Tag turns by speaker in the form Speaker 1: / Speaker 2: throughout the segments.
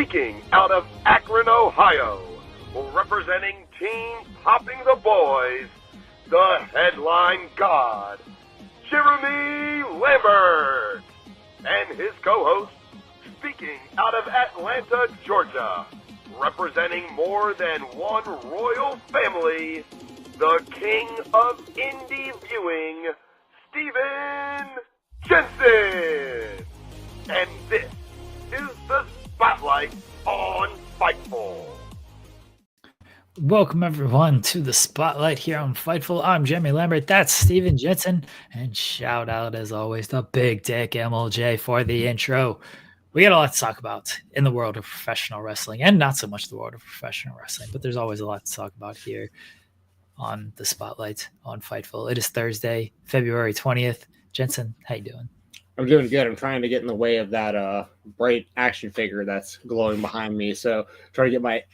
Speaker 1: Speaking out of Akron, Ohio, representing Team Popping the Boys, the headline god, Jeremy Lambert, and his co-host, speaking out of Atlanta, Georgia, representing more than one royal family, the king of indie viewing, Stephen Jensen. And this is the Spotlight on Fightful.
Speaker 2: Welcome everyone to the Spotlight here on Fightful. I'm Jeremy Lambert. That's Stephen Jensen. And shout out as always to Big Dick MLJ for the intro. We got a lot to talk about in the world of professional wrestling, and not so much the world of professional wrestling, but there's always a lot to talk about here on the Spotlight on Fightful. It is Thursday, February 20th. Jensen, how you doing?
Speaker 3: I'm doing good. I'm trying to get in the way of that bright action figure that's glowing behind me. So trying to get my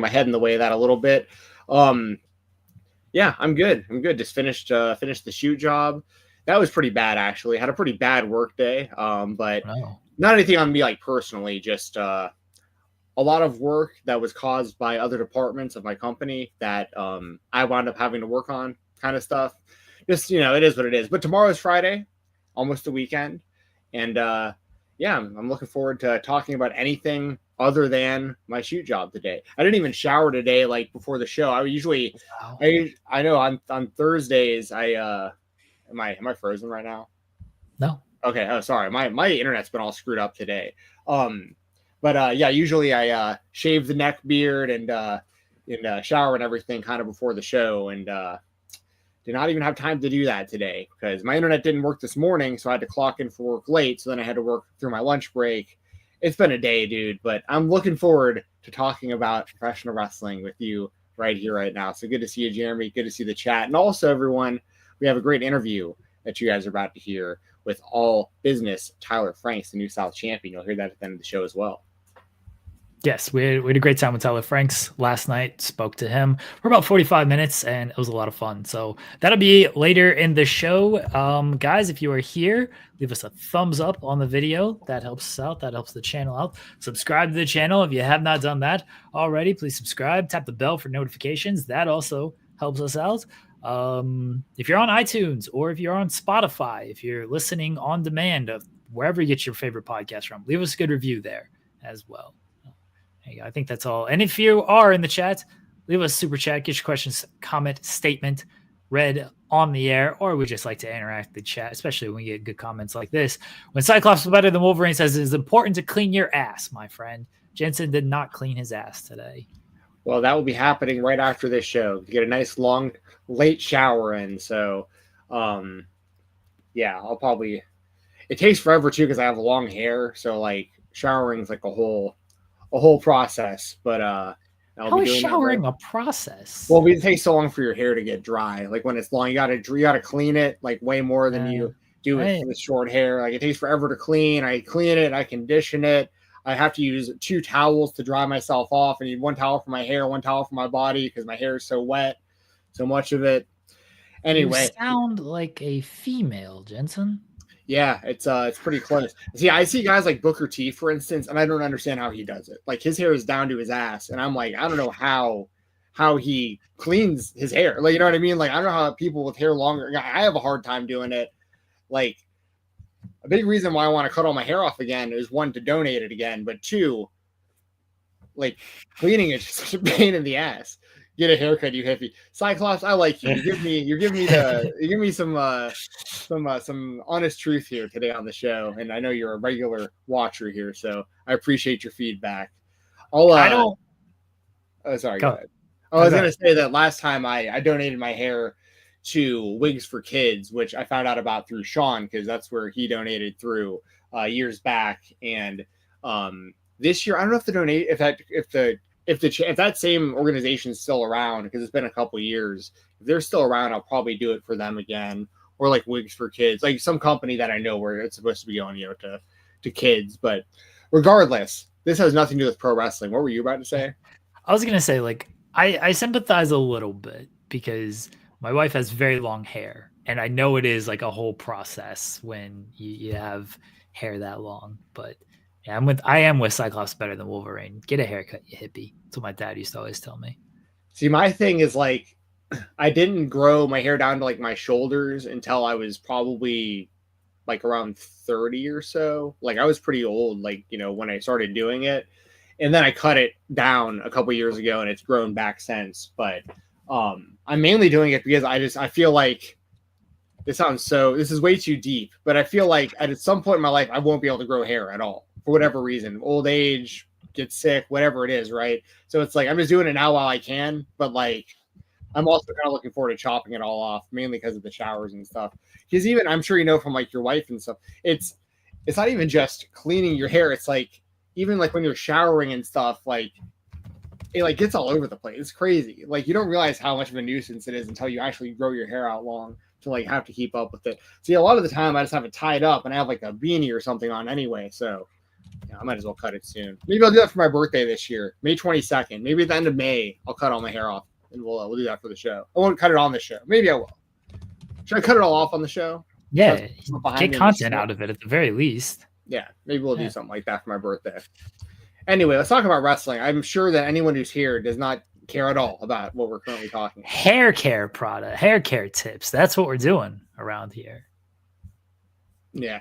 Speaker 3: head in the way of that a little bit. Yeah, I'm good. Just finished the shoot job. That was pretty bad actually. Had a pretty bad work day. But not anything on me like personally, just a lot of work that was caused by other departments of my company that I wound up having to work on, kind of stuff. Just, it is what it is. But tomorrow's Friday, almost the weekend. And yeah, I'm looking forward to talking about anything other than my shoot job today. I didn't even shower today, like before the show. I know on Thursdays, am I frozen right now?
Speaker 2: No.
Speaker 3: Okay. Oh, sorry. My internet's been all screwed up today. But yeah, usually I shave the neck beard and shower and everything kind of before the show. And did not even have time to do that today because my internet didn't work this morning. So I had to clock in for work late. So then I had to work through my lunch break. It's been a day, dude, but I'm looking forward to talking about professional wrestling with you right here, right now. So good to see you, Jeremy. Good to see the chat. And also everyone, we have a great interview that you guys are about to hear with All Business Tyler Franks, the New South champion. You'll hear that at the end of the show as well.
Speaker 2: Yes, we had a great time with Tyler Franks last night. Spoke to him for about 45 minutes, and it was a lot of fun. So that'll be later in the show. Guys, if you are here, leave us a thumbs up on the video. That helps us out. That helps the channel out. Subscribe to the channel. If you have not done that already, please subscribe. Tap the bell for notifications. That also helps us out. If you're on iTunes or if you're on Spotify, if you're listening on demand of wherever you get your favorite podcast from, leave us a good review there as well. I think that's all. And if you are in the chat, leave us a super chat, get your questions, comment, statement read on the air, or we just like to interact with the chat, especially when we get good comments like this. When Cyclops is better than Wolverine says it is important to clean your ass, my friend. Jensen did not clean his ass today.
Speaker 3: Well, that will be happening right after this show. Get a nice long late shower in. So yeah, I'll probably, it takes forever too because I have long hair. So like showering is like a whole process, but
Speaker 2: how is showering a process?
Speaker 3: Well, it takes so long for your hair to get dry. Like when it's long, you gotta clean it like way more than you do it with short hair. Like it takes forever to clean. I clean it, I condition it. I have to use 2 towels to dry myself off. I need 1 towel for my hair, 1 towel for my body because my hair is so wet, so much of it. Anyway,
Speaker 2: you sound like a female, Jensen.
Speaker 3: Yeah, it's pretty close. See, I see guys like Booker T, for instance, and I don't understand how he does it. Like his hair is down to his ass, and I'm like, I don't know how he cleans his hair. Like, you know what I mean? Like, I don't know how people with hair longer. I have a hard time doing it. Like, a big reason why I want to cut all my hair off again is 1, to donate it again, but 2, like cleaning it's such a pain in the ass. Get a haircut, you hippie. Cyclops, I like you. You give me some honest truth here today on the show, and I know you're a regular watcher here, so I appreciate your feedback.
Speaker 2: I don't.
Speaker 3: Oh, sorry. Go ahead. I was gonna say that last time I donated my hair to Wigs for Kids, which I found out about through Sean because that's where he donated through years back, and this year I don't know if that same organization is still around because it's been a couple years. If they're still around, I'll probably do it for them again, or like Wigs for Kids, like some company that I know where it's supposed to be going, to kids. But regardless, this has nothing to do with pro wrestling. What were you about to say?
Speaker 2: I was gonna say, like, I sympathize a little bit because my wife has very long hair, and I know it is like a whole process when you have hair that long. But Yeah, I am with Cyclops better than Wolverine. Get a haircut, you hippie. That's what my dad used to always tell me.
Speaker 3: See, my thing is like, I didn't grow my hair down to like my shoulders until I was probably like around 30 or so. Like I was pretty old, like, you know, when I started doing it. And then I cut it down a couple years ago and it's grown back since. But I'm mainly doing it because I feel like this is way too deep, but I feel like at some point in my life, I won't be able to grow hair at all for whatever reason, old age, get sick, whatever it is. Right. So it's like, I'm just doing it now while I can, but like, I'm also kind of looking forward to chopping it all off, mainly because of the showers and stuff. Because even, I'm sure you know from like your wife and stuff, it's not even just cleaning your hair. It's like, even like when you're showering and stuff, like it like gets all over the place. It's crazy. Like you don't realize how much of a nuisance it is until you actually grow your hair out long to like have to keep up with it. See, a lot of the time I just have it tied up and I have like a beanie or something on anyway. So yeah, I might as well cut it soon. Maybe I'll do that for my birthday this year, May 22nd. Maybe at the end of May, I'll cut all my hair off and we'll do that for the show. I won't cut it on the show. Maybe I will. Should I cut it all off on the show?
Speaker 2: Yeah, get content out of it at the very least.
Speaker 3: Yeah, maybe we'll do something like that for my birthday. Anyway, let's talk about wrestling. I'm sure that anyone who's here does not care at all about what we're currently talking about.
Speaker 2: Hair care product, hair care tips. That's what we're doing around here.
Speaker 3: Yeah.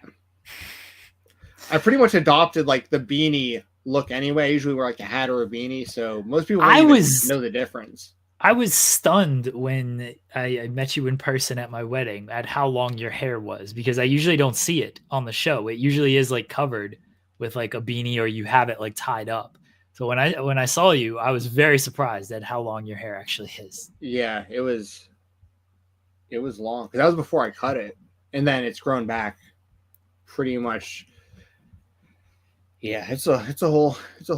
Speaker 3: I pretty much adopted like the beanie look anyway. I usually wear like a hat or a beanie, so most people don't even know the difference.
Speaker 2: I was stunned when I met you in person at my wedding at how long your hair was, because I usually don't see it on the show. It usually is like covered with like a beanie or you have it like tied up. So when I saw you, I was very surprised at how long your hair actually is.
Speaker 3: Yeah, it was long because that was before I cut it, and then it's grown back pretty much. Yeah, it's a whole thing. It's a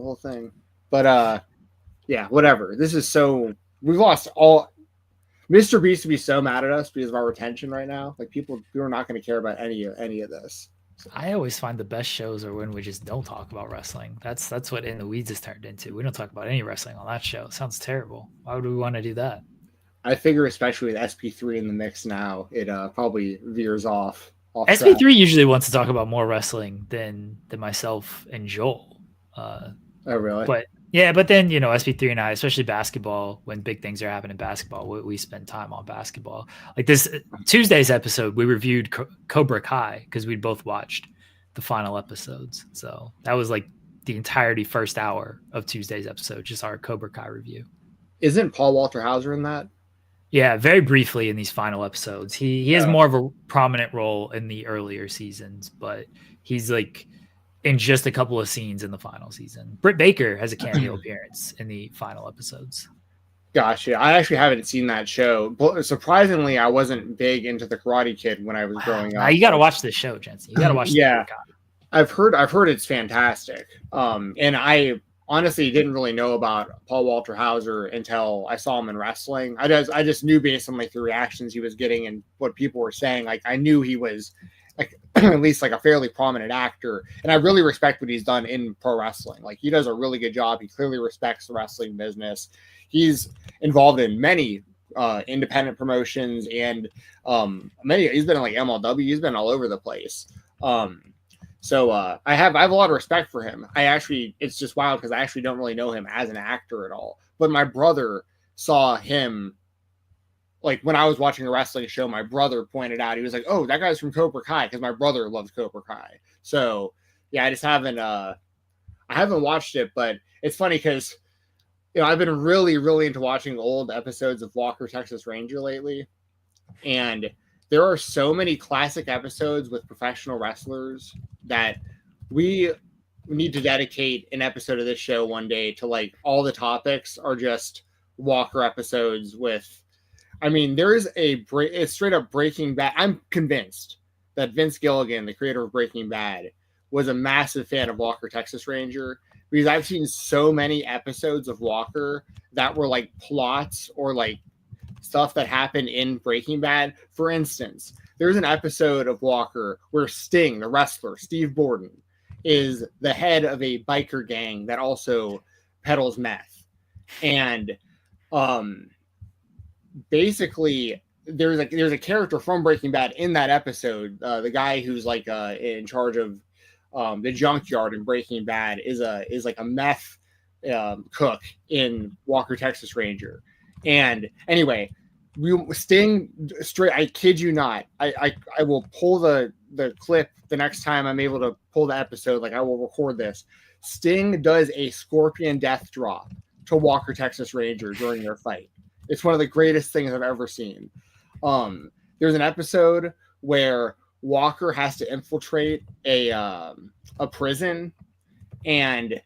Speaker 3: whole thing. But yeah, whatever. We've lost all. Mr. Beast would be so mad at us because of our retention right now. Like people are not going to care about any of this. So.
Speaker 2: I always find the best shows are when we just don't talk about wrestling. That's what In the Weeds has turned into. We don't talk about any wrestling on that show. It sounds terrible. Why would we want to do that?
Speaker 3: I figure, especially with SP3 in the mix now, it probably veers off.
Speaker 2: SP3 track. Usually wants to talk about more wrestling than myself and Joel.
Speaker 3: Oh, really?
Speaker 2: But then, you know, SP3 and I, especially basketball, when big things are happening in basketball, we spend time on basketball. Like this Tuesday's episode, we reviewed Cobra Kai because we'd both watched the final episodes. So that was like the entirety first hour of Tuesday's episode, just our Cobra Kai review.
Speaker 3: Isn't Paul Walter Hauser in that?
Speaker 2: Yeah, very briefly in these final episodes. He has more of a prominent role in the earlier seasons, but he's like in just a couple of scenes in the final season. Britt Baker has a cameo appearance in the final episodes.
Speaker 3: Gotcha. I actually haven't seen that show. But surprisingly, I wasn't big into the Karate Kid when I was growing up.
Speaker 2: You got to watch this show, Jensen. You got to watch.
Speaker 3: Yeah, I've heard it's fantastic. And I honestly didn't really know about Paul Walter Hauser until I saw him in wrestling. I just knew based on like the reactions he was getting and what people were saying. Like I knew he was like at least like a fairly prominent actor, and I really respect what he's done in pro wrestling. Like he does a really good job. He clearly respects the wrestling business. He's involved in many independent promotions and he's been in like MLW. He's been all over the place. So I have a lot of respect for him. It's just wild because I actually don't really know him as an actor at all. But my brother saw him. Like when I was watching a wrestling show, my brother pointed out, he was like, "Oh, that guy's from Cobra Kai," because my brother loves Cobra Kai. So yeah, I haven't watched it, but it's funny because you know I've been really, really into watching old episodes of Walker Texas Ranger lately, and there are so many classic episodes with professional wrestlers that we need to dedicate an episode of this show one day to like all the topics are just Walker episodes with. I mean, there is it's straight up Breaking Bad. I'm convinced that Vince Gilligan, the creator of Breaking Bad, was a massive fan of Walker Texas Ranger because I've seen so many episodes of Walker that were like plots or like stuff that happened in Breaking Bad. For instance, there's an episode of Walker where Sting, the wrestler, Steve Borden, is the head of a biker gang that also peddles meth. And basically there's a character from Breaking Bad in that episode, the guy who's like in charge of the junkyard in Breaking Bad is like a meth cook in Walker Texas Ranger. And anyway, Sting straight. I kid you not. I will pull the clip the next time I'm able to pull the episode. Like I will record this. Sting does a scorpion death drop to Walker Texas Ranger during their fight. It's one of the greatest things I've ever seen. There's an episode where Walker has to infiltrate a prison, and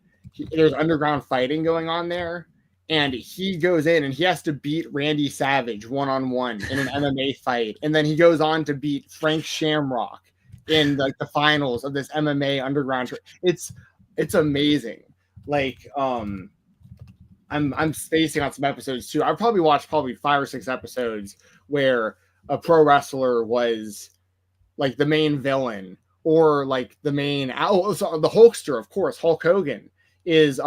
Speaker 3: there's underground fighting going on there. And he goes in and he has to beat Randy Savage one-on-one in an MMA fight. And then he goes on to beat Frank Shamrock in like the finals of this MMA underground. It's amazing. Like, I'm spacing on some episodes too. I've probably watched 5 or 6 episodes where a pro wrestler was like the main villain or like the main, the Hulkster, of course, Hulk Hogan is,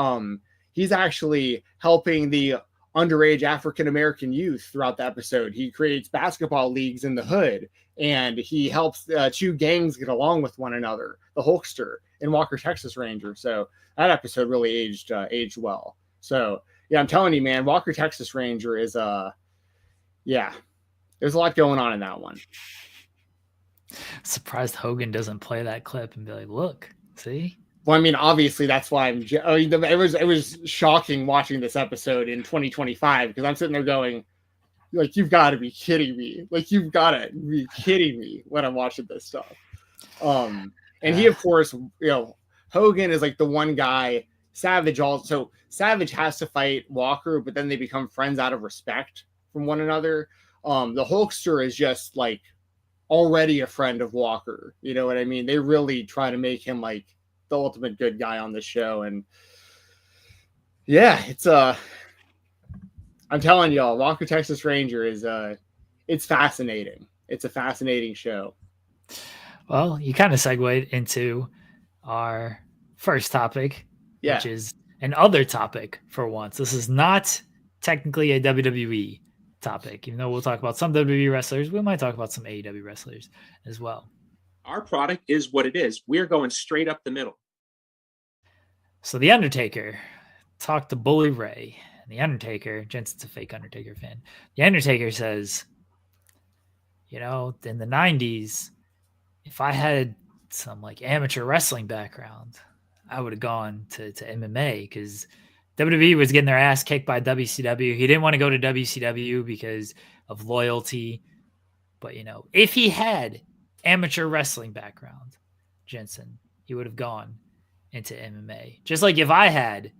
Speaker 3: he's actually helping the underage African-American youth throughout the episode. He creates basketball leagues in the hood, and he helps 2 gangs get along with one another, the Hulkster in Walker, Texas Ranger. So that episode really aged well. So yeah, I'm telling you, man, Walker, Texas Ranger is, yeah, there's a lot going on in that one.
Speaker 2: Surprised Hogan doesn't play that clip and be like, look, see?
Speaker 3: Well, I mean, obviously that's why it was shocking watching this episode in 2025 because I'm sitting there going, like, you've got to be kidding me. Like, you've got to be kidding me when I'm watching this stuff. And he, of course, Hogan is like the one guy. Savage has to fight Walker, but then they become friends out of respect from one another. The Hulkster is just like already a friend of Walker. You know what I mean? They really try to make him like the ultimate good guy on the show. And yeah, it's I'm telling y'all, Walker Texas Ranger is it's fascinating. It's a fascinating show.
Speaker 2: Well, you kind of segued into our first topic, which is an other topic for once. This is not technically a WWE topic, even though we'll talk about some WWE wrestlers. We might talk about some AEW wrestlers as well.
Speaker 4: Our product is what it is. We're going straight up the middle.
Speaker 2: So the Undertaker talked to Bully Ray. And the Undertaker, Jensen's a fake Undertaker fan. The Undertaker says, in the 90s, if I had some like amateur wrestling background, I would have gone to MMA because WWE was getting their ass kicked by WCW. He didn't want to go to WCW because of loyalty. But, if he had amateur wrestling background, Jensen, he would have gone into MMA. Just like if I had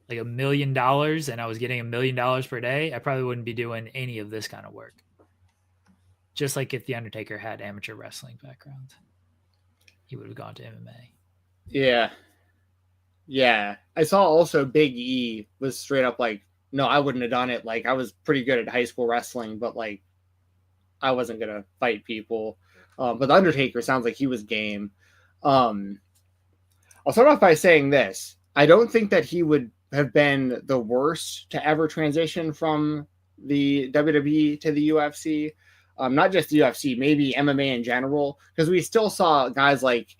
Speaker 2: like $1 million and I was getting $1 million per day, I probably wouldn't be doing any of this kind of work. Just like if the Undertaker had amateur wrestling background, he would have gone to MMA.
Speaker 3: Yeah. Yeah. I saw also Big E was straight up like, no, I wouldn't have done it. Like I was pretty good at high school wrestling, but like I wasn't going to fight people. But the Undertaker sounds like he was game. I'll start off by saying this. I don't think that he would have been the worst to ever transition from the WWE to the UFC. Not just the UFC, maybe MMA in general, because we still saw guys like,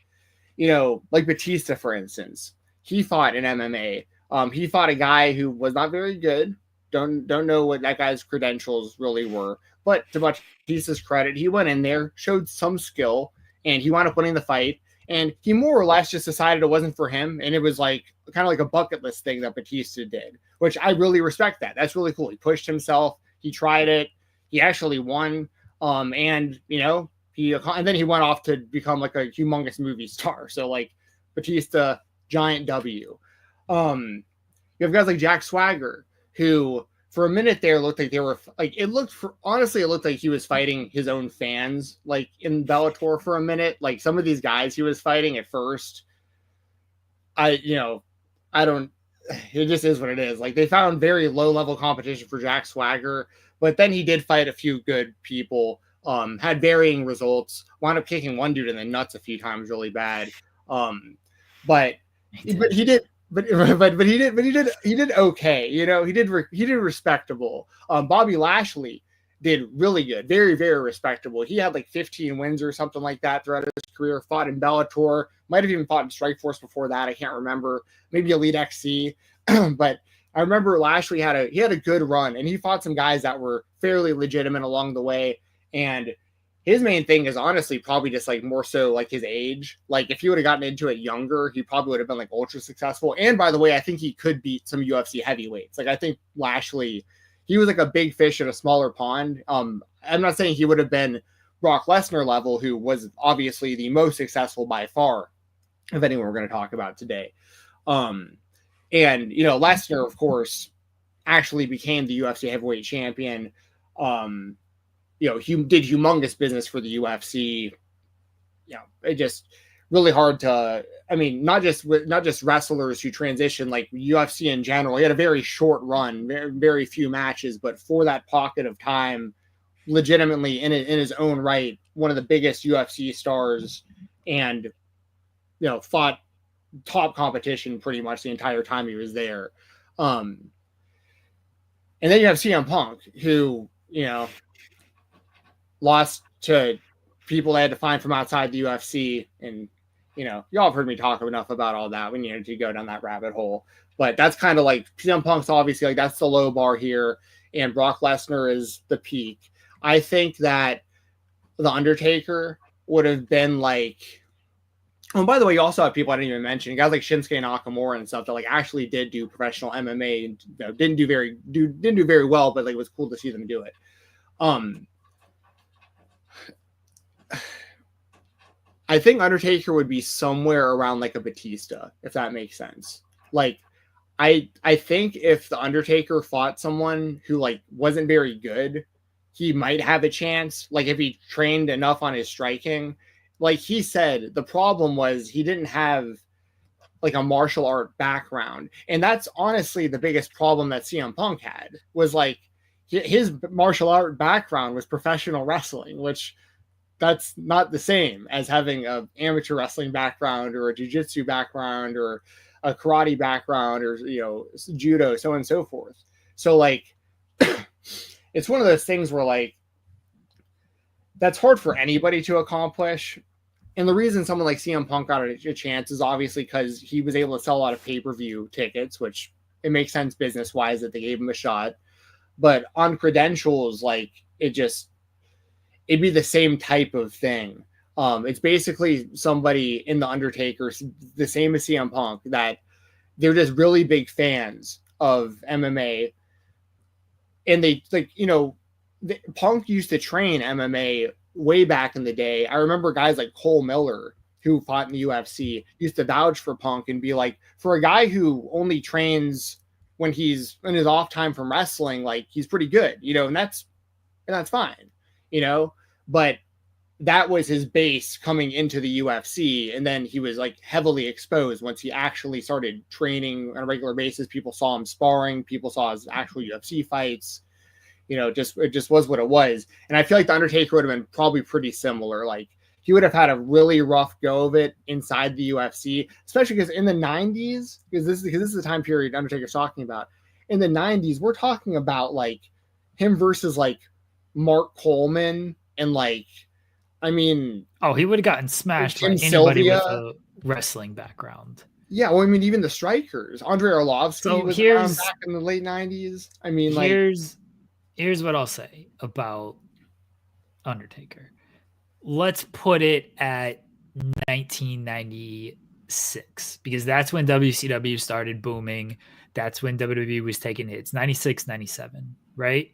Speaker 3: like Batista, for instance. He fought in MMA. He fought a guy who was not very good. Don't know what that guy's credentials really were. But to Batista's credit, he went in there, showed some skill, and he wound up winning the fight. And he more or less just decided it wasn't for him. And it was like kind of like a bucket list thing that Batista did, which I really respect that. That's really cool. He pushed himself. He tried it. He actually won. And then he went off to become like a humongous movie star. So like Batista, giant W. You have guys like Jack Swagger, who for a minute there looked like they were like, it looked like he was fighting his own fans, like in Bellator for a minute. Like some of these guys he was fighting at first, it just is what it is. Like they found very low level competition for Jack Swagger, but then he did fight a few good people, had varying results, wound up kicking one dude in the nuts a few times really bad. But he did okay. He did respectable. Bobby Lashley did really good, very, very respectable. He had like 15 wins or something like that throughout his career, fought in Bellator, might have even fought in Strikeforce before that. I can't remember, maybe Elite XC. But I remember Lashley had a good run, and he fought some guys that were fairly legitimate along the way. And his main thing is honestly probably just like more so like his age. Like if he would have gotten into it younger, he probably would have been like ultra successful. And by the way, I think he could beat some UFC heavyweights. Like I think Lashley, he was like a big fish in a smaller pond. I'm not saying he would have been Brock Lesnar level, who was obviously the most successful by far of anyone we're going to talk about today. And, you know, Lesnar, of course, actually became the UFC heavyweight champion. You know, he did humongous business for the UFC. You know, it just really hard to, I mean, not just wrestlers who transition, like UFC in general. He had a very short run, very, very few matches, but for that pocket of time, legitimately in his own right, one of the biggest UFC stars, and, you know, fought top competition pretty much the entire time he was there. And then you have CM Punk, who, you know, lost to people they had to find from outside the UFC. And, you know, y'all have heard me talk enough about all that. We need to go down that rabbit hole. But that's kind of like CM Punk's obviously like that's the low bar here, and Brock Lesnar is the peak. I think that the Undertaker would have been like, oh, and by the way, you also have people I didn't even mention, guys like Shinsuke Nakamura and stuff that like actually did do professional MMA and, you know, didn't do very well, but like it was cool to see them do it. I think Undertaker would be somewhere around like a Batista, if that makes sense. Like, I think if the Undertaker fought someone who like wasn't very good, he might have a chance. Like if he trained enough on his striking. Like he said, the problem was he didn't have like a martial art background. And that's honestly the biggest problem that CM Punk had, was like his martial art background was professional wrestling, which that's not the same as having an amateur wrestling background or a jiu-jitsu background or a karate background or, you know, judo, so on and so forth. So like, it's one of those things where like, that's hard for anybody to accomplish. And the reason someone like CM Punk got a chance is obviously because he was able to sell a lot of pay-per-view tickets, which it makes sense business-wise that they gave him a shot. But on credentials, like it'd be the same type of thing. It's basically somebody in the Undertaker, the same as CM Punk, that they're just really big fans of MMA. And they like, you know, Punk used to train MMA way back in the day. I remember guys like Cole Miller, who fought in the UFC, used to vouch for Punk and be like, for a guy who only trains when he's in his off time from wrestling, like he's pretty good, you know, and that's fine, you know, but that was his base coming into the UFC. And then he was like heavily exposed once he actually started training on a regular basis. People saw him sparring, people saw his actual UFC fights, you know, it just was what it was. And I feel like the Undertaker would have been probably pretty similar. Like he would have had a really rough go of it inside the UFC, especially because in the 90s, because this is the time period Undertaker's talking about. In the 90s, we're talking about like him versus like Mark Coleman and like, I mean,
Speaker 2: he would have gotten smashed by anybody with a wrestling background.
Speaker 3: Yeah, well, I mean, even the strikers, Andrei Arlovsky was around back in the late 90s. I mean,
Speaker 2: here's what I'll say about Undertaker. Let's put it at 1996, because that's when WCW started booming. That's when WWE was taking hits. 96, 97, right?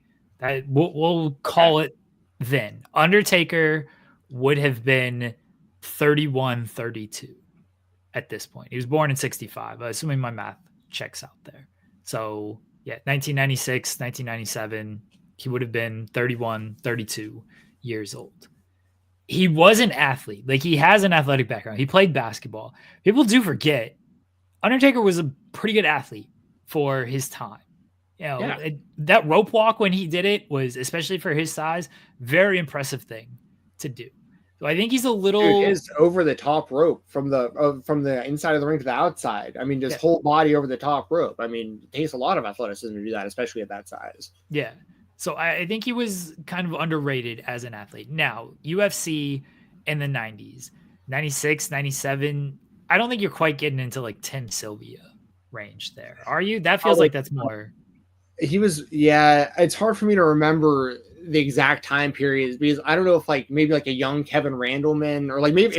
Speaker 2: We'll call it then. Undertaker would have been 31, 32 at this point. He was born in 65, assuming my math checks out there. So, yeah, 1996, 1997, he would have been 31, 32 years old. He was an athlete. Like, he has an athletic background. He played basketball. People do forget Undertaker was a pretty good athlete for his time. You know, that rope walk when he did it was, especially for his size, very impressive thing to do. So I think he's a little
Speaker 3: his over the top rope from the inside of the ring to the outside. I mean, just whole body over the top rope. I mean, it takes a lot of athleticism to do that, especially at that size.
Speaker 2: Yeah. So I think he was kind of underrated as an athlete. Now, UFC in the 90s, 96, 97, I don't think you're quite getting into like Tim Sylvia range there. Are you? That feels like that's more.
Speaker 3: He was, yeah, it's hard for me to remember the exact time periods because I don't know if like maybe like a young Kevin Randleman or like maybe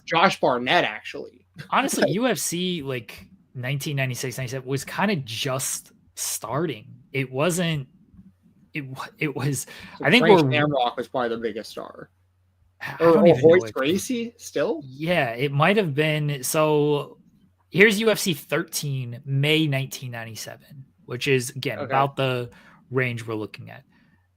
Speaker 3: Josh Barnett actually.
Speaker 2: Honestly, UFC like 1996, 97 was kind of just starting. It wasn't. It was.
Speaker 3: So
Speaker 2: I think
Speaker 3: Frank Shamrock was probably the biggest star. Or Hoist Gracie still?
Speaker 2: Yeah, it might have been. So here's UFC 13, May 1997, which is again about the range we're looking at.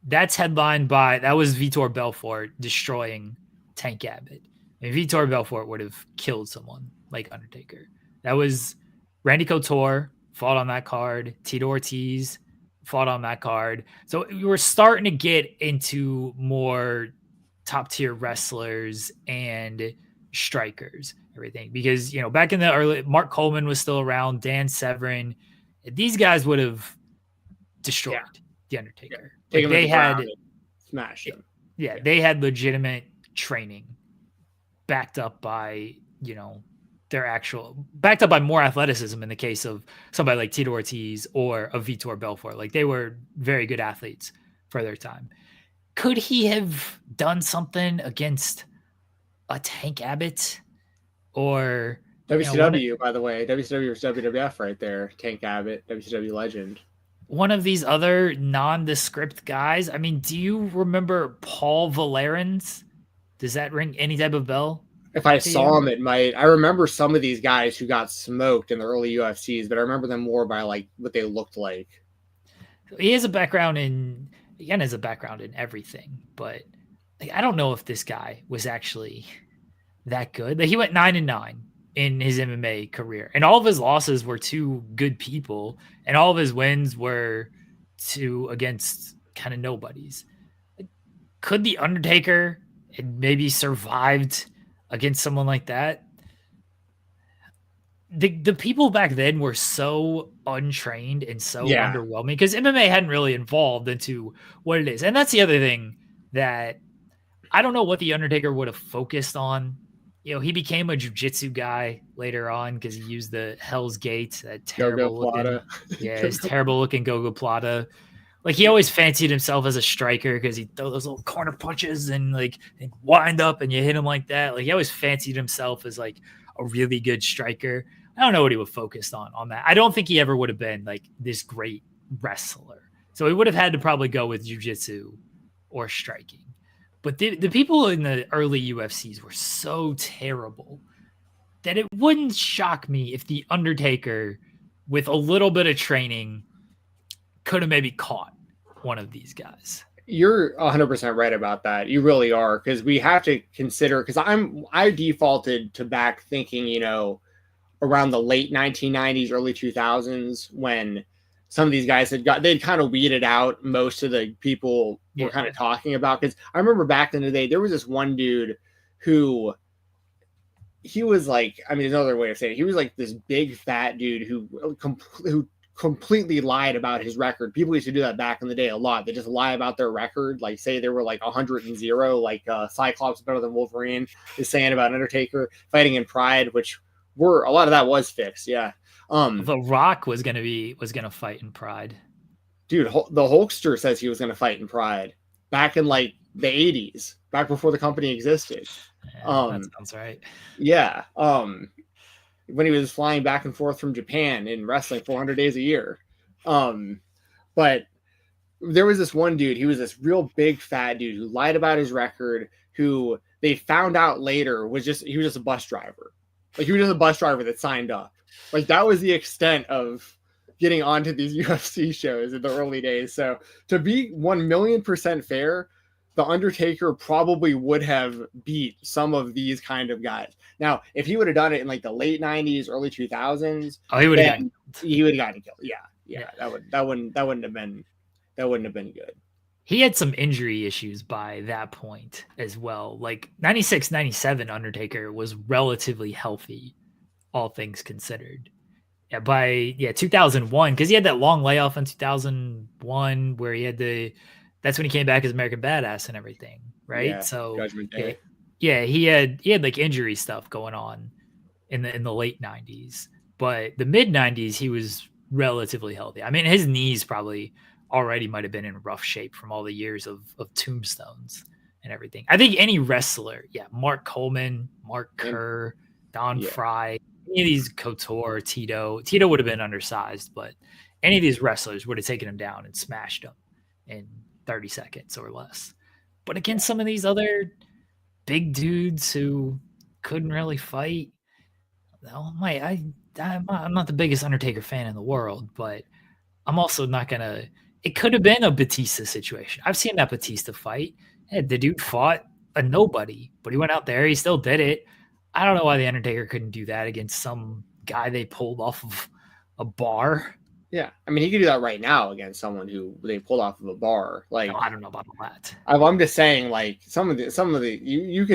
Speaker 2: That's headlined by that was Vitor Belfort destroying Tank Abbott. And Vitor Belfort would have killed someone like Undertaker. That was Randy Couture fought on that card. Tito Ortiz fought on that card. So we were starting to get into more top tier wrestlers and strikers, everything. Because, you know, back in the early, Mark Coleman was still around, Dan Severn. These guys would have destroyed The Undertaker.
Speaker 3: Yeah.
Speaker 2: Like they had
Speaker 3: smash him.
Speaker 2: Yeah, they had legitimate training backed up by, you know, backed up by more athleticism in the case of somebody like Tito Ortiz or a Vitor Belfort. Like they were very good athletes for their time. Could he have done something against a Tank Abbott or
Speaker 3: WCW, by the way, WCW was WWF right there. Tank Abbott, WCW legend.
Speaker 2: One of these other nondescript guys. I mean, do you remember Paul Valerans? Does that ring any type of bell?
Speaker 3: If I saw him, it might. I remember some of these guys who got smoked in the early UFCs, but I remember them more by like what they looked like.
Speaker 2: He has a background in everything, but like, I don't know if this guy was actually that good. Like, he went 9-9 in his MMA career, and all of his losses were to good people, and all of his wins were against kind of nobodies. Like, could the Undertaker had maybe survived against someone like that? The people back then were so untrained and so underwhelming because MMA hadn't really evolved into what it is. And that's the other thing that I don't know what the Undertaker would have focused on. You know, he became a jiu-jitsu guy later on because he used the Hell's Gate, that terrible looking, his terrible looking Gogoplata. Like, he always fancied himself as a striker because he'd throw those little corner punches and like and wind up and you hit him like that. Like, he always fancied himself as like a really good striker. I don't know what he would focus on that. I don't think he ever would have been like this great wrestler. So he would have had to probably go with jiu-jitsu or striking. But the people in the early UFCs were so terrible that it wouldn't shock me if the Undertaker, with a little bit of training, could have maybe caught one of these guys.
Speaker 3: You're 100% right about that. You really are, because we have to consider, because I defaulted to back thinking, you know, around the late 1990s, early 2000s, when some of these guys they'd kind of weeded out most of the people we're kind of talking about. Because I remember back in the day, there was this one dude who he was like, I mean, there's another way of saying it. He was like this big fat dude who completely lied about his record. People used to do that back in the day a lot. They just lie about their record, like say they were like 100-0, like Cyclops better than Wolverine is saying about Undertaker fighting in Pride, which a lot of that was fixed. Yeah.
Speaker 2: The Rock was gonna fight in Pride.
Speaker 3: Dude, the Hulkster says he was gonna fight in Pride back in like the 80s, back before the company existed.
Speaker 2: That sounds right.
Speaker 3: Yeah. When he was flying back and forth from Japan in wrestling 400 days a year. But there was this one dude, he was this real big fat dude who lied about his record, who they found out later he was just a bus driver. Like, he was just a bus driver that signed up. Like, that was the extent of getting onto these UFC shows in the early days. So to be 1,000,000% fair, the Undertaker probably would have beat some of these kind of guys. Now, if he would have done it in like the late 90s, early 2000s,
Speaker 2: he would have
Speaker 3: gotten killed. Yeah. That wouldn't have been good.
Speaker 2: He had some injury issues by that point as well. Like 96, 97 Undertaker was relatively healthy, all things considered. Yeah, by 2001, because he had that long layoff in 2001 where he had that's when he came back as American Badass and everything, right?
Speaker 3: Yeah,
Speaker 2: So
Speaker 3: Judgment Day.
Speaker 2: yeah, he had like injury stuff going on in the late 90s, but the mid 90s he was relatively healthy. I mean, his knees probably already might have been in rough shape from all the years of tombstones and everything. I think any wrestler, Mark Coleman, Mark Kerr, Don Fry, any of these Couture, Tito would have been undersized, but any of these wrestlers would have taken him down and smashed him in 30 seconds or less. But against some of these other big dudes who couldn't really fight, I'm not the biggest Undertaker fan in the world, but I'm also not gonna. It could have been a Batista situation. I've seen that Batista fight. The dude fought a nobody, but he went out there. He still did it. I don't know why the Undertaker couldn't do that against some guy they pulled off of a bar.
Speaker 3: Yeah, I mean, he could do that right now against someone who they pulled off of a bar. Like,
Speaker 2: I don't know about all that.
Speaker 3: I'm just saying, like some of the you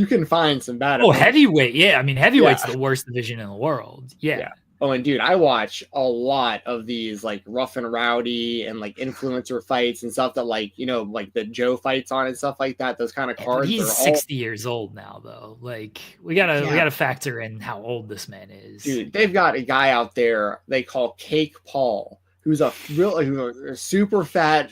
Speaker 3: can find some bad.
Speaker 2: Heavyweight, yeah. I mean, heavyweight's the worst division in the world. Yeah.
Speaker 3: Oh, and dude, I watch a lot of these like Rough and Rowdy and like influencer fights and stuff that like like the Joe fights on and stuff like that. Those kind of cards.
Speaker 2: He's 60 years old now, though. Like we gotta factor in how old this man is.
Speaker 3: Dude, they've got a guy out there they call Cake Paul, who's a super fat,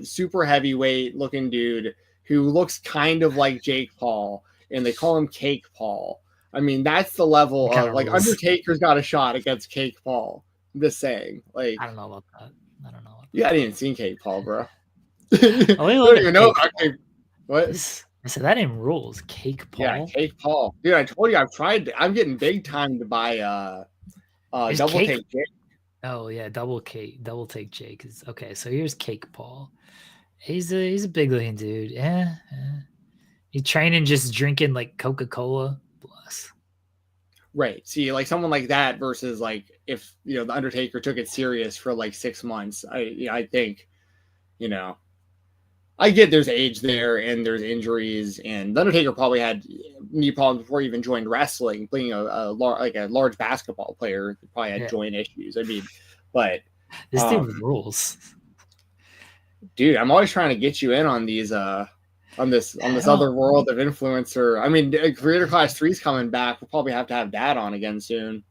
Speaker 3: super heavyweight looking dude who looks kind of like Jake Paul, and they call him Cake Paul. I mean, that's the level of like Undertaker's got a shot against Cake Paul. I'm just saying. Like,
Speaker 2: I don't know about that.
Speaker 3: You hadn't even seen Cake Paul, bro.
Speaker 2: I don't even know
Speaker 3: about Cake. What?
Speaker 2: I said that in rules. Cake Paul.
Speaker 3: Yeah, Cake Paul. Dude, I told you I'm getting big time to buy Double Take Jake.
Speaker 2: Oh yeah, Double Take Jake is okay. So here's Cake Paul. He's a big looking dude. Yeah. He's training, just drinking like Coca-Cola. Bless.
Speaker 3: Right. See, like someone like that versus like if the Undertaker took it serious for like 6 months. I think, I get there's age there and there's injuries, and the Undertaker probably had knee problems before he even joined wrestling. Being a large basketball player, he probably had joint issues. I mean, but
Speaker 2: this dude rules.
Speaker 3: Dude, I'm always trying to get you in on these on this other world of influencer. I mean, Creator Class 3 is coming back. We'll probably have to have that on again soon.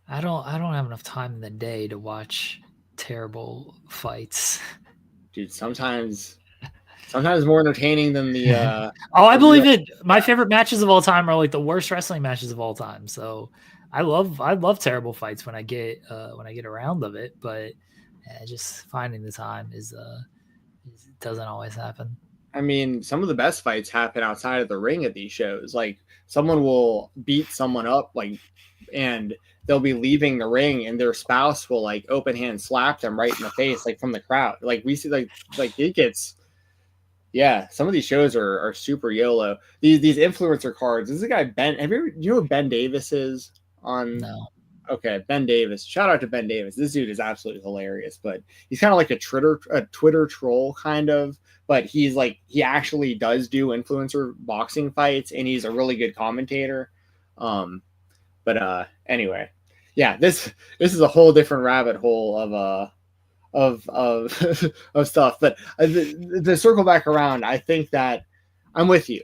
Speaker 2: I don't have enough time in the day to watch terrible fights.
Speaker 3: Dude, sometimes more entertaining than the
Speaker 2: I believe it. My favorite matches of all time are like the worst wrestling matches of all time. So I love terrible fights when I get around of it, but just finding the time it doesn't always happen.
Speaker 3: I mean, some of the best fights happen outside of the ring at these shows. Like someone will beat someone up, and they'll be leaving the ring, and their spouse will like open hand slap them right in the face, like from the crowd. Like we see, like it gets. Yeah, some of these shows are super YOLO. These influencer cards. This is a guy Ben. Do you know who Ben Davis is?
Speaker 2: No.
Speaker 3: Okay, Ben Davis. Shout out to Ben Davis. This dude is absolutely hilarious, but he's kind of like a Twitter troll kind of. But he actually does do influencer boxing fights, and he's a really good commentator. Anyway, yeah, this is a whole different rabbit hole of stuff. But to circle back around, I think that I'm with you.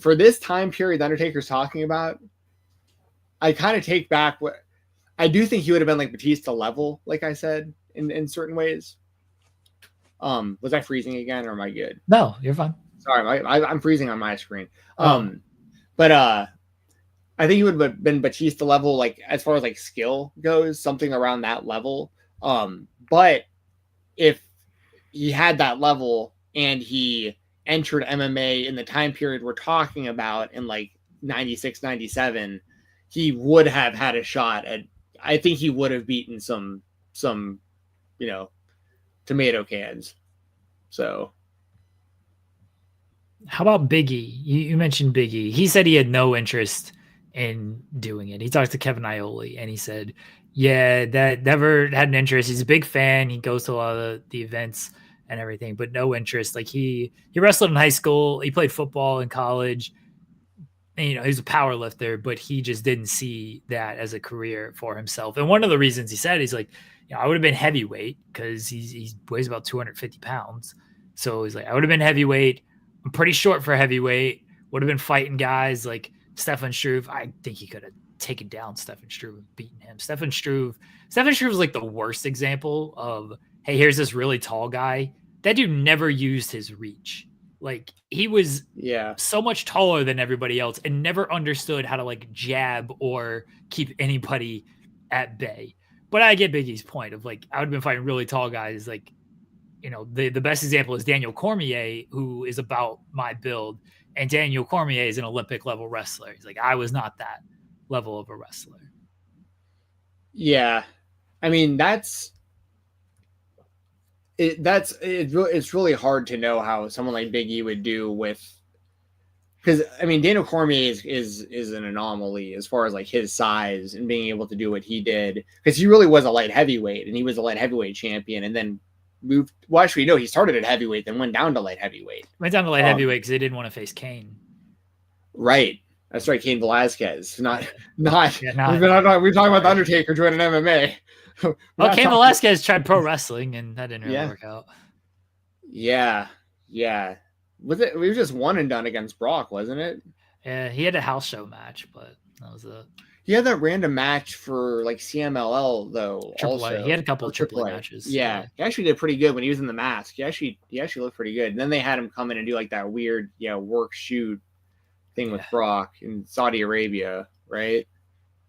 Speaker 3: For this time period the Undertaker's talking about, I kind of take back what I do think he would have been like Batista level, like I said, in certain ways. Was I freezing again, or am I good?
Speaker 2: No, you're fine.
Speaker 3: Sorry, I'm freezing on my screen. But I think he would have been Batista level, like as far as like skill goes, something around that level. But if he had that level and he entered MMA in the time period we're talking about in like 96, 97, he would have had a shot at. I think he would have beaten some tomato cans. So
Speaker 2: how about Big E? You mentioned Big E. He said he had no interest in doing it. He talked to Kevin Iole and he said, yeah, that never had an interest. He's a big fan. He goes to a lot of the events and everything, but no interest. Like he wrestled in high school. He played football in college. he's a power lifter, but he just didn't see that as a career for himself. And one of the reasons he said, he's like, I would have been heavyweight because he weighs about 250 pounds. So he's like, I would have been heavyweight. I'm pretty short for heavyweight. Would have been fighting guys like Stefan Struve. I think he could have taken down Stefan Struve and beaten him. Stefan Struve is like the worst example of, hey, here's this really tall guy. That dude never used his reach. Like he was so much taller than everybody else and never understood how to like jab or keep anybody at bay. But I get Big E's point of like, I would have been fighting really tall guys. Like, the best example is Daniel Cormier, who is about my build. And Daniel Cormier is an Olympic level wrestler. He's like, I was not that level of a wrestler.
Speaker 3: Yeah. I mean, it's really hard to know how someone like Big E would do with, because I mean, Daniel Cormier is an anomaly as far as like his size and being able to do what he did, because he really was a light heavyweight and he was a light heavyweight champion and then moved. Well, actually, no, he started at heavyweight, then went down to light heavyweight.
Speaker 2: Went down to light heavyweight because they didn't want to face Kane.
Speaker 3: Right. That's right. Cain Velasquez. We're talking about the Undertaker joining MMA.
Speaker 2: Well, Cain Velasquez tried pro wrestling and that didn't really work out.
Speaker 3: Yeah. Was it? We were just one and done against Brock, wasn't it?
Speaker 2: Yeah, he had a house show match, but that was it.
Speaker 3: He had that random match for like CMLL though. Also,
Speaker 2: he had a couple of AAA matches.
Speaker 3: Yeah, he actually did pretty good when he was in the mask. He actually looked pretty good. And then they had him come in and do like that weird, work shoot thing with Brock in Saudi Arabia, right?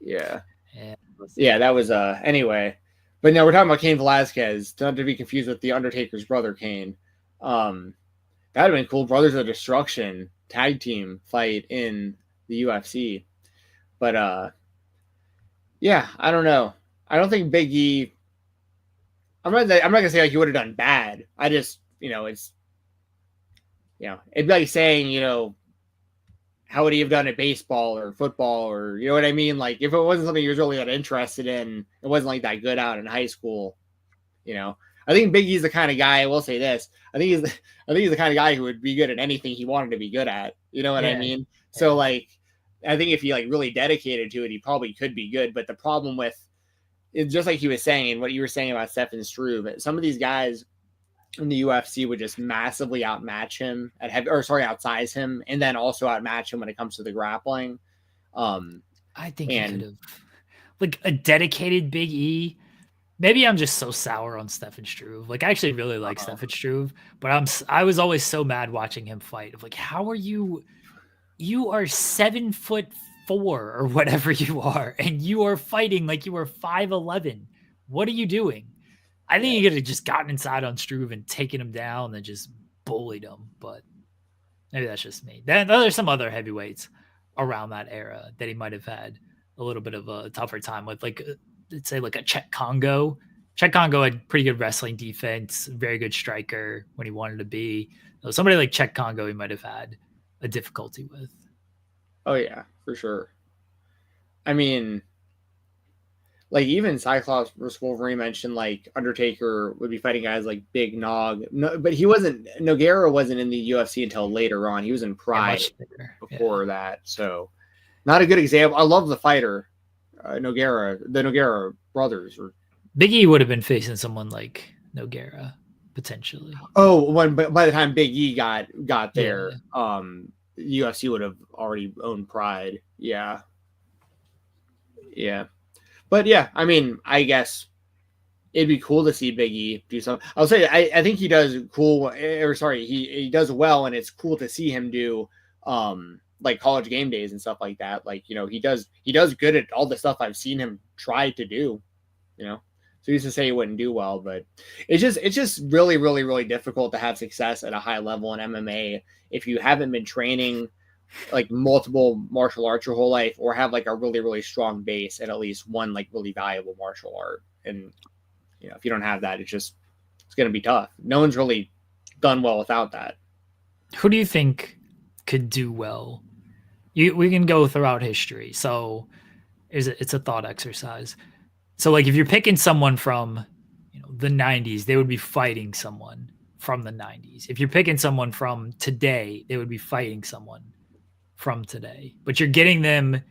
Speaker 3: Yeah. That was anyway. But no, we're talking about Cain Velasquez, not to be confused with the Undertaker's brother Cain. That'd have been cool. Brothers of Destruction tag team fight in the UFC. But I don't know. I don't think Big E. I'm not gonna say like he would have done bad. I just, it's, it'd be like saying, how would he have done at baseball or football or, you know what I mean? Like if it wasn't something he was really that interested in, it wasn't like that good out in high school. I think Big E's the kind of guy. I will say this. I think he's the kind of guy who would be good at anything he wanted to be good at. You know what I mean? So like, I think if he like really dedicated to it, he probably could be good. But the problem with it's just like he was saying, what you were saying about Stefan Struve, some of these guys in the UFC would just massively outmatch him outsize him, and then also outmatch him when it comes to the grappling.
Speaker 2: I think he could have like a dedicated Big E. Maybe I'm just so sour on Stefan Struve. Like I actually really like Stefan Struve, but I was always so mad watching him fight. Of like, how are you? You are 7'4" or whatever you are, and you are fighting like you are 5'11". What are you doing? I think he could have just gotten inside on Struve and taken him down and just bullied him. But maybe that's just me. There's some other heavyweights around that era that he might have had a little bit of a tougher time with, like let's say like a Czech Congo. Czech Congo had pretty good wrestling defense, very good striker when he wanted to be. So somebody like Czech Congo he might have had a difficulty with.
Speaker 3: Oh yeah, for sure. I mean, like even Cyclops versus Wolverine mentioned like Undertaker would be fighting guys like Big Nog. No, but Nogueira wasn't in the UFC until later on. He was in Pride before that. So not a good example. I love the fighter, the Nogueira brothers.
Speaker 2: Big E would have been facing someone like Nogueira potentially.
Speaker 3: Oh, by the time Big E got there, UFC would have already owned Pride. Yeah. But yeah, I mean, I guess it'd be cool to see Big E do something. I'll say I think he does he does well, and it's cool to see him do like College Game Days and stuff like that. Like, he does good at all the stuff I've seen him try to do, So he used to say he wouldn't do well, but it's just really, really, really difficult to have success at a high level in MMA if you haven't been training like multiple martial arts your whole life, or have like a really, really strong base at least one like really valuable martial art. And if you don't have that, it's going to be tough. No one's really done well without that.
Speaker 2: Who do you think could do well? We can go throughout history. So it's a thought exercise. So like if you're picking someone from the 90s, they would be fighting someone from the 90s. If you're picking someone from today, they would be fighting someone from today, but you're getting them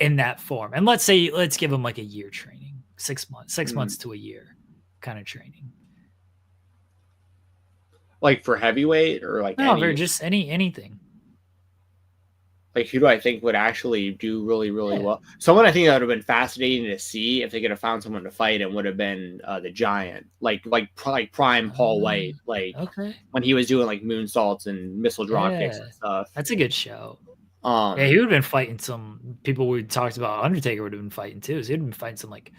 Speaker 2: in that form. And let's give them like a year training, 6 months, 6 months to a year kind of training.
Speaker 3: Like for heavyweight or like
Speaker 2: just anything.
Speaker 3: Like who do I think would actually do really, really well? Someone I think that would have been fascinating to see if they could have found someone to fight and would have been the Giant, like prime Paul White, like when he was doing like moonsaults and missile drop kicks and stuff.
Speaker 2: That's a good show. He would have been fighting some people we talked about. Undertaker would have been fighting too. So he'd been fighting some like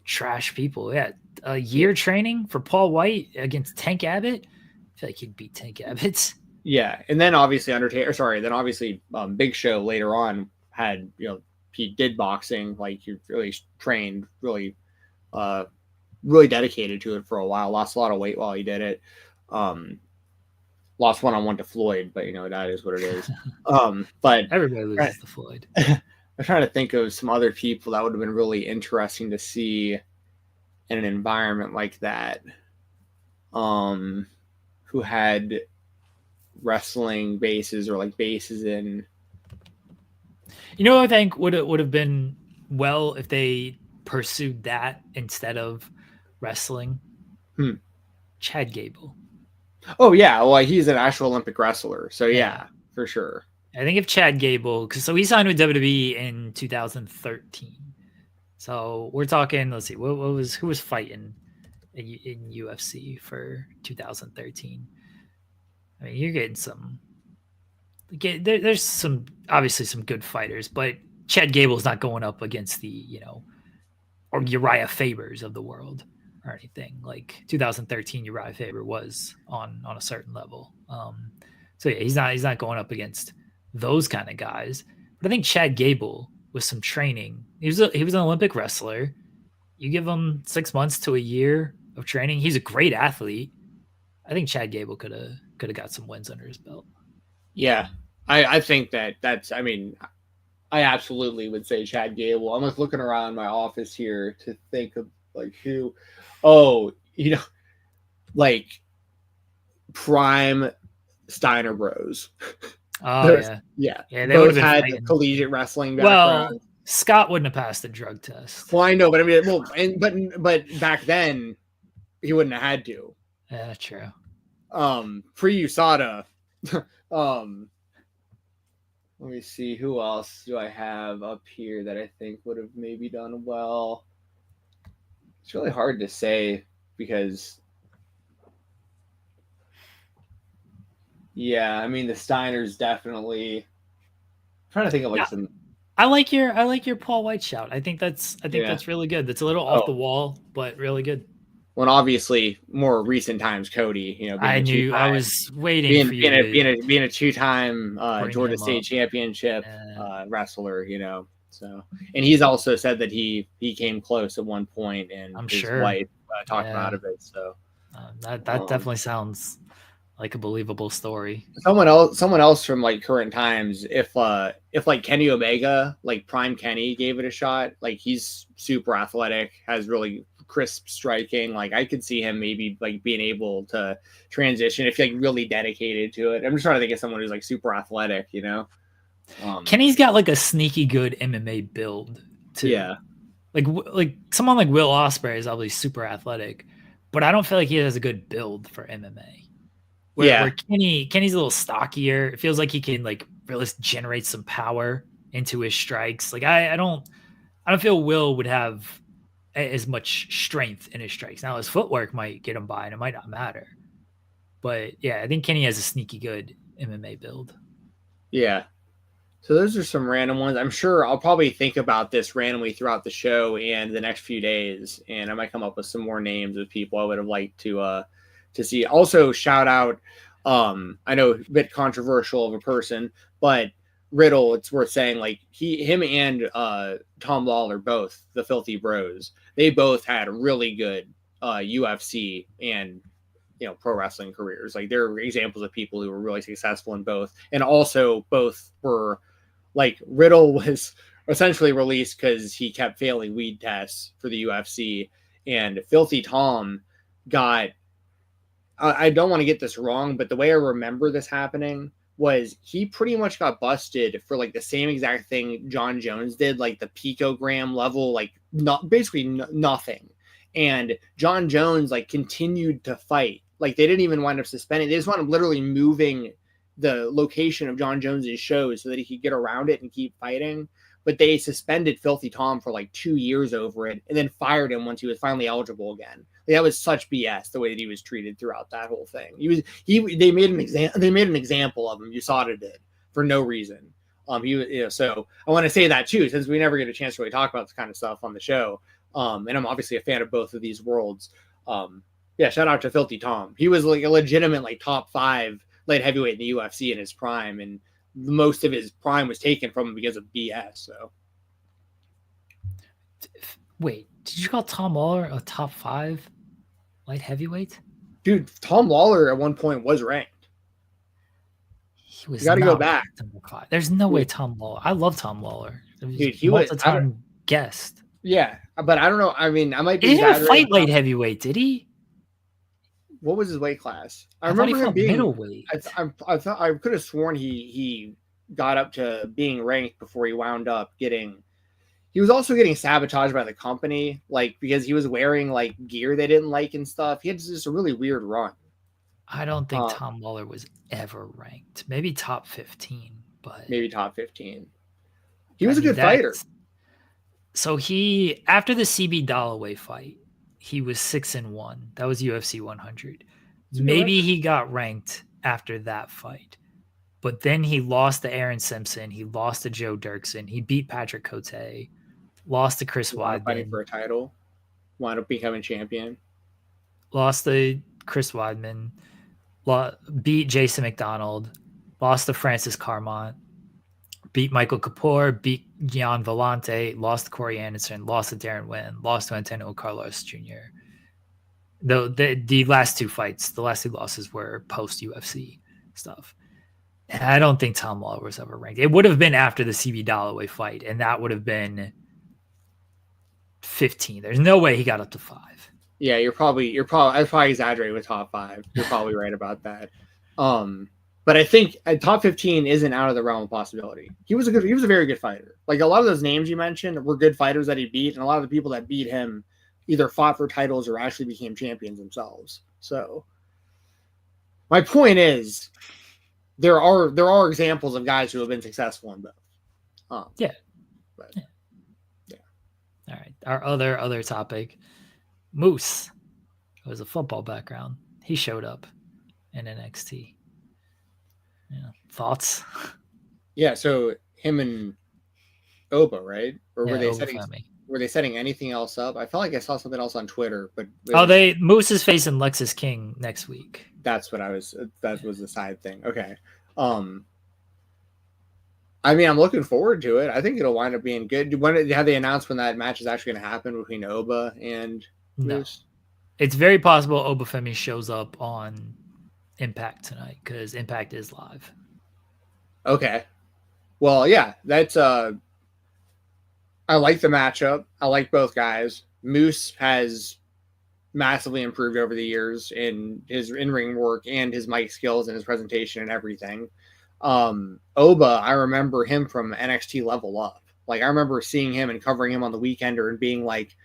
Speaker 2: trash people. Yeah, a year training for Paul White against Tank Abbott. I feel like he'd beat Tank Abbott.
Speaker 3: Yeah, and then obviously Big Show later on had, he did boxing, like he really trained, really dedicated to it for a while, lost a lot of weight while he did it. Lost one-on-one to Floyd, but that is what it is. But
Speaker 2: everybody loses to Floyd.
Speaker 3: I'm trying to think of some other people that would have been really interesting to see in an environment like that. Who had wrestling bases or like bases in.
Speaker 2: I think would have been well if they pursued that instead of wrestling. Chad Gable.
Speaker 3: Oh yeah, well he's an actual Olympic wrestler, so yeah, for sure.
Speaker 2: I think if Chad Gable, so he signed with WWE in 2013. So we're talking. Let's see, who was fighting in UFC for 2013? I mean, you're getting some. There's some obviously some good fighters, but Chad Gable's not going up against the or Uriah Fabers of the world or anything. Like 2013, Uriah Faber was on a certain level. So yeah, he's not going up against those kind of guys. But I think Chad Gable with some training, he was an Olympic wrestler. You give him 6 months to a year of training, he's a great athlete. I think Chad Gable could have got some wins under his belt.
Speaker 3: Yeah, I think that's. I mean, I absolutely would say Chad Gable. I'm just looking around my office here to think of like who. Oh, like prime Steiner Bros.
Speaker 2: Oh
Speaker 3: yeah.
Speaker 2: They
Speaker 3: both had the collegiate wrestling background.
Speaker 2: Well, Scott wouldn't have passed the drug test.
Speaker 3: Well, I know, but I mean, but back then he wouldn't have had to.
Speaker 2: Yeah, true.
Speaker 3: Pre-USADA. Let me see, who else do I have up here that I think would have maybe done well? It's really hard to say because, yeah, I mean the Steiners definitely. I'm trying to think of like some.
Speaker 2: I like your Paul White shout. I think that's really good. That's a little off the wall, but really good.
Speaker 3: Well, obviously, more recent times, Cody.
Speaker 2: I was waiting for you
Speaker 3: being a two-time Georgia State championship wrestler. So, and he's also said that he came close at one point, and his wife talked him out of it. So
Speaker 2: that definitely sounds like a believable story.
Speaker 3: Someone else from like current times, if like Kenny Omega, like Prime Kenny, gave it a shot, like he's super athletic, has really crisp striking. Like I could see him maybe like being able to transition if like really dedicated to it. I'm just trying to think of someone who's like super athletic,
Speaker 2: Kenny's got like a sneaky good MMA build too. Yeah, like someone like Will Ospreay is obviously super athletic, but I don't feel like he has a good build for MMA. Where Kenny's a little stockier. It feels like he can like really generate some power into his strikes. Like I don't feel Will would have as much strength in his strikes. Now his footwork might get him by and it might not matter. But yeah, I think Kenny has a sneaky good MMA build.
Speaker 3: Yeah. So those are some random ones. I'm sure I'll probably think about this randomly throughout the show and the next few days. And I might come up with some more names of people I would have liked to see. Also shout out, I know a bit controversial of a person, but Riddle, it's worth saying, like him and Tom Lawler, both the Filthy Bros, they both had really good UFC and pro wrestling careers. Like they're examples of people who were really successful in both, and also both were like Riddle was essentially released because he kept failing weed tests for the UFC, and Filthy Tom got. I don't want to get this wrong, but the way I remember this happening was he pretty much got busted for like the same exact thing John Jones did, like the picogram level, like nothing. And John Jones like continued to fight. Like they didn't even wind up suspending. They just wound up literally moving the location of John Jones's shows so that he could get around it and keep fighting. But they suspended Filthy Tom for like 2 years over it, and then fired him once he was finally eligible again. Like, that was such BS the way that he was treated throughout that whole thing. They made an example of him. USADA did for no reason. So I want to say that too, since we never get a chance to really talk about this kind of stuff on the show. And I'm obviously a fan of both of these worlds. Shout out to Filthy Tom. He was like a legitimate like top 5 light heavyweight in the UFC in his prime, and most of his prime was taken from him because of BS. So,
Speaker 2: wait, did you call Tom Lawler a top 5 light heavyweight?
Speaker 3: Dude, Tom Lawler at one point was ranked.
Speaker 2: He was.
Speaker 3: You got to go back.
Speaker 2: There's no way Tom Lawler. I love Tom Lawler.
Speaker 3: Dude, he was a
Speaker 2: time guest.
Speaker 3: Yeah, but I don't know. I mean, I might be.
Speaker 2: He didn't fight light heavyweight, did he?
Speaker 3: What was his weight class?
Speaker 2: I remember him being middleweight.
Speaker 3: I thought I could have sworn he got up to being ranked before he wound up getting. He was also getting sabotaged by the company, like because he was wearing like gear they didn't like and stuff. He had just a really weird run.
Speaker 2: I don't think Tom Lawler was ever ranked. Maybe top 15, but
Speaker 3: maybe top 15. He was a good fighter.
Speaker 2: So he, after the CB Dalloway fight, he was 6-1. That was UFC 100. Maybe he got ranked after that fight, but then he lost to Aaron Simpson. He lost to Joe Dirksen. He beat Patrick Cote. Lost to Chris Weidman.
Speaker 3: Fighting for a title. Wound up becoming champion.
Speaker 2: Lost to Chris Weidman. Beat Jason McDonald. Lost to Francis Carmont. Beat Michael Kapoor. Beat Gian Vellante. Lost to Corey Anderson. Lost to Darren Wynn. Lost to Antonio Carlos Jr. The last 2 fights, the last 2 losses were post-UFC stuff. And I don't think Tom Lawler was ever ranked. It would have been after the CB Dalloway fight, and that would have been 15. There's no way he got up to 5.
Speaker 3: Yeah, you're probably I probably exaggerating with top 5. You're probably right about that. But I think top 15 isn't out of the realm of possibility. He was a very good fighter. Like a lot of those names you mentioned were good fighters that he beat, and a lot of the people that beat him either fought for titles or actually became champions themselves. So my point is there are examples of guys who have been successful in both.
Speaker 2: Yeah. All right. Our other topic, Moose, who has a football background. He showed up in NXT. Yeah. Thoughts? Yeah.
Speaker 3: So him and Oba, right? Or were they setting anything else up? I felt like I saw something else on Twitter, but
Speaker 2: Moose is facing Lexus King next week.
Speaker 3: That was the side thing. Okay. I mean, I'm looking forward to it. I think it'll wind up being good. Have they announced when that match is actually going to happen between Oba and Moose?
Speaker 2: No. It's very possible Obafemi shows up on Impact tonight because Impact is live.
Speaker 3: Okay. Well, yeah, that's I like the matchup. I like both guys. Moose has massively improved over the years in his in-ring work and his mic skills and his presentation and everything. Oba, I remember him from NXT Level Up. Like I remember seeing him and covering him on the Weekender and being like,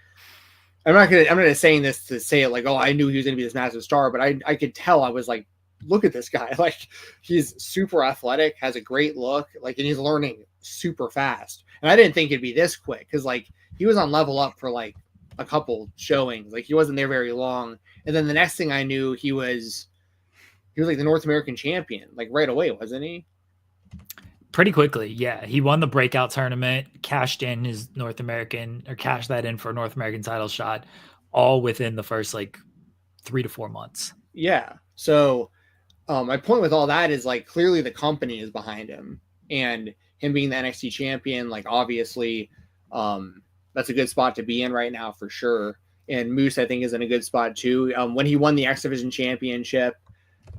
Speaker 3: I'm not saying this to say it like, oh, I knew he was going to be this massive star, but I could tell. I was like, look at this guy. Like he's super athletic, has a great look, like, and he's learning super fast. And I didn't think it'd be this quick because like he was on Level Up for like a couple showings. Like he wasn't there very long. And then the next thing I knew, he was like the North American champion, like right away, wasn't he?
Speaker 2: Pretty quickly, yeah. He won the breakout tournament, cashed that in for a North American title shot, all within the first like 3 to 4 months.
Speaker 3: Yeah. So my point with all that is like clearly the company is behind him, and him being the NXT champion, like obviously that's a good spot to be in right now for sure. And Moose, I think, is in a good spot too. When he won the X Division championship,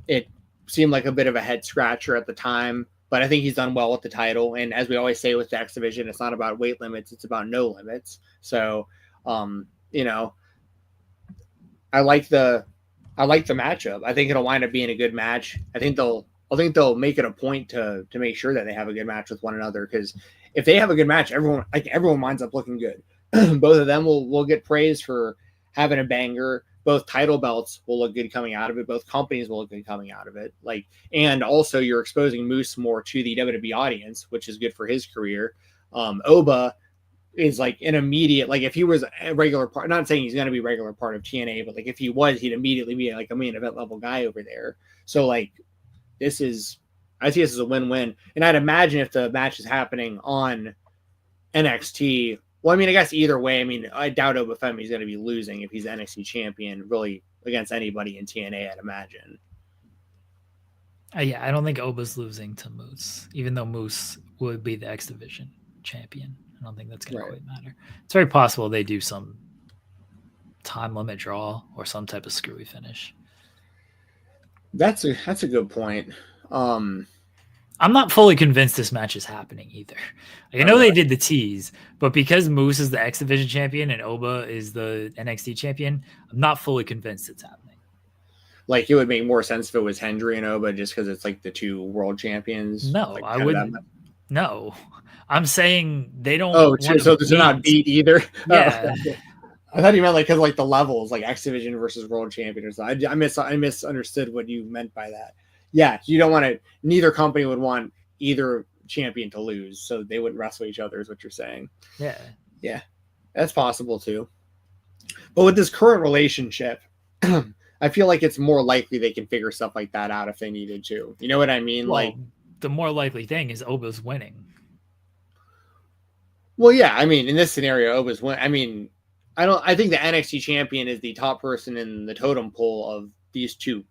Speaker 3: it seemed like a bit of a head scratcher at the time, but I think he's done well with the title. And as we always say with the X Division, it's not about weight limits, it's about no limits. So, you know, I like the matchup. I think it'll wind up being a good match. I think they'll I think they'll make it a point to make sure that they have a good match with one another, because if they have a good match, everyone winds up looking good. Both of them will get praise for having a banger. Both title belts will look good coming out of it. Both companies will look good coming out of it. Like, and also you're exposing Moose more to the WWE audience, which is good for his career. Oba is like an immediate, like if he was a regular part, not saying he's going to be a regular part of TNA, but like if he was, he'd immediately be like a main event level guy over there. So like, I see this as a win-win. And I'd imagine if the match is happening on NXT, well, I mean, I guess either way, I mean, I doubt Obafemi is going to be losing if he's NXT champion really against anybody in TNA, I'd imagine.
Speaker 2: Yeah, I don't think Oba's losing to Moose, even though Moose would be the X Division champion. I don't think that's going to quite matter. It's very possible they do some time limit draw or some type of screwy finish.
Speaker 3: That's a good point.
Speaker 2: I'm not fully convinced this match is happening either. Like, I know they did the tease, but because Moose is the X Division champion and Oba is the NXT champion, I'm not fully convinced it's happening.
Speaker 3: Like, it would make more sense if it was Hendry and Oba just because it's like the two world champions.
Speaker 2: No,
Speaker 3: like,
Speaker 2: I wouldn't. No, I'm saying they don't.
Speaker 3: Oh, so they're not beat either.
Speaker 2: Yeah.
Speaker 3: I thought you meant like because like the levels, like X Division versus World Champion or something. I misunderstood what you meant by that. Yeah, you don't want to. Neither company would want either champion to lose, so they wouldn't wrestle each other. Is what you're saying? Yeah, that's possible too. But with this current relationship, I feel like it's more likely they can figure stuff like that out if they needed to. You know what I mean?
Speaker 2: Well,
Speaker 3: like
Speaker 2: the more likely thing is Oba's winning.
Speaker 3: Well, yeah, I mean, in this scenario, Oba's win. I mean, I think the NXT champion is the top person in the totem pole of these two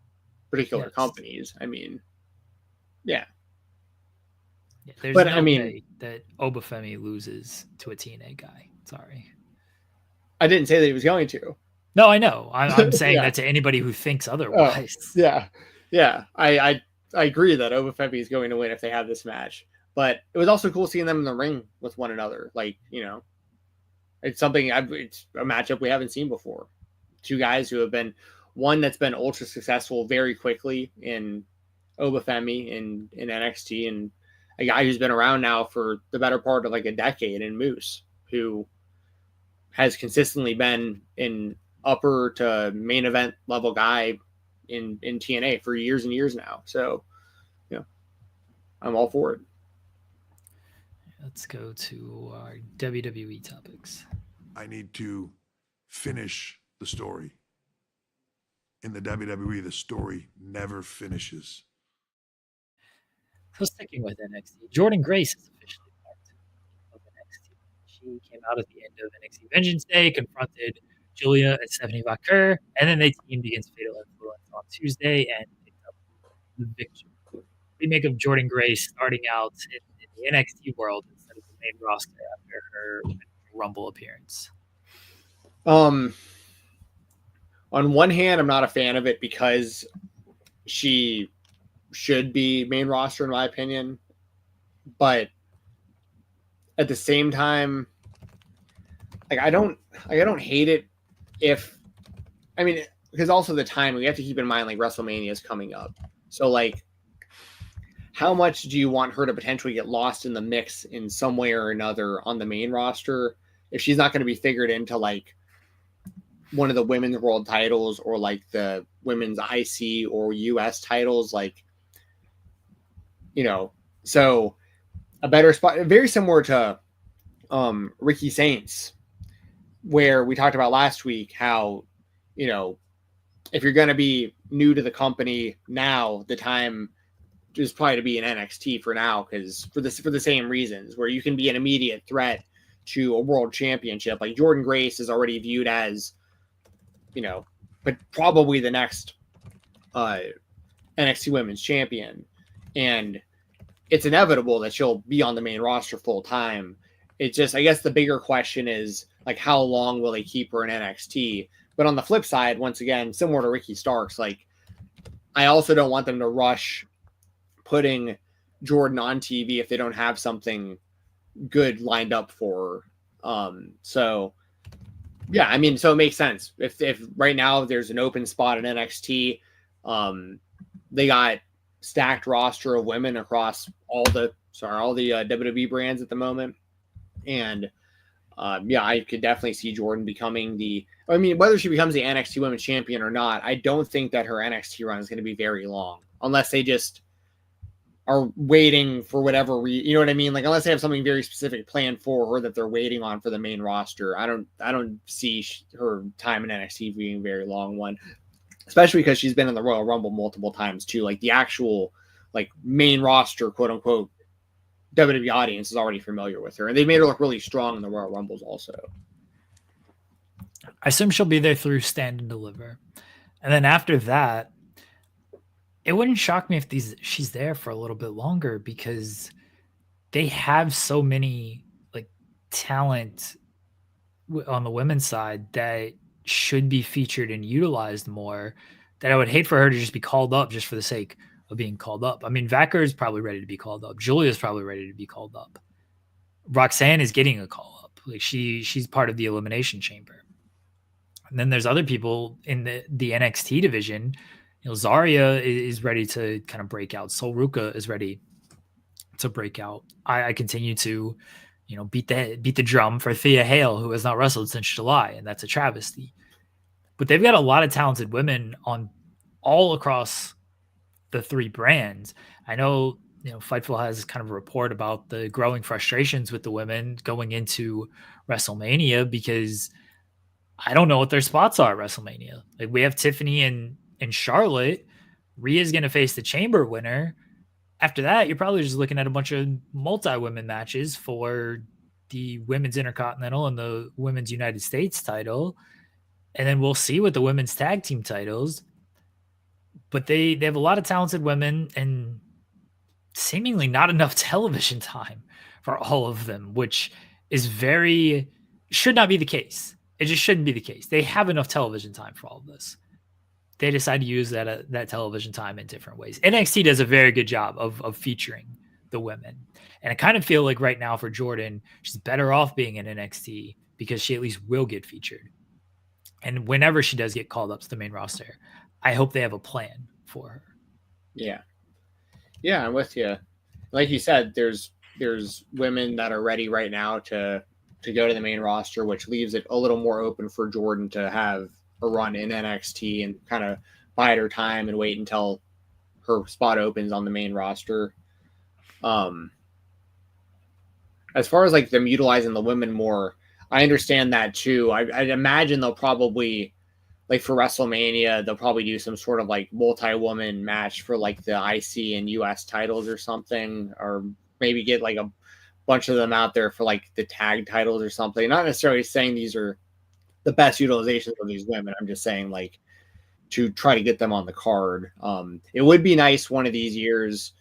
Speaker 3: particular companies. I mean, yeah.
Speaker 2: There's no way that Obafemi loses to a TNA guy. Sorry.
Speaker 3: I didn't say that he was going to.
Speaker 2: No, I know. I'm saying that to anybody who thinks otherwise.
Speaker 3: Yeah. I agree that Obafemi is going to win if they have this match. But it was also cool seeing them in the ring with one another. Like, you know, it's it's a matchup we haven't seen before. Two guys who have been, one that's been ultra successful very quickly in Obafemi in NXT, and a guy who's been around now for the better part of like a decade in Moose, who has consistently been an upper to main event level guy in TNA for years and years now. So, you know, I'm all for it.
Speaker 2: Let's go to our WWE topics.
Speaker 5: I need to finish the story. In the WWE, the story never finishes.
Speaker 2: So sticking with NXT, Jordynne Grace is officially part of NXT. She came out at the end of NXT Vengeance Day, confronted Julia and Stephanie Vaquer, and then they teamed against Fatal Influence on Tuesday and picked up the victory. Remake of Jordynne Grace starting out in the NXT world instead of the main roster after her Rumble appearance.
Speaker 3: On one hand, I'm not a fan of it because she should be main roster in my opinion, but at the same time, like I don't hate it because also the time we have to keep in mind like WrestleMania is coming up, so like how much do you want her to potentially get lost in the mix in some way or another on the main roster if she's not going to be figured into like one of the women's world titles or like the women's IC or US titles, like, you know, so a better spot, very similar to Ricky Saints, where we talked about last week how, you know, if you're going to be new to the company now, the time is probably to be in NXT for now, because for the same reasons, where you can be an immediate threat to a world championship. Like Jordynne Grace is already viewed as, you know, but probably the next NXT Women's Champion, and it's inevitable that she'll be on the main roster full time. It's just, I guess the bigger question is like, how long will they keep her in NXT? But on the flip side, once again, similar to Ricky Starks, like I also don't want them to rush putting Jordynne on TV if they don't have something good lined up for her. So yeah, I mean, so it makes sense. If right now there's an open spot in NXT, they got stacked roster of women across all the WWE brands at the moment. And I could definitely see Jordynne becoming whether she becomes the NXT Women's Champion or not, I don't think that her NXT run is going to be very long unless they just are waiting for whatever you know what I mean? Like, unless they have something very specific planned for her that they're waiting on for the main roster, I don't see her time in NXT being a very long one, especially because she's been in the Royal Rumble multiple times too. Like, the actual like main roster, quote unquote, WWE audience is already familiar with her, and they made her look really strong in the Royal Rumbles also.
Speaker 2: I assume she'll be there through Stand and Deliver. And then after that, it wouldn't shock me if she's there for a little bit longer, because they have so many like talent on the women's side that should be featured and utilized more, that I would hate for her to just be called up just for the sake of being called up. I mean, Vacker is probably ready to be called up. Julia's probably ready to be called up. Roxanne is getting a call up. Like, she's part of the Elimination Chamber. And then there's other people in the NXT division. You know, Zarya is ready to kind of break out. Sol Ruka is ready to break out. I continue to, beat the drum for Thea Hale, who has not wrestled since July, and that's a travesty. But they've got a lot of talented women on all across the three brands. I know, Fightful has kind of a report about the growing frustrations with the women going into WrestleMania, because I don't know what their spots are at WrestleMania. Like, we have Tiffany and Charlotte. Rhea's going to face the Chamber winner. After that, you're probably just looking at a bunch of multi-women matches for the Women's Intercontinental and the Women's United States title. And then we'll see with the women's tag team titles. But they have a lot of talented women and seemingly not enough television time for all of them, which is should not be the case. It just shouldn't be the case. They have enough television time for all of this. They decide to use that television time in different ways. NXT does a very good job of featuring the women. And I kind of feel like right now for Jordynne, she's better off being in NXT because she at least will get featured. And whenever she does get called up to the main roster, I hope they have a plan for her.
Speaker 3: Yeah. Yeah, I'm with you. Like you said, there's women that are ready right now to go to the main roster, which leaves it a little more open for Jordynne to have a run in NXT and kind of bide her time and wait until her spot opens on the main roster. As far as like them utilizing the women more, I understand that too. I'd imagine they'll probably, like for WrestleMania, they'll probably do some sort of like multi-woman match for like the IC and US titles or something, or maybe get like a bunch of them out there for like the tag titles or something. Not necessarily saying these are the best utilizations of these women. I'm just saying, like, to try to get them on the card. It would be nice one of these years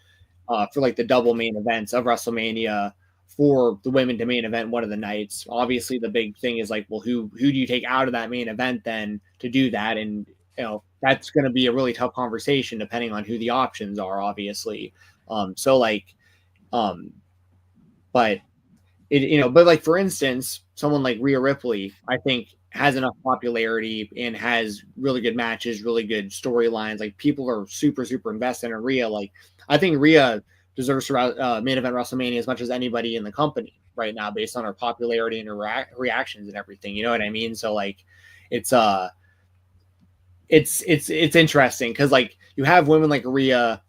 Speaker 3: for like the double main events of WrestleMania for the women to main event one of the nights. Obviously, the big thing is like, well, who do you take out of that main event then to do that? And that's going to be a really tough conversation depending on who the options are, obviously. But like for instance, someone like Rhea Ripley, I think has enough popularity and has really good matches, really good storylines. Like, people are super, super invested in Rhea. Like, I think Rhea deserves to main event WrestleMania as much as anybody in the company right now, based on her popularity and her reactions and everything. You know what I mean? So like, it's interesting because like you have women like Rhea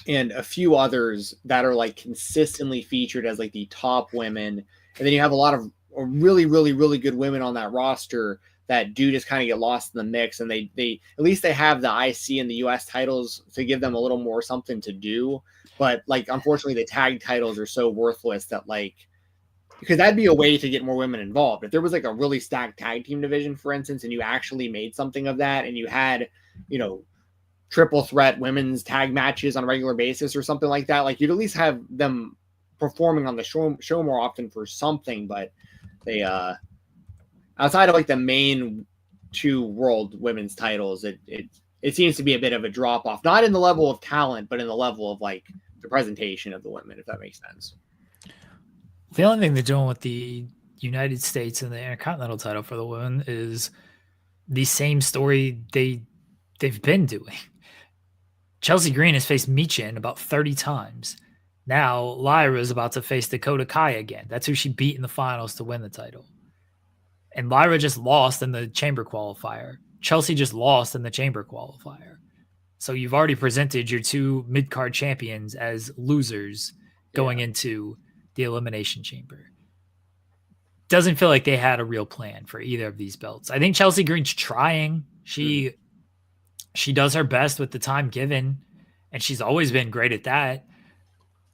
Speaker 3: and a few others that are like consistently featured as like the top women, and then you have a lot of really, really, really good women on that roster that do just kind of get lost in the mix, and they at least they have the IC and the US titles to give them a little more something to do. But like, unfortunately, the tag titles are so worthless that like, because that'd be a way to get more women involved. If there was like a really stacked tag team division, for instance, and you actually made something of that, and you had, triple threat women's tag matches on a regular basis or something like that, like, you'd at least have them performing on the show more often for something. But they outside of like the main two world women's titles, it seems to be a bit of a drop off, not in the level of talent, but in the level of like the presentation of the women, if that makes sense.
Speaker 2: The only thing they're doing with the United States and the Intercontinental title for the women is the same story they've been doing. Chelsea Green has faced Michin about 30 times. Now Lyra is about to face Dakota Kai again. That's who she beat in the finals to win the title. And Lyra just lost in the chamber qualifier. Chelsea just lost in the chamber qualifier. So you've already presented your two mid-card champions as losers going into the elimination chamber. Doesn't feel like they had a real plan for either of these belts. I think Chelsea Green's trying. She does her best with the time given, and she's always been great at that.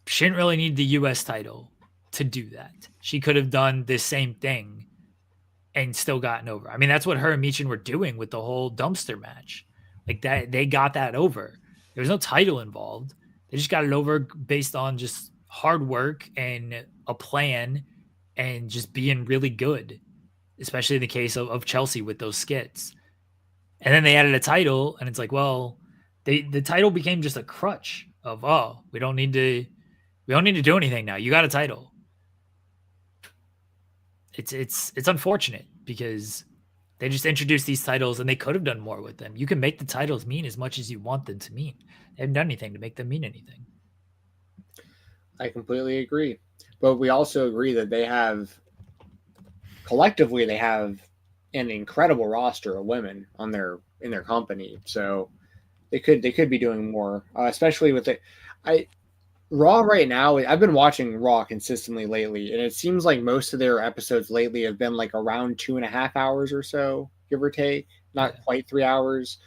Speaker 2: She didn't really need the U.S. title to do that. She could have done the same thing and still gotten over. I mean, that's what her and Michin were doing with the whole dumpster match. Like that, they got that over. There was no title involved. They just got it over based on just hard work and a plan and just being really good, especially in the case of Chelsea with those skits. And then they added a title, and it's like, well, the title became just a crutch of, oh, we don't need to do anything now. You got a title. It's unfortunate because they just introduced these titles and they could have done more with them. You can make the titles mean as much as you want them to mean. They haven't done anything to make them mean anything.
Speaker 3: I completely agree. But we also agree that they have collectively an incredible roster of women in their company. So they could be doing more, especially with Raw right now. I've been watching Raw consistently lately, and it seems like most of their episodes lately have been like around 2.5 hours or so, give or take. Not quite 3 hours.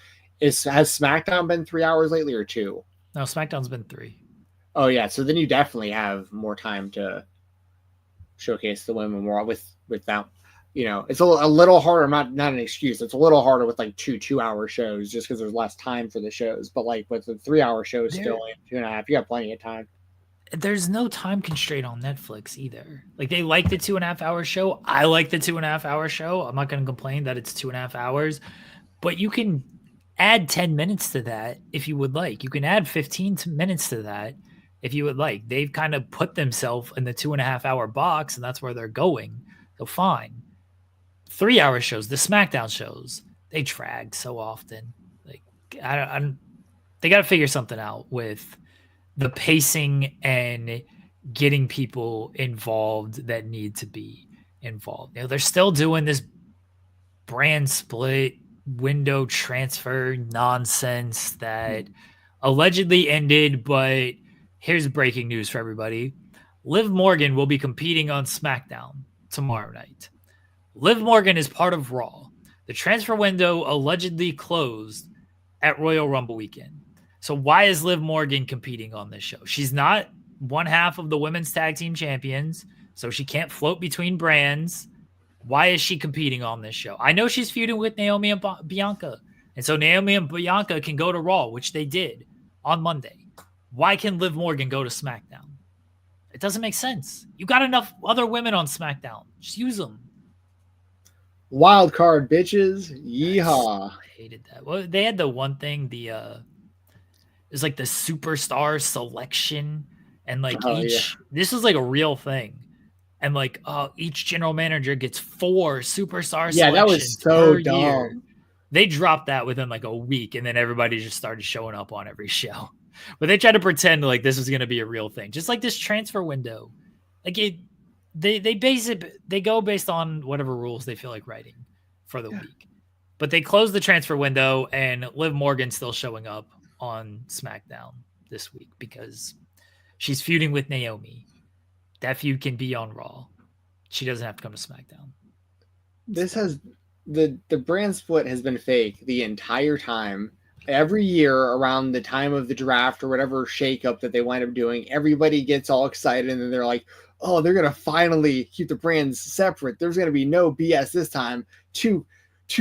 Speaker 3: Has SmackDown been 3 hours lately or 2?
Speaker 2: No, SmackDown's been 3.
Speaker 3: Oh yeah, so then you definitely have more time to showcase the women more with that. You know, it's a little harder. Not an excuse. It's a little harder with like 2-hour shows just because there's less time for the shows. But like with the 3-hour shows, still 2.5, you got plenty of time.
Speaker 2: There's no time constraint on Netflix either. Like they like the 2.5-hour show. I like the 2.5-hour show. I'm not going to complain that it's 2.5 hours, but you can add 10 minutes to that if you would like. You can add 15 minutes to that if you would like. They've kind of put themselves in the 2.5-hour box, and that's where they're going. So fine. 3-hour shows, the SmackDown shows, they drag so often. Like they got to figure something out with the pacing and getting people involved that need to be involved. You know, they're still doing this brand split, window transfer nonsense that allegedly ended, but here's breaking news for everybody. Liv Morgan will be competing on SmackDown tomorrow night. Liv Morgan is part of Raw. The transfer window allegedly closed at Royal Rumble weekend. So why is Liv Morgan competing on this show? She's not one half of the women's tag team champions, so she can't float between brands. Why is she competing on this show? I know she's feuding with Naomi and Bianca, and so Naomi and Bianca can go to Raw, which they did on Monday. Why can Liv Morgan go to SmackDown? It doesn't make sense. You got enough other women on SmackDown. Just use them.
Speaker 3: Wild card, bitches. Yeehaw.
Speaker 2: I hated that. Well, they had the one thing, it was like the superstar selection, and like this was like a real thing. And like each general manager gets 4 superstar selections.
Speaker 3: Yeah, that was so dumb.
Speaker 2: Year. They dropped that within like a week, and then everybody just started showing up on every show. But they tried to pretend like this was going to be a real thing. Just like this transfer window. Like they go based on whatever rules they feel like writing for the week. But they closed the transfer window, and Liv Morgan's still showing up on SmackDown this week because she's feuding with Naomi. That feud can be on Raw. She doesn't have to come to SmackDown.
Speaker 3: This has the brand split has been fake the entire time. Every year around the time of the draft or whatever shakeup that they wind up doing, everybody gets all excited and then they're like, oh, they're going to finally keep the brands separate. There's going to be no BS this time. Two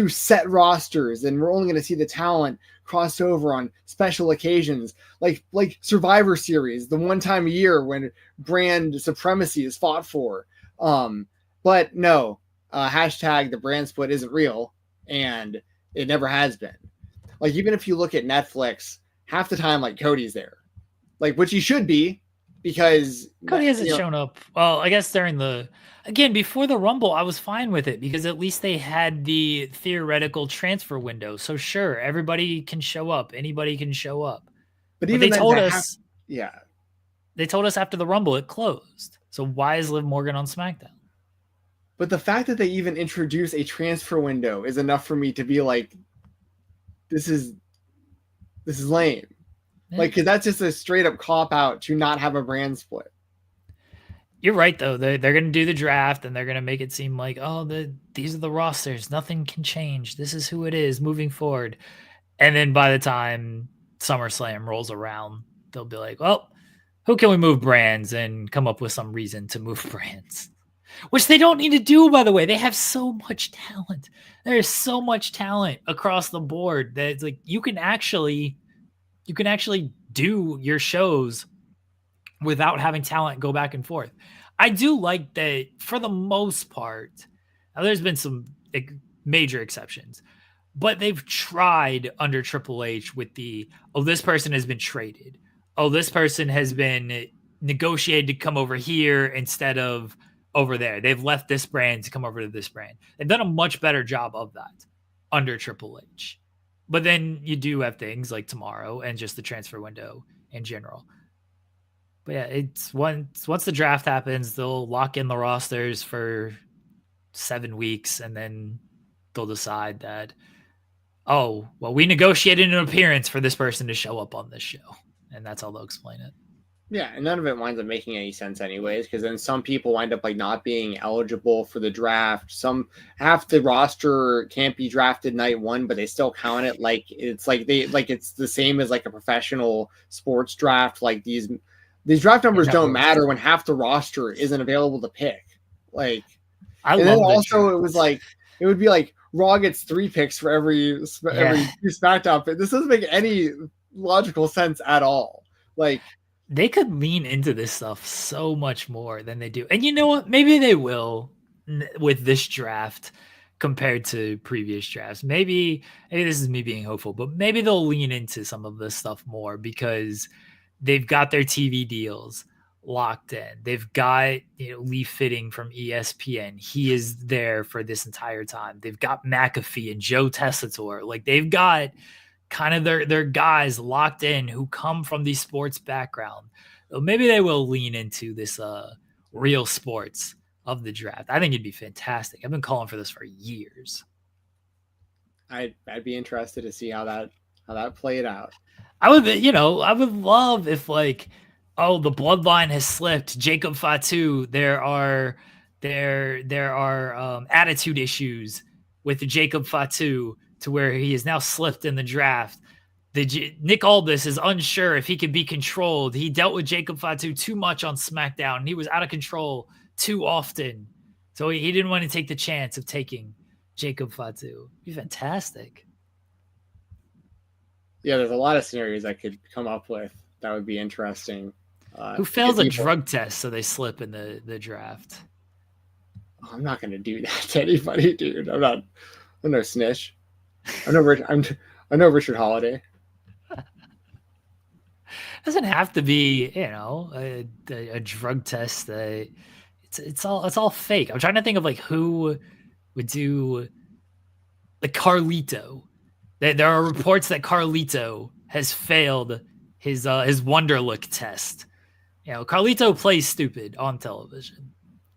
Speaker 3: set rosters, and we're only going to see the talent cross over on special occasions like Survivor Series, the one time a year when brand supremacy is fought for. But no, hashtag the brand split isn't real, and it never has been. Like, even if you look at Netflix, half the time, like, Cody's there. Like, which he should be, because
Speaker 2: Cody hasn't shown up. Well, I guess before the Rumble, I was fine with it because at least they had the theoretical transfer window. So sure, everybody can show up. Anybody can show up.
Speaker 3: But
Speaker 2: even they told us,
Speaker 3: yeah,
Speaker 2: they told us after the Rumble it closed. So why is Liv Morgan on SmackDown?
Speaker 3: But the fact that they even introduce a transfer window is enough for me to be like, this is lame.
Speaker 2: Yeah.
Speaker 3: Like, because that's just a straight up cop out to not have a brand split.
Speaker 2: You're right, though. They're going to do the draft and they're going to make it seem like, oh, these are the rosters. Nothing can change. This is who it is moving forward. And then by the time SummerSlam rolls around, they'll be like, well, who can we move brands, and come up with some reason to move brands, which they don't need to do, by the way. They have so much talent. There's so much talent across the board that it's like you can actually do your shows without having talent go back and forth. I do like that for the most part. Now, there's been some major exceptions, but they've tried under Triple H with this person has been traded. Oh, this person has been negotiated to come over here instead of over there. They've left this brand to come over to this brand. They've done a much better job of that under Triple H. But then you do have things like tomorrow and just the transfer window in general. But yeah, it's once the draft happens, they'll lock in the rosters for 7 weeks, and then they'll decide that, oh, well, we negotiated an appearance for this person to show up on this show. And that's how they'll explain it.
Speaker 3: Yeah, and none of it winds up making any sense anyways, because then some people wind up like not being eligible for the draft. Half the roster can't be drafted night one, but they still count it like it's the same as like a professional sports draft. Like these draft numbers don't matter when half the roster isn't available to pick. Like, and then also it would be like Raw gets 3 picks for every SmackDown pick. This doesn't make any logical sense at all. Like,
Speaker 2: they could lean into this stuff so much more than they do. And you know what? Maybe they will with this draft compared to previous drafts. Maybe this is me being hopeful, but maybe they'll lean into some of this stuff more because they've got their TV deals locked in. They've got, Lee Fitting from ESPN. He is there for this entire time. They've got McAfee and Joe Tessitore. Like, they've got kind of their guys locked in who come from the sports background. So maybe they will lean into this real sports of the draft. I think it'd be fantastic. I've been calling for this for years.
Speaker 3: I'd be interested to see how that played out.
Speaker 2: I would love if like, oh, the bloodline has slipped. Jacob Fatu, there are attitude issues with Jacob Fatu to where he is now slipped in the draft. Nick Aldis is unsure if he can be controlled. He dealt with Jacob Fatu too much on SmackDown. He was out of control too often. So he didn't want to take the chance of taking Jacob Fatu. It'd be fantastic.
Speaker 3: Yeah, there's a lot of scenarios I could come up with that would be interesting.
Speaker 2: Who fails a drug test so they slip in the draft?
Speaker 3: I'm not going to do that to anybody, dude. I'm no snitch. I know Richard Holiday.
Speaker 2: Doesn't have to be, a drug test. It's all fake. I'm trying to think of like who would do like Carlito. There are reports that Carlito has failed his Wonderlook test. Carlito plays stupid on television.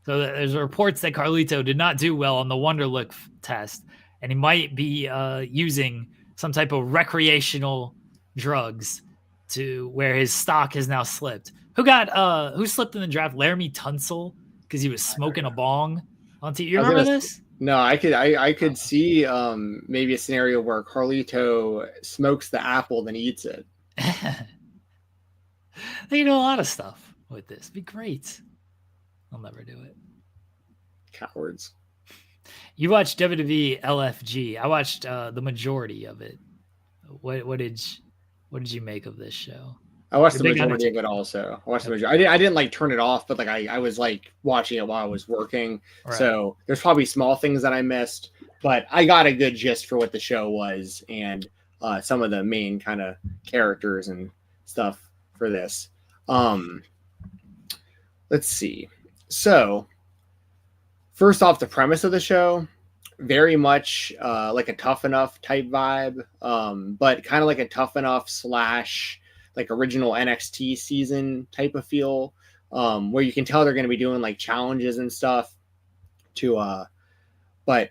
Speaker 2: So there's reports that Carlito did not do well on the Wonderlook test, and he might be using some type of recreational drugs to where his stock has now slipped. Who slipped in the draft? Laramie Tunsil, because he was smoking a bong on TV. You remember this?
Speaker 3: No, I could see maybe a scenario where Carlito smokes the apple then eats it.
Speaker 2: They do a lot of stuff with this. It'd be great. I'll never do it.
Speaker 3: Cowards.
Speaker 2: You watched WWE LFG. I watched the majority of it. What did you make of this show?
Speaker 3: I watched the majority of it also. I watched the majority. I didn't like turn it off, but like I was like watching it while I was working. Right. So there's probably small things that I missed, but I got a good gist for what the show was and some of the main kind of characters and stuff for this. Let's see. So first off, the premise of the show, very much like a Tough Enough type vibe, but kind of like a Tough Enough / like original NXT season type of feel, where you can tell they're going to be doing like challenges and stuff to, but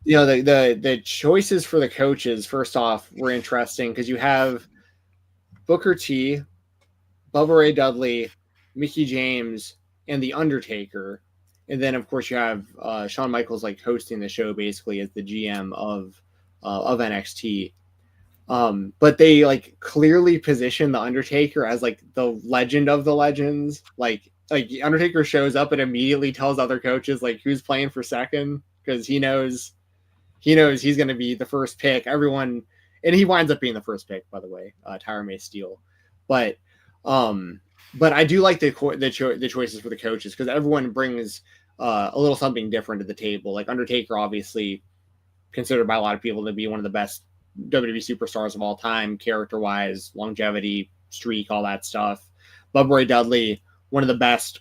Speaker 3: you know, the choices for the coaches, first off, were interesting because you have Booker T, Bubba Ray Dudley, Mickie James, and The Undertaker. And then, of course, you have Shawn Michaels like hosting the show basically as the GM of NXT. But they like clearly position the Undertaker as like the legend of the legends. Like Undertaker shows up and immediately tells other coaches like who's playing for second because he knows he's going to be the first pick. Everyone, and he winds up being the first pick, by the way. Tyra May Steele, but I do like the choices for the coaches because everyone brings a little something different to the table. Like Undertaker, obviously considered by a lot of people to be one of the best WWE superstars of all time, character-wise, longevity, streak, all that stuff. Bubba Ray Dudley, one of the best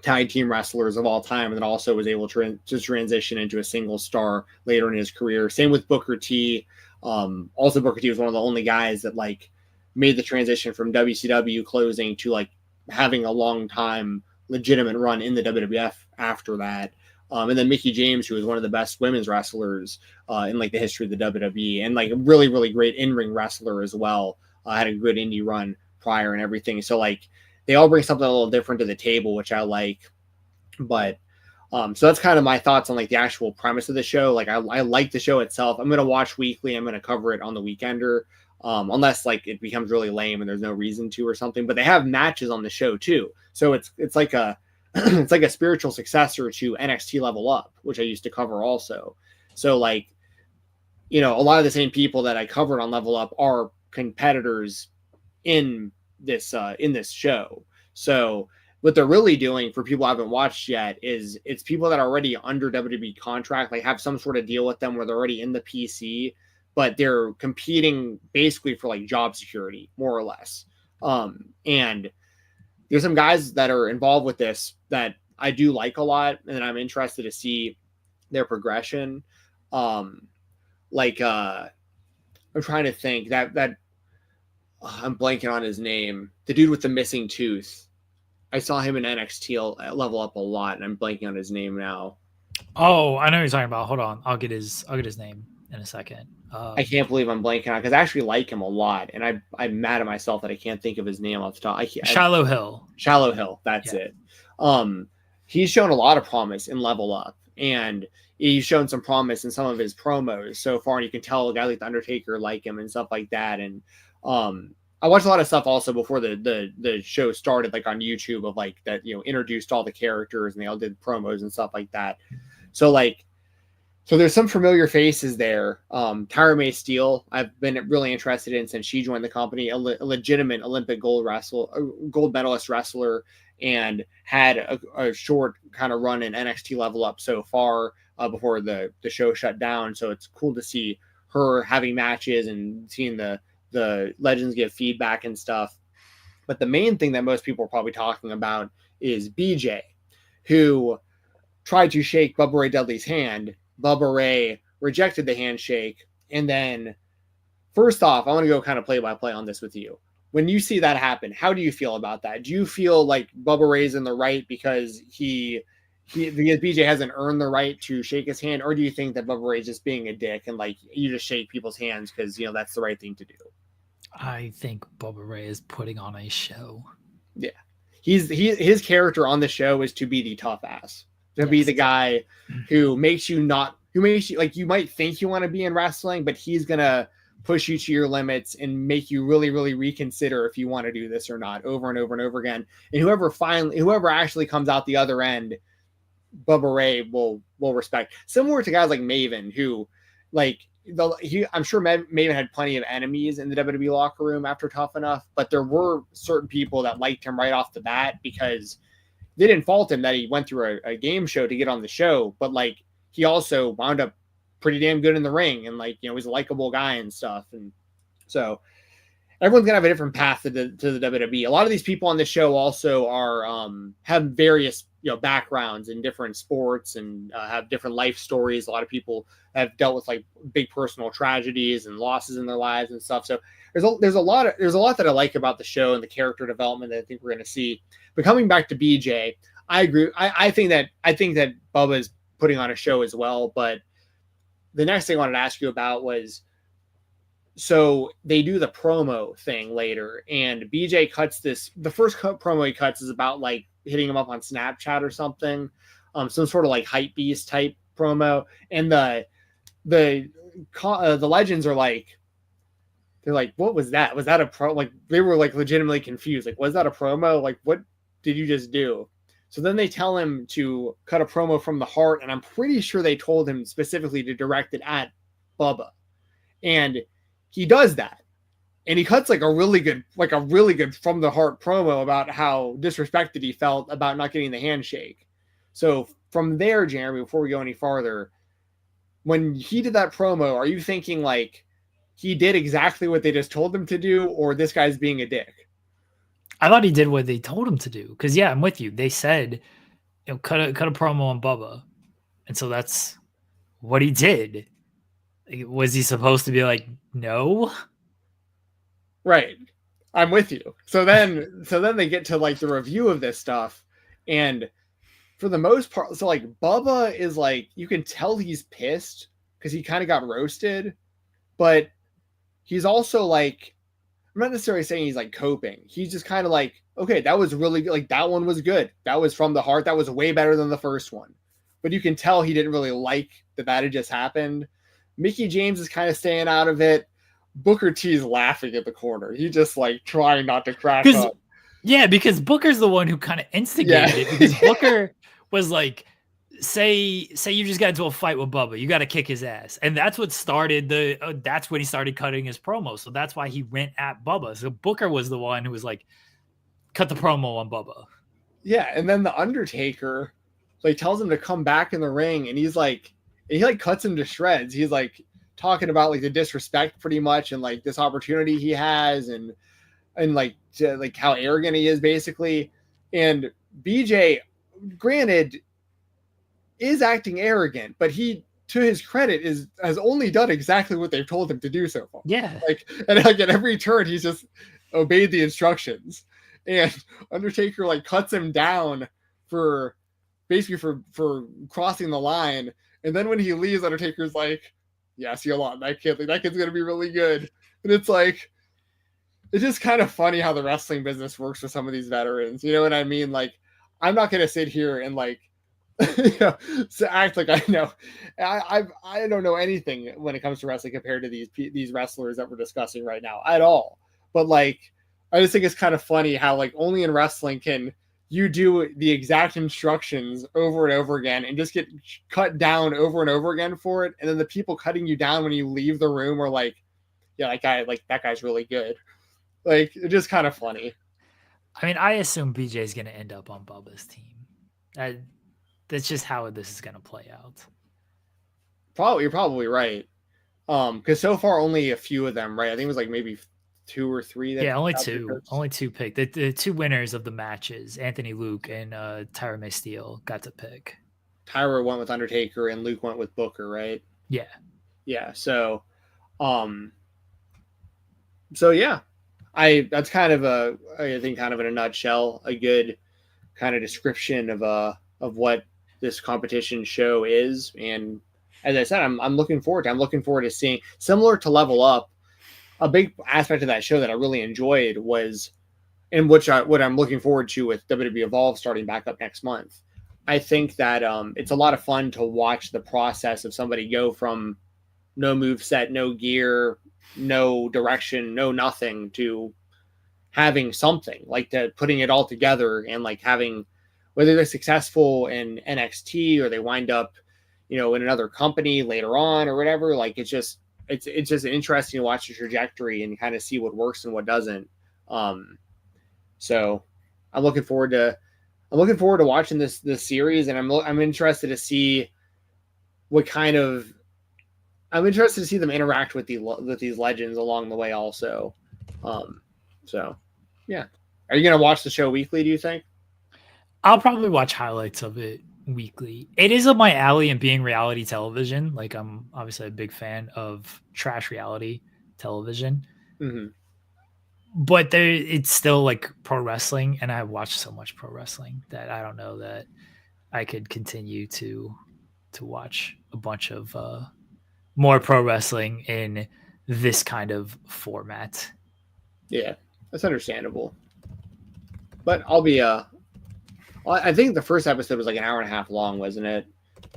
Speaker 3: tag team wrestlers of all time, and then also was able to transition into a single star later in his career. Same with Booker T. Also, Booker T was one of the only guys that like made the transition from WCW closing to like having a long time legitimate run in the WWF after that. And then Mickie James, who was one of the best women's wrestlers in like the history of the WWE, and like a really, really great in-ring wrestler as well. Had a good indie run prior and everything. So like they all bring something a little different to the table, which I like. But so that's kind of my thoughts on like the actual premise of the show. Like I like the show itself. I'm going to watch weekly. I'm going to cover it on the Weekender. Unless like it becomes really lame and there's no reason to or something, but they have matches on the show too. So it's like a, it's like a spiritual successor to NXT Level Up, which I used to cover also. So like, you know, a lot of the same people that I covered on Level Up are competitors in this show. So what they're really doing for people who haven't watched yet is it's people that are already under WWE contract, like have some sort of deal with them where they're already in the PC, but they're competing basically for like job security, more or less. And there's some guys that are involved with this that I do like a lot, and I'm interested to see their progression. I'm trying to think that I'm blanking on his name. The dude with the missing tooth. I saw him in NXT Level Up a lot, and I'm blanking on his name now.
Speaker 2: Oh, I know what you're talking about. Hold on, I'll get his name in a second.
Speaker 3: I can't believe I'm blanking on because I actually like him a lot, and I'm mad at myself that I can't think of his name off the top.
Speaker 2: Shallow Hill.
Speaker 3: Shallow Hill, that's it. He's shown a lot of promise in Level Up, and he's shown some promise in some of his promos so far, and you can tell a guy like the Undertaker like him and stuff like that. And I watched a lot of stuff also before the show started, like on YouTube of like that, you know, introduced all the characters and they all did promos and stuff like that. So there's some familiar faces there. Tyra May Steele, I've been really interested in since she joined the company, a legitimate Olympic gold medalist wrestler, and had a short kind of run in NXT Level Up so far before the show shut down. So it's cool to see her having matches and seeing the legends give feedback and stuff. But the main thing that most people are probably talking about is BJ, who tried to shake Bubba Ray Dudley's hand. Bubba Ray rejected the handshake. And then, first off, I want to go kind of play by play on this with you. When you see that happen, how do you feel about that? Do you feel like Bubba Ray's in the right because because BJ hasn't earned the right to shake his hand? Or do you think that Bubba Ray's just being a dick and like you just shake people's hands because, you know, that's the right thing to do?
Speaker 2: I think Bubba Ray is putting on a show.
Speaker 3: Yeah. His character on the show is to be the tough ass. To be the guy who makes you like, you might think you want to be in wrestling, but he's going to push you to your limits and make you really, really reconsider if you want to do this or not over and over and over again. And whoever actually comes out the other end, Bubba Ray will respect. Similar to guys like Maven, who like, I'm sure Maven had plenty of enemies in the WWE locker room after Tough Enough, but there were certain people that liked him right off the bat because they didn't fault him that he went through a game show to get on the show, but like he also wound up pretty damn good in the ring and like, you know, he's a likable guy and stuff. And everyone's gonna have a different path to the WWE. A lot of these people on the show also are have various backgrounds in different sports and have different life stories. A lot of people have dealt with like big personal tragedies and losses in their lives and stuff. So there's a lot that I like about the show and the character development that I think we're gonna see. But coming back to BJ, I agree. I think that Bubba is putting on a show as well. But the next thing I wanted to ask you about was, so they do the promo thing later, and BJ cuts this. The first promo he cuts is about like hitting him up on Snapchat or something, some sort of like hype beast type promo. And the legends are like, they're like, what was that? Was that a pro? Like they were like legitimately confused. Like, was that a promo? Like, what did you just do? So then they tell him to cut a promo from the heart, and I'm pretty sure they told him specifically to direct it at Bubba, and he does that, and he cuts like a really good from the heart promo about how disrespected he felt about not getting the handshake. So from there, Jeremy, before we go any farther, when he did that promo, are you thinking like he did exactly what they just told him to do, or this guy's being a dick?
Speaker 2: I thought he did what they told him to do. Because I'm with you. They said, cut a promo on Bubba, and so that's what he did. Was he supposed to be like, no?
Speaker 3: Right. I'm with you. So then they get to like the review of this stuff, and for the most part, so like Bubba is like, you can tell he's pissed because he kind of got roasted, but he's also like, I'm not necessarily saying he's like coping. He's just kind of like, okay, that was really good. Like that one was good. That was from the heart. That was way better than the first one. But you can tell he didn't really like that had just happened. Mickey James is kind of staying out of it. Booker T is laughing at the corner. He's just like trying not to crack up.
Speaker 2: Yeah, because Booker's the one who kind of instigated it. Because Booker was like, say you just got into a fight with Bubba, you got to kick his ass, and that's what started that's when he started cutting his promo. So that's why he went at Bubba. So Booker was the one who was like, cut the promo on Bubba.
Speaker 3: Yeah, and then the Undertaker like tells him to come back in the ring, and he's like, and he like cuts him to shreds. He's like talking about like the disrespect pretty much, and like this opportunity he has, and like how arrogant he is basically. And BJ, granted, is acting arrogant, but he, to his credit, has only done exactly what they've told him to do so far.
Speaker 2: Yeah,
Speaker 3: and like at every turn he's just obeyed the instructions. And Undertaker like cuts him down for basically for crossing the line. And then when he leaves, Undertaker's like, yeah, see a lot. That kid's gonna be really good. And it's like, it's just kind of funny how the wrestling business works for some of these veterans. You know what I mean? Like, I'm not gonna sit here and like so act like I know. I don't know anything when it comes to wrestling compared to these wrestlers that we're discussing right now at all. But like, I just think it's kind of funny how like only in wrestling can you do the exact instructions over and over again and just get cut down over and over again for it. And then the people cutting you down when you leave the room are like, yeah, that guy's really good. Like, it's just kind of funny.
Speaker 2: I mean, I assume BJ's going to end up on Bubba's team. That's just how this is going to play out.
Speaker 3: You're probably right. Because so far only a few of them, right? I think it was like maybe 2 or 3.
Speaker 2: Only two picked. The two winners of the matches, Anthony Luke and Tyra May Steele, got to pick.
Speaker 3: Tyra went with Undertaker and Luke went with Booker, right? Yeah. So yeah, that's kind of I think kind of in a nutshell, a good kind of description of what this competition show is. And as I said, I'm looking forward to seeing, similar to Level Up, a big aspect of that show that I really enjoyed was, and what I'm looking forward to with WWE Evolve starting back up next month. I think that it's a lot of fun to watch the process of somebody go from no moveset, no gear, no direction, no nothing, to having something, like that, putting it all together, and like having, whether they're successful in NXT or they wind up, in another company later on or whatever. Like, it's just interesting to watch the trajectory and kind of see what works and what doesn't. So I'm looking forward to watching this series, and I'm interested to see I'm interested to see them interact with these legends along the way also. So yeah. Are you gonna watch the show weekly, do you think?
Speaker 2: I'll probably watch highlights of it weekly. It is up my alley in being reality television. Like, I'm obviously a big fan of trash reality television.
Speaker 3: Mm-hmm.
Speaker 2: But it's still like pro wrestling, and I've watched so much pro wrestling that I don't know that I could continue to watch a bunch of more pro wrestling in this kind of format.
Speaker 3: Yeah, that's understandable. But I think the first episode was like an hour and a half long, wasn't it?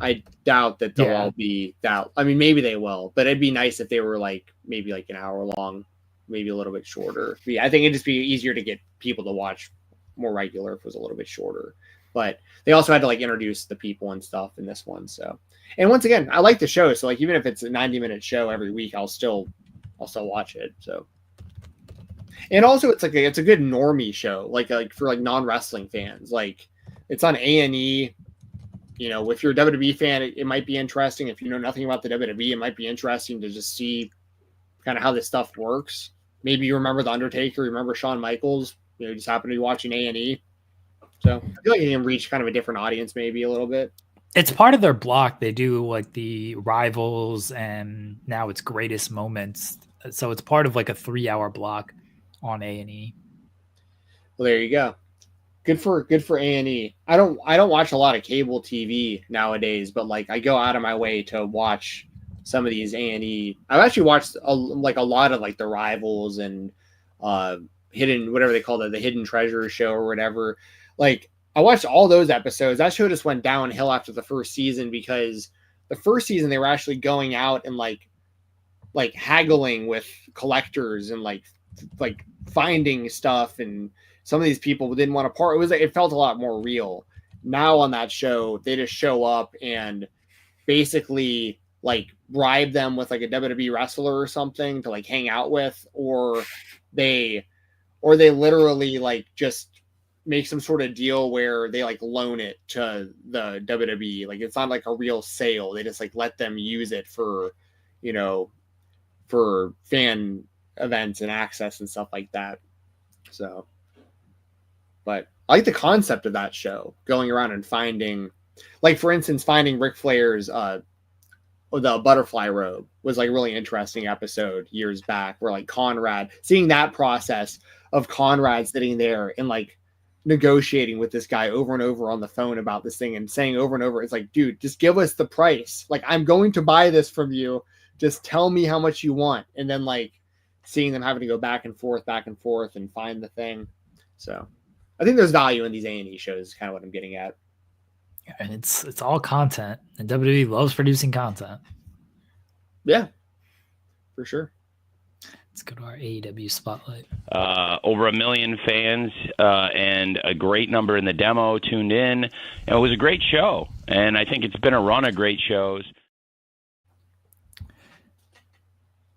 Speaker 3: I doubt that they'll all be that. I mean, maybe they will, but it'd be nice if they were like maybe like an hour long, maybe a little bit shorter. I think it'd just be easier to get people to watch more regular if it was a little bit shorter. But they also had to like introduce the people and stuff in this one. So, and once again, I like the show. So like, even if it's a 90-minute show every week, I'll still watch it. So, and also it's a good normie show, like for like non-wrestling fans. Like, it's on A&E. You know, if you're a WWE fan, it might be interesting. If you know nothing about the WWE, it might be interesting to just see kind of how this stuff works. Maybe you remember the Undertaker, you remember Shawn Michaels. You just happen to be watching A&E. So I feel like you can reach kind of a different audience, maybe a little bit.
Speaker 2: It's part of their block. They do like the Rivals, and now it's Greatest Moments. So it's part of like a 3-hour block on A&E.
Speaker 3: Well, there you go. Good for A&E. I don't watch a lot of cable TV nowadays, but like I go out of my way to watch some of these A&E. I've actually watched a lot of like the Rivals and hidden, whatever they call it, the Hidden Treasure show or whatever. Like, I watched all those episodes. That show just went downhill after the first season, because the first season they were actually going out and like haggling with collectors and like finding stuff, and some of these people didn't want to part. It felt a lot more real. Now on that show, they just show up and basically like bribe them with like a WWE wrestler or something to like hang out with, or they literally like just make some sort of deal where they like loan it to the WWE. Like, it's not like a real sale. They just like let them use it for, you know, for fan events and access and stuff like that. So, but I like the concept of that show, going around and finding, like, for instance, finding Ric Flair's the butterfly robe was like a really interesting episode years back, where like Conrad, seeing that process of Conrad sitting there and like negotiating with this guy over and over on the phone about this thing and saying over and over, it's like, dude, just give us the price. Like, I'm going to buy this from you. Just tell me how much you want. And then like seeing them having to go back and forth and find the thing. So I think there's value in these A&E shows is kind of what I'm getting at.
Speaker 2: And it's all content, and WWE loves producing content.
Speaker 3: Yeah, for sure.
Speaker 2: Let's go to our AEW spotlight.
Speaker 6: Over 1 million fans and a great number in the demo tuned in. And it was a great show, and I think it's been a run of great shows.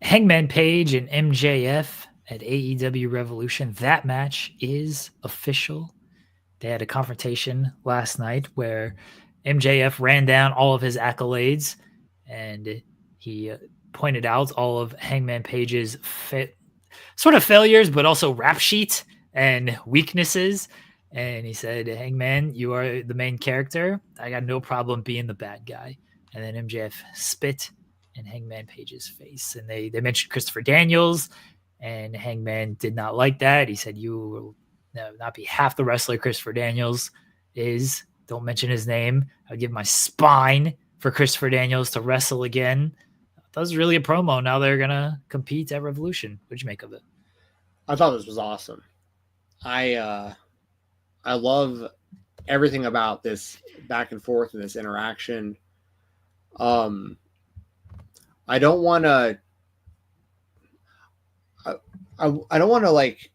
Speaker 2: Hangman Page and MJF at AEW Revolution. That match is official. They had a confrontation last night where MJF ran down all of his accolades, and he pointed out all of Hangman Page's sort of failures, but also rap sheet and weaknesses. And he said, Hangman, you are the main character. I got no problem being the bad guy. And then MJF spit in Hangman Page's face. And they mentioned Christopher Daniels, and Hangman did not like that. He said, you will not be half the wrestler Christopher Daniels is. Don't mention his name. I'll give my spine for Christopher Daniels to wrestle again. That was really a promo. Now they're going to compete at Revolution. What'd you make of it?
Speaker 3: I thought this was awesome. I love everything about this back and forth and this interaction. I don't want to like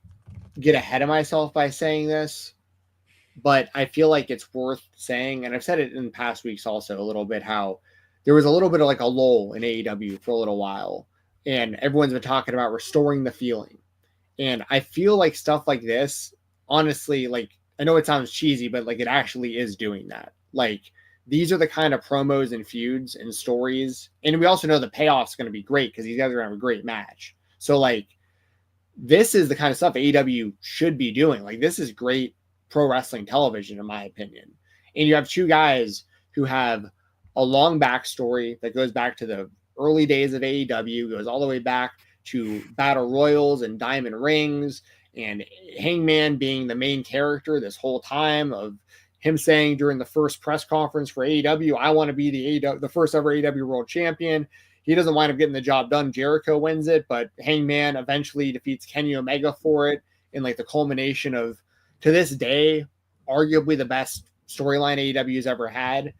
Speaker 3: get ahead of myself by saying this, but I feel like it's worth saying, and I've said it in past weeks also a little bit, how there was a little bit of like a lull in AEW for a little while, and everyone's been talking about restoring the feeling. And I feel like stuff like this, honestly, like, I know it sounds cheesy, but like it actually is doing that. Like, these are the kind of promos and feuds and stories. And we also know the payoff's going to be great because these guys are going to have a great match. So like, this is the kind of stuff AEW should be doing. Like, this is great pro wrestling television, in my opinion. And you have two guys who have a long backstory that goes back to the early days of AEW, goes all the way back to Battle Royals and Diamond Rings, and Hangman being the main character this whole time, of him saying during the first press conference for AEW, I want to be the first ever AEW World Champion. He doesn't wind up getting the job done. Jericho wins it, but Hangman eventually defeats Kenny Omega for it, in like the culmination of, to this day, arguably the best storyline AEW's ever had.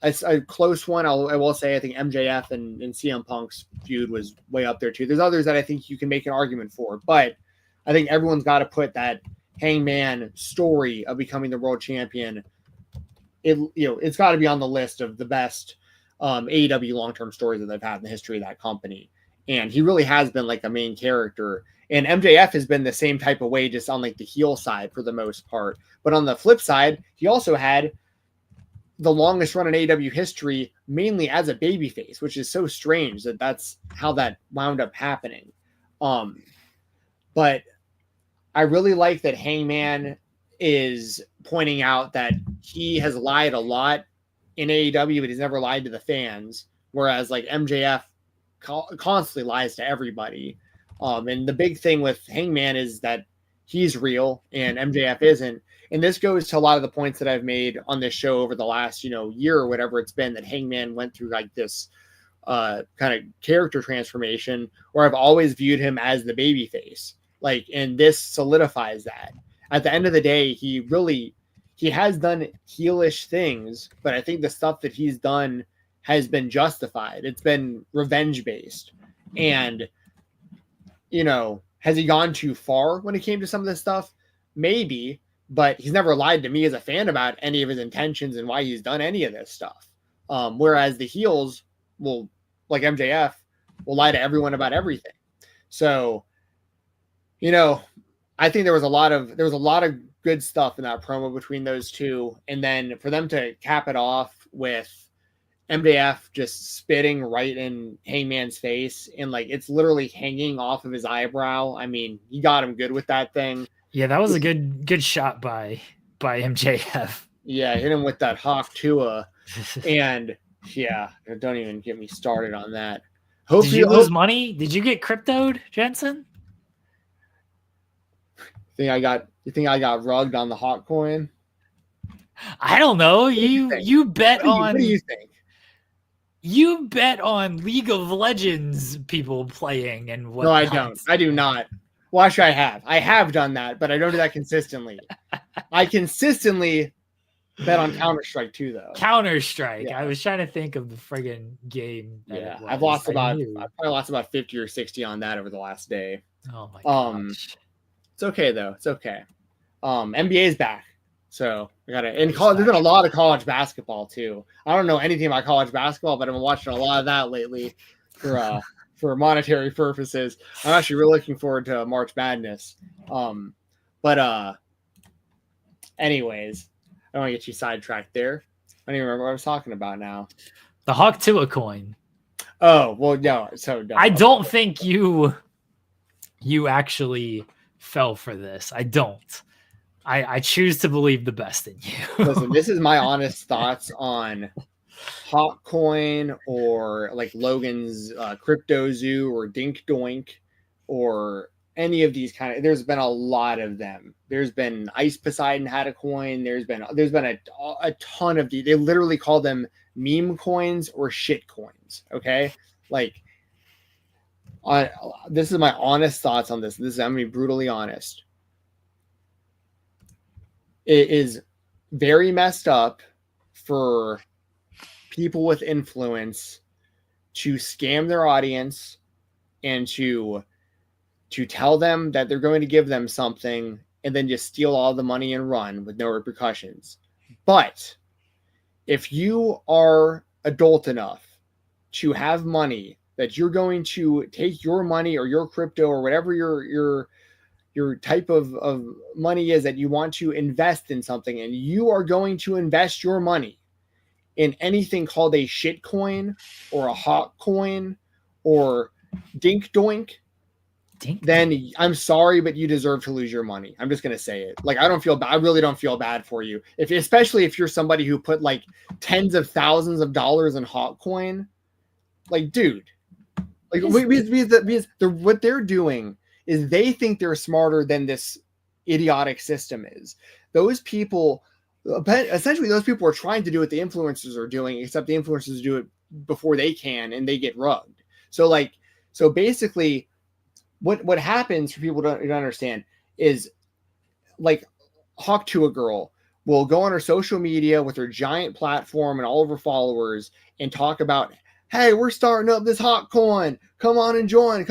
Speaker 3: It's a close one. I will say I think MJF and CM Punk's feud was way up there too. There's others that I think you can make an argument for, but I think everyone's got to put that Hangman story of becoming the world champion. It's got to be on the list of the best AEW long-term stories that they've had in the history of that company. And he really has been like a main character. And MJF has been the same type of way, just on like the heel side for the most part. But on the flip side, he also had the longest run in AEW history, mainly as a babyface, which is so strange that that's how that wound up happening. But I really like that Hangman is pointing out that he has lied a lot in AEW, but he's never lied to the fans. Whereas like MJF constantly lies to everybody. And the big thing with Hangman is that he's real and MJF isn't. And this goes to a lot of the points that I've made on this show over the last, year or whatever it's been, that Hangman went through like this kind of character transformation, where I've always viewed him as the babyface. Like, and this solidifies that. At the end of the day, he has done heelish things, but I think the stuff that he's done has been justified. It's been revenge based. And, has he gone too far when it came to some of this stuff? Maybe, but he's never lied to me as a fan about any of his intentions and why he's done any of this stuff. Whereas the heels will, like MJF, will lie to everyone about everything. So, I think there was a lot of good stuff in that promo between those two. And then for them to cap it off with MJF just spitting right in Hangman's face, and like it's literally hanging off of his eyebrow. I mean, he got him good with that thing.
Speaker 2: Yeah, that was a good shot by MJF.
Speaker 3: Yeah, hit him with that Hawk Tua. And yeah, don't even get me started on that.
Speaker 2: Did you lose money? Did you get cryptoed, Jensen?
Speaker 3: You think I got rugged on the hot coin?
Speaker 2: I don't know. You bet on.
Speaker 3: What do you think?
Speaker 2: You bet on League of Legends people playing and what?
Speaker 3: No, I don't. I do not. Well, actually, I have. I have done that, but I don't do that consistently. I consistently bet on Counter-Strike too, though.
Speaker 2: Counter-Strike.
Speaker 3: Yeah.
Speaker 2: I was trying to think of the friggin' game.
Speaker 3: Yeah, I've probably lost about 50 or 60 on that over the last day.
Speaker 2: Oh my gosh.
Speaker 3: It's okay though. It's okay. NBA's back. So we got to, and there's been a lot of college basketball too. I don't know anything about college basketball, but I've been watching a lot of that lately for monetary purposes. I'm actually really looking forward to March Madness. Anyways, I don't want to get you sidetracked there. I don't even remember what I was talking about now.
Speaker 2: The Hawk Tua coin.
Speaker 3: Oh, well, no. So no.
Speaker 2: I don't think you actually fell for this. I don't. I choose to believe the best in you.
Speaker 3: Listen, this is my honest thoughts on Hot Coin, or like Logan's Crypto Zoo, or Dink Doink, or any of these kind of. There's been a lot of them. There's been Ice Poseidon had a coin. There's been a ton of these. They literally call them meme coins or shit coins. Okay, like this is my honest thoughts on this. I'm gonna be brutally honest. It is very messed up for people with influence to scam their audience and to tell them that they're going to give them something and then just steal all the money and run with no repercussions. But if you are adult enough to have money that you're going to take your money or your crypto or whatever your type of money is that you want to invest in something, and you are going to invest your money in anything called a shit coin or a hot coin or Dink Doink, then I'm sorry, but you deserve to lose your money. I'm just gonna say it. Like, I don't feel bad. I really don't feel bad for you. Especially if you're somebody who put like tens of thousands of dollars in hot coin. Like, dude, like because what they're doing is they think they're smarter than this idiotic system is. Those people, essentially, those people are trying to do what the influencers are doing, except the influencers do it before they can, and they get rugged. So basically, what happens for people to understand is, like, Hawk to a Girl will go on her social media with her giant platform and all of her followers and talk about, hey, we're starting up this hot coin. Come on and join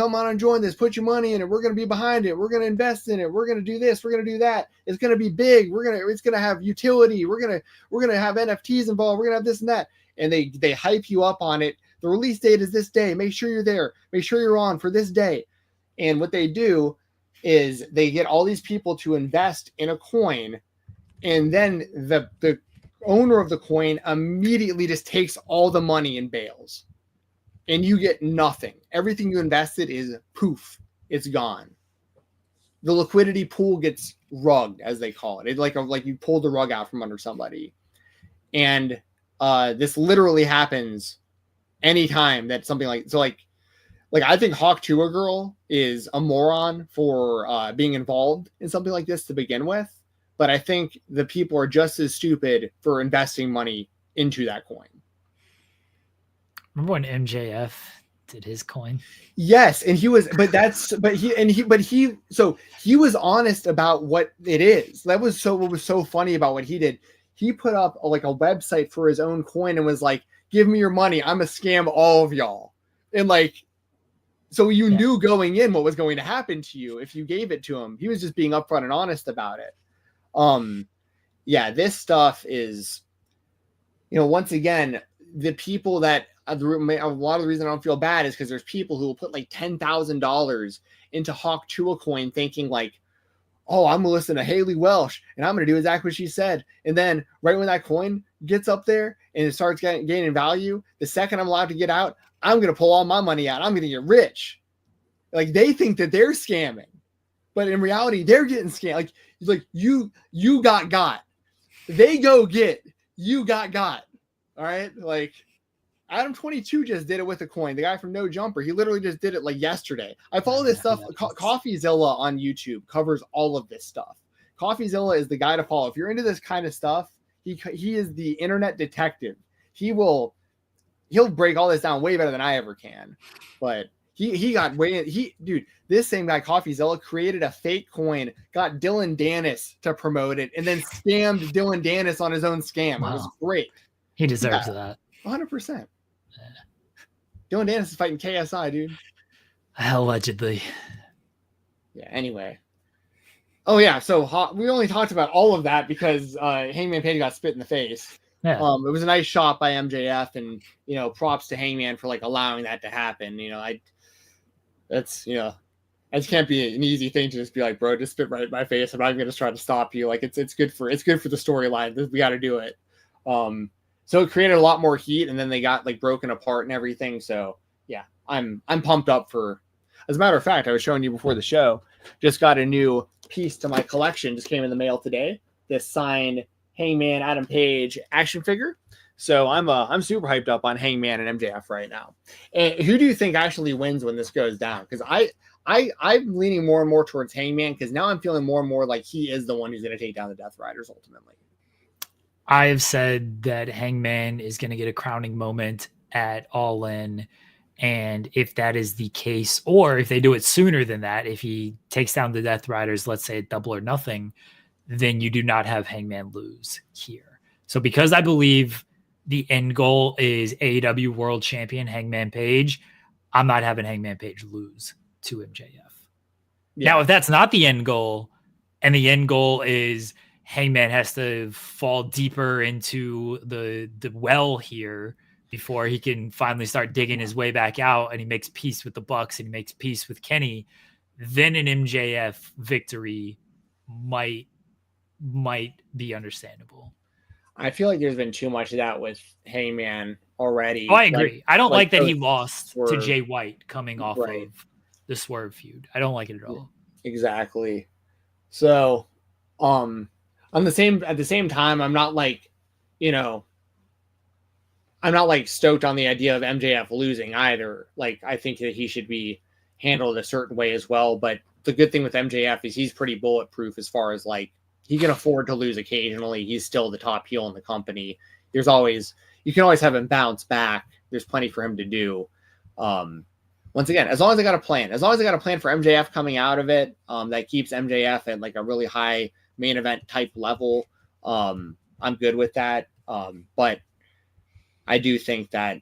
Speaker 3: this. Put your money in it. We're going to be behind it. We're going to invest in it. We're going to do this. We're going to do that. It's going to be big. It's going to have utility. We're going to have NFTs involved. We're going to have this and that. And they hype you up on it. The release date is this day. Make sure you're there. Make sure you're on for this day. And what they do is they get all these people to invest in a coin, and then the owner of the coin immediately just takes all the money and bails, and you get nothing. Everything you invested is poof, it's gone. The liquidity pool gets rugged, as they call it. It's like you pulled the rug out from under somebody. And this literally happens anytime that something like I think Hawk to a Girl is a moron for being involved in something like this to begin with. But I think the people are just as stupid for investing money into that coin.
Speaker 2: Remember when MJF did his coin?
Speaker 3: Yes, and he was, he was honest about what it is. What was so funny about what he did. He put up a website for his own coin and was like, "Give me your money. I'm gonna scam all of y'all." And so you knew going in what was going to happen to you if you gave it to him. He was just being upfront and honest about it. This stuff is, once again, the people that a lot of the reason I don't feel bad is because there's people who will put like $10,000 into Hawk to a coin thinking like, oh, I'm going to listen to Haley Welsh and I'm going to do exactly what she said. And then right when that coin gets up there and it starts gaining value, the second I'm allowed to get out, I'm going to pull all my money out. I'm going to get rich. Like, they think that they're scamming, but in reality, they're getting scammed. Like you got. They go get, you got. All right. Like, Adam 22 just did it with a coin. The guy from No Jumper, he literally just did it like yesterday. I follow this stuff. CoffeeZilla on YouTube covers all of this stuff. CoffeeZilla is the guy to follow. If you're into this kind of stuff, he is the internet detective. He'll break all this down way better than I ever can. But this same guy, CoffeeZilla, created a fake coin, got Dylan Dennis to promote it, and then scammed Dylan Dennis on his own scam. Wow. It was great.
Speaker 2: He deserves that.
Speaker 3: 100%. Dylan Dennis is fighting KSI, dude.
Speaker 2: Allegedly.
Speaker 3: Yeah, anyway. Oh, yeah, so we only talked about all of that because Hangman Page got spit in the face. Yeah. It was a nice shot by MJF, and, props to Hangman for, allowing that to happen. It can't be an easy thing to just be like, bro, just spit right in my face. I'm not even going to try to stop you. It's good for the storyline. We got to do it. So it created a lot more heat, and then they got broken apart and everything. So yeah, I'm pumped up for. As a matter of fact, I was showing you before the show. Just got a new piece to my collection. Just came in the mail today. This signed Hangman Adam Page action figure. So I'm super hyped up on Hangman and MJF right now. And who do you think actually wins when this goes down? Because I'm leaning more and more towards Hangman, because now I'm feeling more and more like he is the one who's going to take down the Death Riders ultimately.
Speaker 2: I've said that Hangman is going to get a crowning moment at All In. And if that is the case, or if they do it sooner than that, if he takes down the Death Riders, let's say at Double or Nothing, then you do not have Hangman lose here. So because I believe the end goal is AEW World Champion Hangman Page, I'm not having Hangman Page lose to MJF. Yeah. Now, if that's not the end goal, and the end goal is Hangman has to fall deeper into the well here before he can finally start digging his way back out, and he makes peace with the Bucks and he makes peace with Kenny, then an MJF victory might be understandable.
Speaker 3: I feel like there's been too much of that with Hangman already.
Speaker 2: Oh, I agree. I don't like that he lost to Jay White coming off of the Swerve feud. I don't like it at all.
Speaker 3: Exactly. So, at the same time, I'm not like, I'm not like stoked on the idea of MJF losing either. Like, I think that he should be handled a certain way as well. But the good thing with MJF is he's pretty bulletproof as far as like he can afford to lose occasionally. He's still the top heel in the company. You can always have him bounce back. There's plenty for him to do. Once again, as long as I got a plan for MJF coming out of it, that keeps MJF at like a really high main event type level. I'm good with that. But I do think that,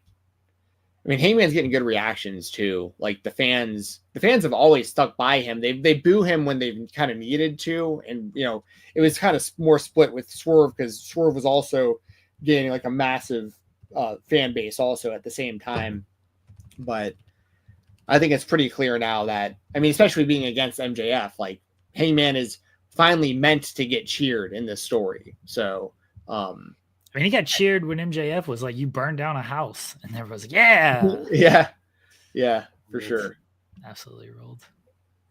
Speaker 3: Hangman's getting good reactions too. Like the fans have always stuck by him. They boo him when they've kind of needed to. And, it was kind of more split with Swerve because Swerve was also getting like a massive fan base also at the same time. But I think it's pretty clear now that, especially being against MJF, like Hangman is finally meant to get cheered in this story. So,
Speaker 2: he got cheered when MJF was like, "You burned down a house," and everyone was like, "Yeah,
Speaker 3: yeah, for sure,
Speaker 2: absolutely rolled."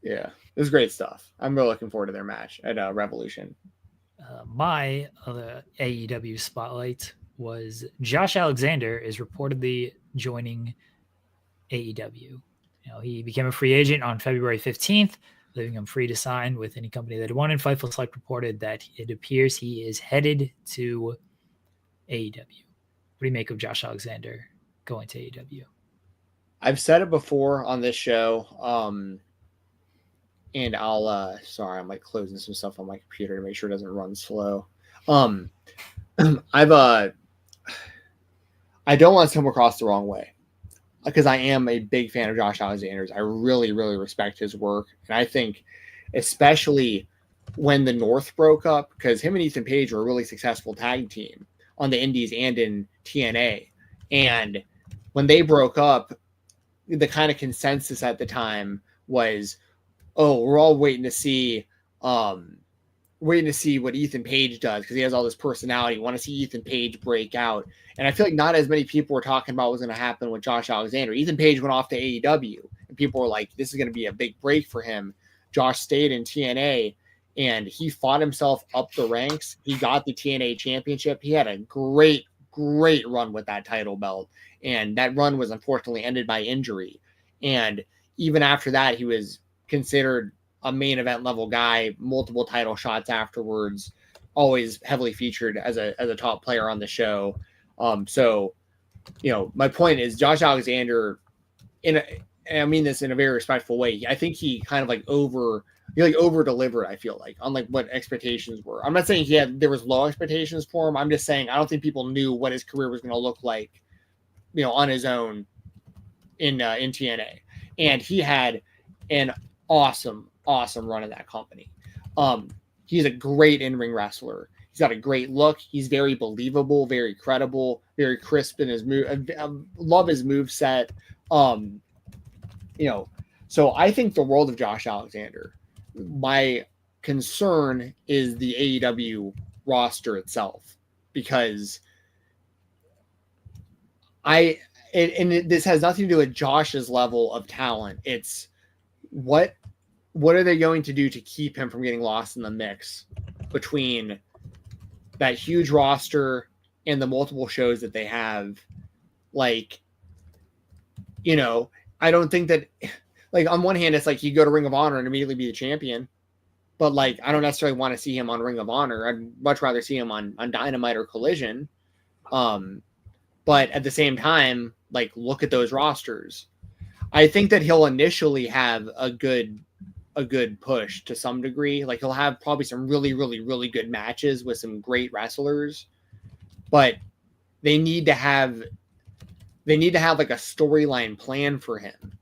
Speaker 3: Yeah, it was great stuff. I'm really looking forward to their match at Revolution.
Speaker 2: My other AEW spotlight was Josh Alexander is reportedly joining AEW. He became a free agent on February 15th, leaving him free to sign with any company that he wanted. Fightful Select reported that it appears he is headed to AEW. What do you make of Josh Alexander going to AEW?
Speaker 3: I've said it before on this show, and I'll sorry, I'm like closing some stuff on my computer to make sure it doesn't run slow. I don't want to come across the wrong way, because I am a big fan of Josh Alexander's. I really, really respect his work. And I think especially when the North broke up, because him and Ethan Page were a really successful tag team on the Indies and in TNA. And when they broke up, the kind of consensus at the time was, oh, we're all waiting to see what Ethan Page does because he has all this personality. We want to see Ethan Page break out. And I feel like not as many people were talking about what's going to happen with Josh Alexander. Ethan Page went off to AEW, and people were like, this is going to be a big break for him. Josh stayed in TNA, and he fought himself up the ranks. He got the TNA championship. He had a great, great run with that title belt, and that run was unfortunately ended by injury. And even after that, he was considered a main event level guy, multiple title shots afterwards, always heavily featured as a top player on the show. So, my point is Josh Alexander, and I mean this in a very respectful way. I think he kind of over delivered. I feel like on like what expectations were. I'm not saying there was low expectations for him. I'm just saying I don't think people knew what his career was going to look like, on his own in TNA, and he had an awesome run in that company. He's a great in-ring wrestler. He's got a great look. He's very believable, very credible, very crisp in his move. I love his move set. So I think the world of Josh Alexander. My concern is the AEW roster itself, because this has nothing to do with Josh's level of talent. It's what are they going to do to keep him from getting lost in the mix between that huge roster and the multiple shows that they have? Like, I don't think that, like, on one hand, it's like you go to Ring of Honor and immediately be the champion. But, like, I don't necessarily want to see him on Ring of Honor. I'd much rather see him on Dynamite or Collision. But at the same time, like, look at those rosters. I think that he'll initially have a good push to some degree. Like, he'll have probably some really, really, really good matches with some great wrestlers, but they need to have like a storyline plan for him.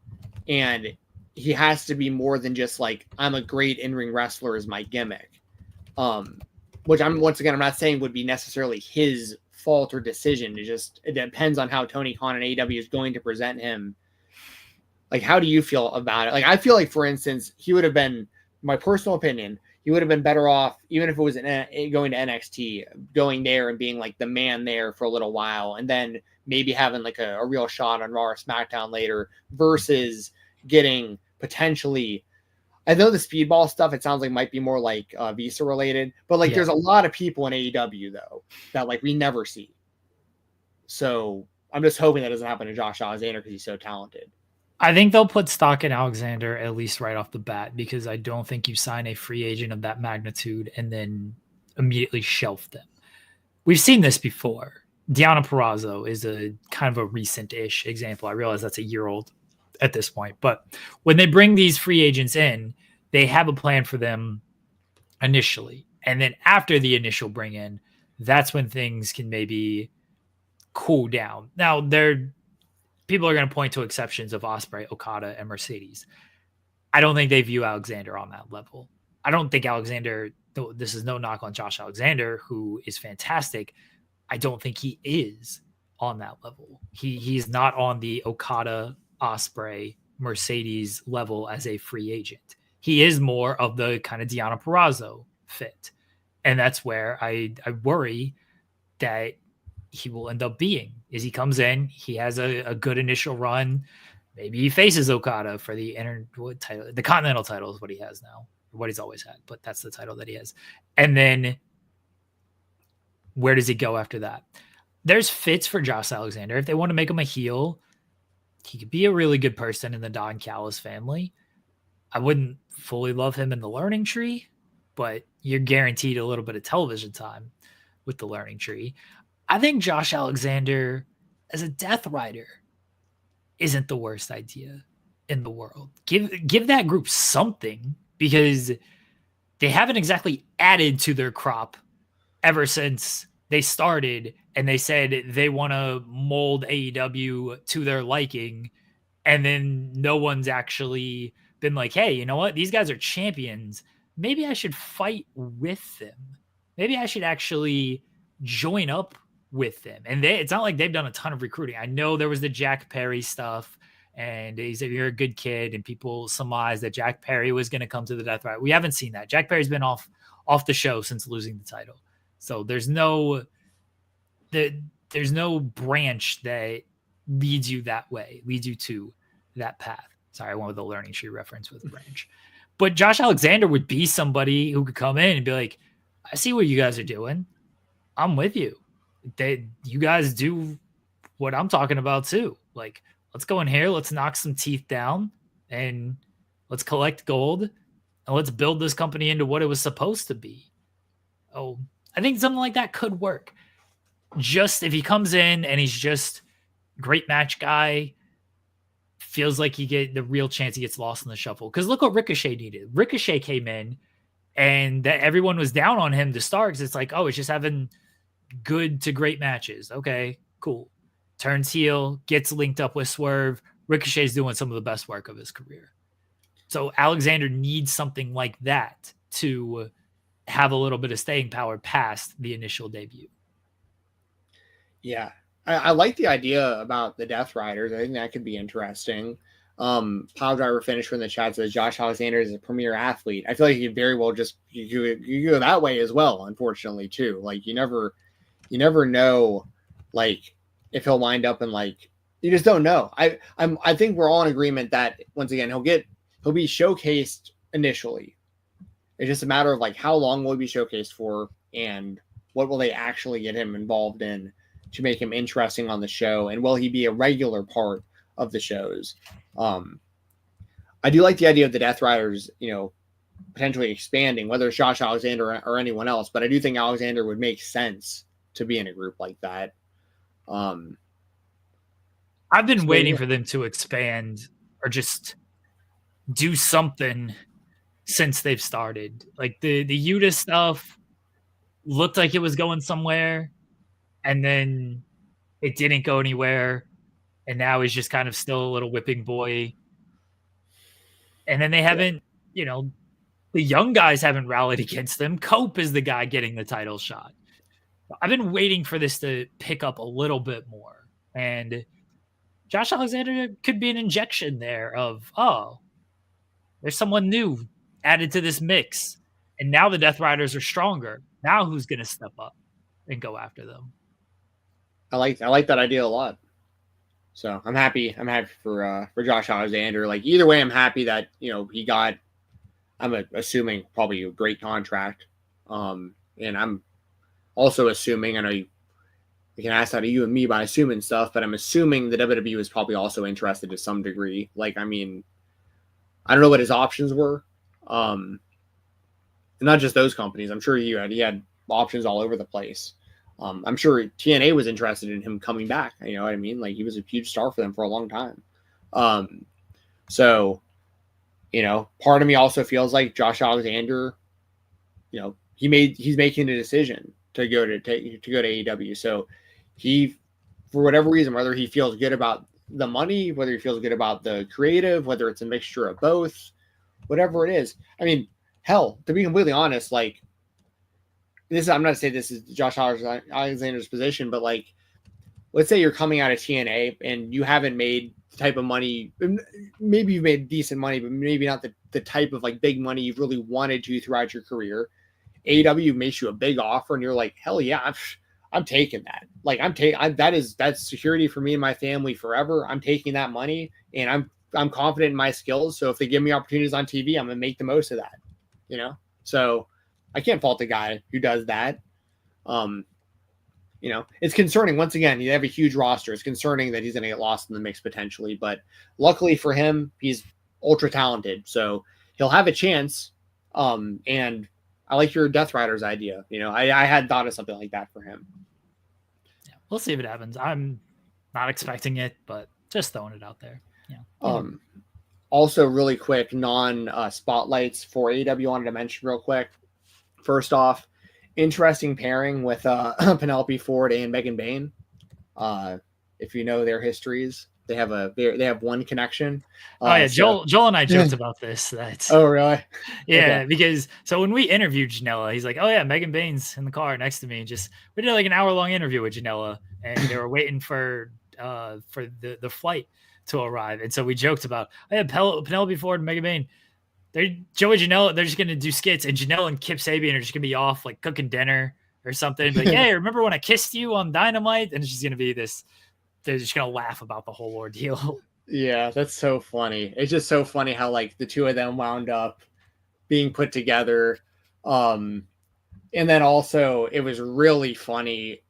Speaker 3: And he has to be more than just like, I'm a great in-ring wrestler is my gimmick. Which I'm not saying would be necessarily his fault or decision. It depends on how Tony Khan and AEW is going to present him. Like, how do you feel about it? Like, I feel like, for instance, he would have been, my personal opinion, he would have been better off, even if it was going to NXT, going there and being like the man there for a little while, and then maybe having like a real shot on Raw or SmackDown later, versus getting potentially. I know the speedball stuff, it sounds like might be more like Visa related, but like there's a lot of people in AEW though that like we never see. So I'm just hoping that doesn't happen to Josh Alexander because he's so talented.
Speaker 2: I think they'll put stock in Alexander at least right off the bat, because I don't think you sign a free agent of that magnitude and then immediately shelf them. We've seen this before. Deonna Purrazzo is a kind of a recent-ish example. I realize that's a year old at this point, but when they bring these free agents in, they have a plan for them initially. And then after the initial bring in, that's when things can maybe cool down. Now, people are going to point to exceptions of Ospreay, Okada, and Mercedes. I don't think they view Alexander on that level. I don't think Alexander, this is no knock on Josh Alexander, who is fantastic. I don't think he is on that level. He's not on the Okada, Ospreay, Mercedes level as a free agent. He is more of the kind of Deonna Purrazzo fit. And that's where I worry that he will end up being. Is he comes in, he has a good initial run. Maybe he faces Okada for the title. The Continental title is what he has now, what he's always had, but that's the title that he has. And then where does he go after that? There's fits for Josh Alexander. If they want to make him a heel, he could be a really good person in the Don Callis family. I wouldn't fully love him in the Learning Tree, but you're guaranteed a little bit of television time with the Learning Tree. I think Josh Alexander as a Death Rider isn't the worst idea in the world. Give that group something, because they haven't exactly added to their crop ever since they started, and they said they want to mold AEW to their liking, and then no one's actually been like, hey, you know what? These guys are champions. Maybe I should fight with them. Maybe I should actually join up with them. And it's not like they've done a ton of recruiting. I know there was the Jack Perry stuff, and he said, you're a good kid, and people surmised that Jack Perry was going to come to the Death Rider. We haven't seen that. Jack Perry's been off the show since losing the title. So there's no branch that leads you that way, leads you to that path. Sorry, I went with the Learning Tree reference with the branch. But Josh Alexander would be somebody who could come in and be like, I see what you guys are doing. I'm with you. You guys do what I'm talking about too. Like, let's go in here, let's knock some teeth down, and let's collect gold, and let's build this company into what it was supposed to be. Oh, I think something like that could work. Just if he comes in and he's just great match guy, feels like the real chance he gets lost in the shuffle. Because look what Ricochet needed. Ricochet came in, and that everyone was down on him to start, because it's like, oh, it's just having good to great matches. Okay, cool. Turns heel, gets linked up with Swerve. Ricochet's doing some of the best work of his career. So Alexander needs something like that to have a little bit of staying power past the initial debut.
Speaker 3: Yeah, I like the idea about the Death Riders. I think that could be interesting. Pile Driver Finisher in the chat says Josh Alexander is a premier athlete. I feel like you very well just you go that way as well, unfortunately, too. Like you never know, like, if he'll wind up in, like, you just don't know. I think we're all in agreement that once again he'll be showcased initially. It's just a matter of like how long will he be showcased for, and what will they actually get him involved in to make him interesting on the show, and will he be a regular part of the shows? I do like the idea of the Death Riders, potentially expanding, whether it's Josh Alexander or anyone else, but I do think Alexander would make sense to be in a group like that.
Speaker 2: I've been waiting for them to expand or just do something since they've started. Like the Yuta stuff looked like it was going somewhere, and then it didn't go anywhere, and now he's just kind of still a little whipping boy. And then they haven't, the young guys haven't rallied against them. Cope is the guy getting the title shot. I've been waiting for this to pick up a little bit more. And Josh Alexander could be an injection there of, oh, there's someone new added to this mix. And now the Death Riders are stronger. Now who's going to step up and go after them?
Speaker 3: I like that idea a lot. So I'm happy. I'm happy for Josh Alexander. Like either way, I'm happy that he got. I'm assuming probably a great contract. And I'm also assuming. I know you can ask that of you and me by assuming stuff, but I'm assuming the WWE was probably also interested to some degree. Like I mean, I don't know what his options were. And not just those companies. I'm sure he had options all over the place. I'm sure TNA was interested in him coming back. You know what I mean? Like he was a huge star for them for a long time. So, part of me also feels like Josh Alexander, he's making a decision to go to AEW. So he, for whatever reason, whether he feels good about the money, whether he feels good about the creative, whether it's a mixture of both, whatever it is. I mean, hell, to be completely honest, like I'm not saying this is Josh Alexander's position, but like, let's say you're coming out of TNA and you haven't made the type of money, maybe you've made decent money, but maybe not the type of like big money you've really wanted to throughout your career. AEW makes you a big offer and you're like, hell yeah, I'm taking that. Like that's security for me and my family forever. I'm taking that money and I'm confident in my skills. So if they give me opportunities on TV, I'm going to make the most of that, So I can't fault the guy who does that. It's concerning. Once again, you have a huge roster. It's concerning that he's going to get lost in the mix potentially, but luckily for him, he's ultra talented. So he'll have a chance. And I like your Death Riders idea. I had thought of something like that for him.
Speaker 2: Yeah, we'll see if it happens. I'm not expecting it, but just throwing it out there. Yeah.
Speaker 3: Also really quick, spotlights for AEW wanted to mention real quick. First off, interesting pairing with Penelope Ford and Megan Bayne. If you know their histories, they have one connection.
Speaker 2: Joel and I joked about this.
Speaker 3: Oh really?
Speaker 2: Yeah, okay. Because when we interviewed Janela, he's like, "Oh yeah, Megan Bayne's in the car next to me." And we did like an hour-long interview with Janela, and they were waiting for the flight to arrive. And so we joked about, Penelope Ford and Megan Bayne. Joey Janela, they're just going to do skits, and Janela and Kip Sabian are just going to be off like cooking dinner or something. Like, hey, remember when I kissed you on Dynamite? And it's just going to be this. They're just going to laugh about the whole ordeal.
Speaker 3: Yeah, that's so funny. It's just so funny how like the two of them wound up being put together. And then also it was really funny.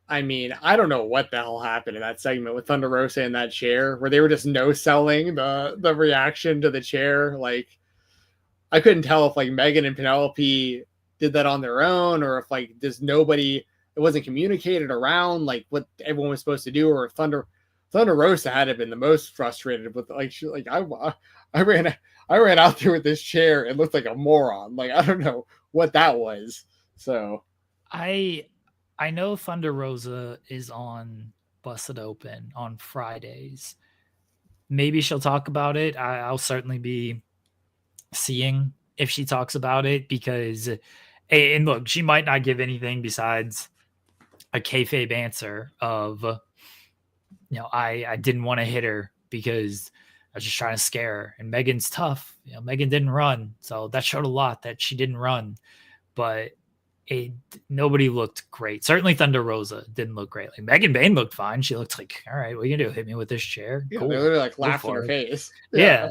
Speaker 3: I mean, I don't know what the hell happened in that segment with Thunder Rosa in that chair where they were just no-selling the reaction to the chair. Like, I couldn't tell if like Megan and Penelope did that on their own or if like it wasn't communicated around like what everyone was supposed to do, or if Thunder Rosa had been the most frustrated with I ran out there with this chair and looked like a moron. Like, I don't know what that was. So
Speaker 2: I know Thunder Rosa is on Busted Open on Fridays. Maybe she'll talk about it. I'll certainly be seeing if she talks about it because, and look, she might not give anything besides a kayfabe answer of, I didn't want to hit her because I was just trying to scare her. And Megan's tough. Megan didn't run. So that showed a lot that she didn't run. But nobody looked great. Certainly Thunder Rosa didn't look great. Like Megan Bayne looked fine. She looked like, all right, what are you gonna do? Hit me with this chair?
Speaker 3: Yeah, cool. They literally like laughed in her face.
Speaker 2: Yeah.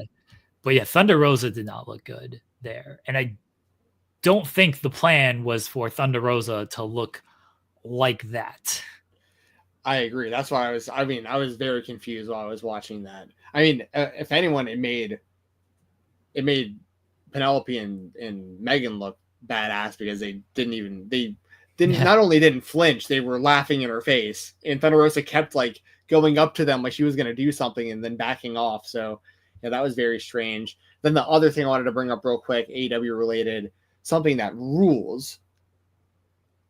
Speaker 2: But yeah, Thunder Rosa did not look good there. And I don't think the plan was for Thunder Rosa to look like that.
Speaker 3: I agree. That's why I was very confused while I was watching that. I mean, if anyone, it made Penelope and Megan look badass because they not only didn't flinch, they were laughing in her face, and Thunder Rosa kept like going up to them like she was going to do something and then backing off. So yeah, that was very strange. Then the other thing I wanted to bring up real quick, AEW related, something that rules,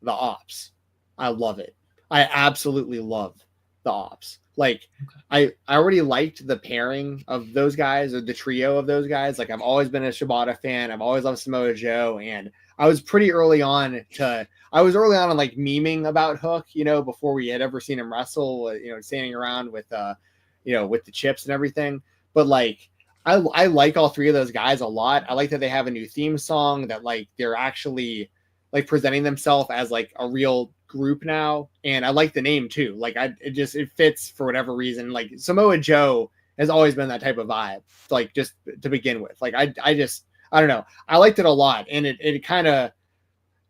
Speaker 3: the ops. I love it. I absolutely love the ops. Like, okay. I already liked the pairing of those guys, or the trio of those guys. Like, I've always been a Shibata fan. I've always loved Samoa Joe, and I was pretty early on like memeing about Hook, before we had ever seen him wrestle, standing around with with the chips and everything. But like, I like all three of those guys a lot. I like that they have a new theme song, that like they're actually like presenting themselves as like a real group now, and I like the name too. Like it fits for whatever reason. Like Samoa Joe has always been that type of vibe, like just to begin with. Like I don't know. I liked it a lot, and it kind of,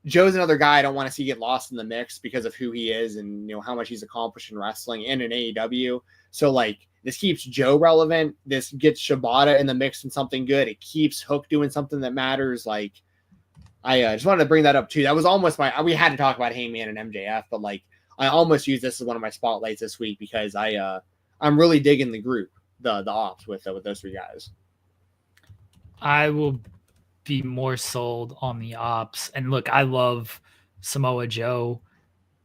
Speaker 3: Joe's another guy I don't want to see get lost in the mix because of who he is and how much he's accomplished in wrestling and in AEW. So like this keeps Joe relevant. This gets Shibata in the mix and something good. It keeps Hook doing something that matters. Like I just wanted to bring that up too. That was almost we had to talk about Hangman and MJF, but like I almost used this as one of my spotlights this week because I'm really digging the group, the ops with those three guys.
Speaker 2: I will be more sold on the ops. And look, I love Samoa Joe.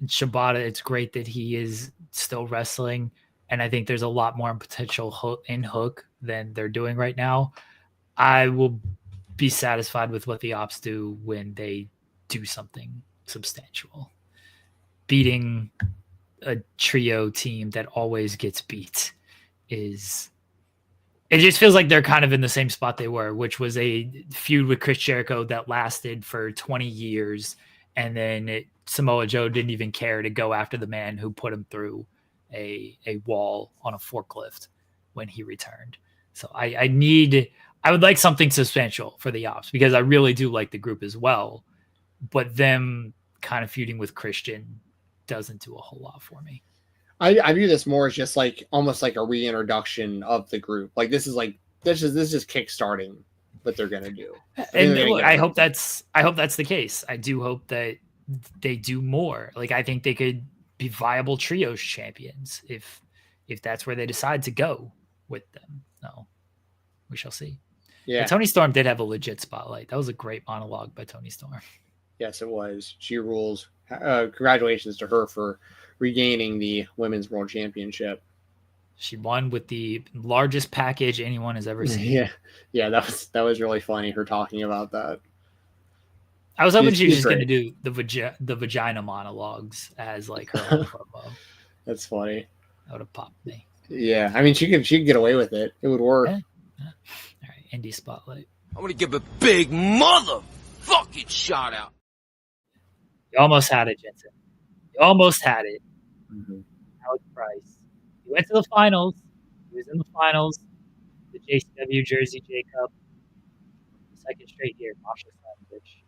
Speaker 2: Shibata, it's great that he is still wrestling. And I think there's a lot more potential in Hook than they're doing right now. I will be satisfied with what the ops do when they do something substantial. Beating a trio team that always gets beat it just feels like they're kind of in the same spot they were, which was a feud with Chris Jericho that lasted for 20 years. And then Samoa Joe didn't even care to go after the man who put him through a wall on a forklift when he returned. So I would like something substantial for the ops because I really do like the group as well. But them kind of feuding with Christian doesn't do a whole lot for me.
Speaker 3: I view this more as just like almost like a reintroduction of the group. Like this is just kickstarting what they're gonna do.
Speaker 2: And look, I hope that's the case. I do hope that they do more. Like I think they could be viable trios champions if that's where they decide to go with them. No, we shall see. Yeah, but Toni Storm did have a legit spotlight. That was a great monologue by Toni Storm.
Speaker 3: Yes, it was. She rules. Congratulations to her for regaining the Women's World Championship.
Speaker 2: She won with the largest package anyone has ever seen.
Speaker 3: Yeah, that was really funny, her talking about that.
Speaker 2: I was hoping she was just going to do the vagina monologues as like her own promo.
Speaker 3: That's funny.
Speaker 2: That would have popped me.
Speaker 3: Yeah, I mean, she could get away with it. It would work.
Speaker 2: Yeah. All right, Indie Spotlight.
Speaker 7: I'm going to give a big motherfucking shout out.
Speaker 2: You almost had it, Jensen. You almost had it.
Speaker 3: Mm-hmm.
Speaker 2: Alex Price. He went to the finals. He was in the finals. The JCW Jersey J Cup. The second straight year, Masha Slamovich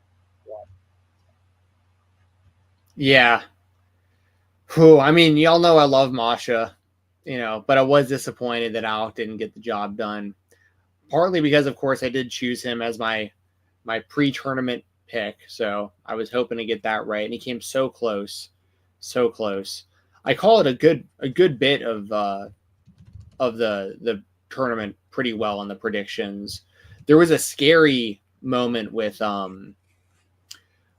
Speaker 2: won.
Speaker 3: Yeah. Whew, I mean, y'all know I love Masha, but I was disappointed that Alec didn't get the job done. Partly because, of course, I did choose him as my pre-tournament pick, so I was hoping to get that right, and he came so close. I call it a good bit of the tournament pretty well in the predictions. There was a scary moment with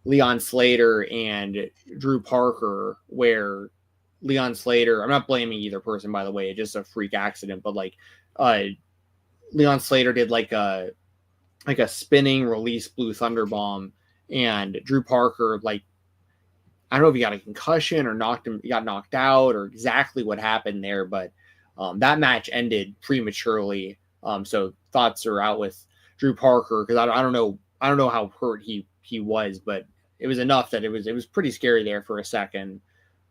Speaker 3: Leon Slater and Drew Parker where Leon Slater, I'm not blaming either person, by the way, it's just a freak accident, but like Leon Slater did like a spinning release Blue Thunder Bomb, and Drew Parker, like, I don't know if he got a concussion or got knocked out or exactly what happened there, but that match ended prematurely. So thoughts are out with Drew Parker because I don't know how hurt he was, but it was enough that it was pretty scary there for a second.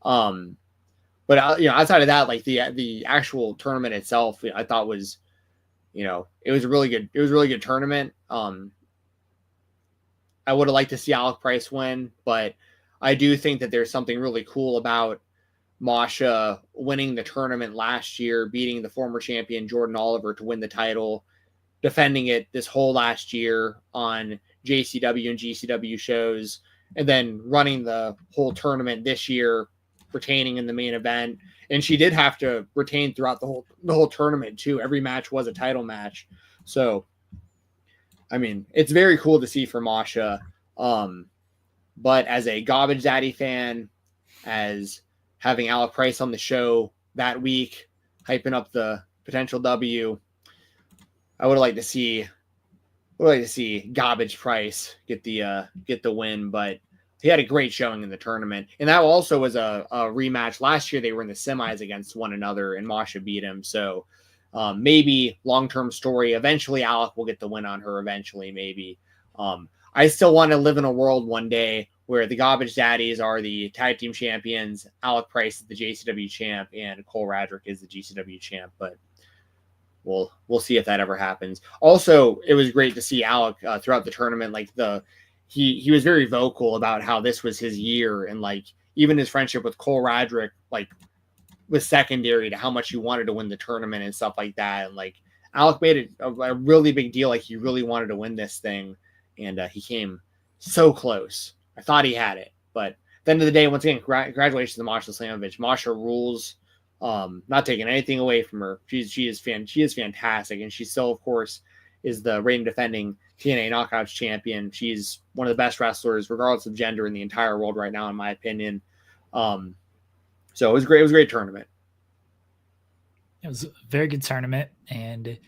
Speaker 3: But outside of that, like the actual tournament itself, I thought was, it was a really good tournament. I would have liked to see Alec Price win, but I do think that there's something really cool about Masha winning the tournament last year, beating the former champion Jordan Oliver to win the title, defending it this whole last year on JCW and GCW shows, and then running the whole tournament this year, retaining in the main event. And she did have to retain throughout the whole tournament too. Every match was a title match. So, I mean, it's very cool to see for Masha. But as a Garbage Daddy fan, as having Alec Price on the show that week, hyping up the potential W, I would like to see Garbage Price get the win, but he had a great showing in the tournament. And that also was a rematch. Last year they were in the semis against one another and Masha beat him. So maybe long-term story. Eventually Alec will get the win on her eventually, maybe. I still want to live in a world one day where the Garbage Daddies are the tag team champions, Alec Price is the JCW champ, and Cole Radrick is the GCW champ. But we'll see if that ever happens. Also, it was great to see Alec throughout the tournament. Like he was very vocal about how this was his year, and like even his friendship with Cole Radrick like was secondary to how much he wanted to win the tournament and stuff like that. And like Alec made it a really big deal. Like he really wanted to win this thing, and he came so close. I thought he had it, but at the end of the day, once again, congratulations to Masha Slamovich. Masha rules. Not taking anything away from her. She is fantastic, and she still, of course, is the reigning defending TNA Knockouts champion. She's one of the best wrestlers, regardless of gender, in the entire world right now, in my opinion. So it was great. It was a great tournament.
Speaker 2: It was a very good tournament, and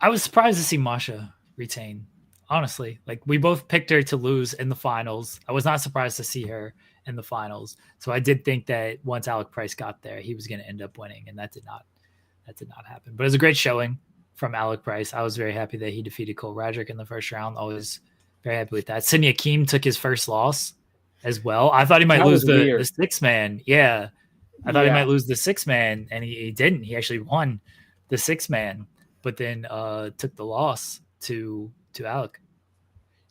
Speaker 2: I was surprised to see Masha retain. Honestly, like we both picked her to lose in the finals. I was not surprised to see her in the finals. So I did think that once Alec Price got there, he was going to end up winning, and that did not happen. But it was a great showing from Alec Price. I was very happy that he defeated Cole Radrick in the first round. Always very happy with that. Sidney Akeem took his first loss as well. I thought he might lose the six man. Yeah. I thought he might lose the six man, and he didn't. He actually won the six man, but then took the loss to Alec.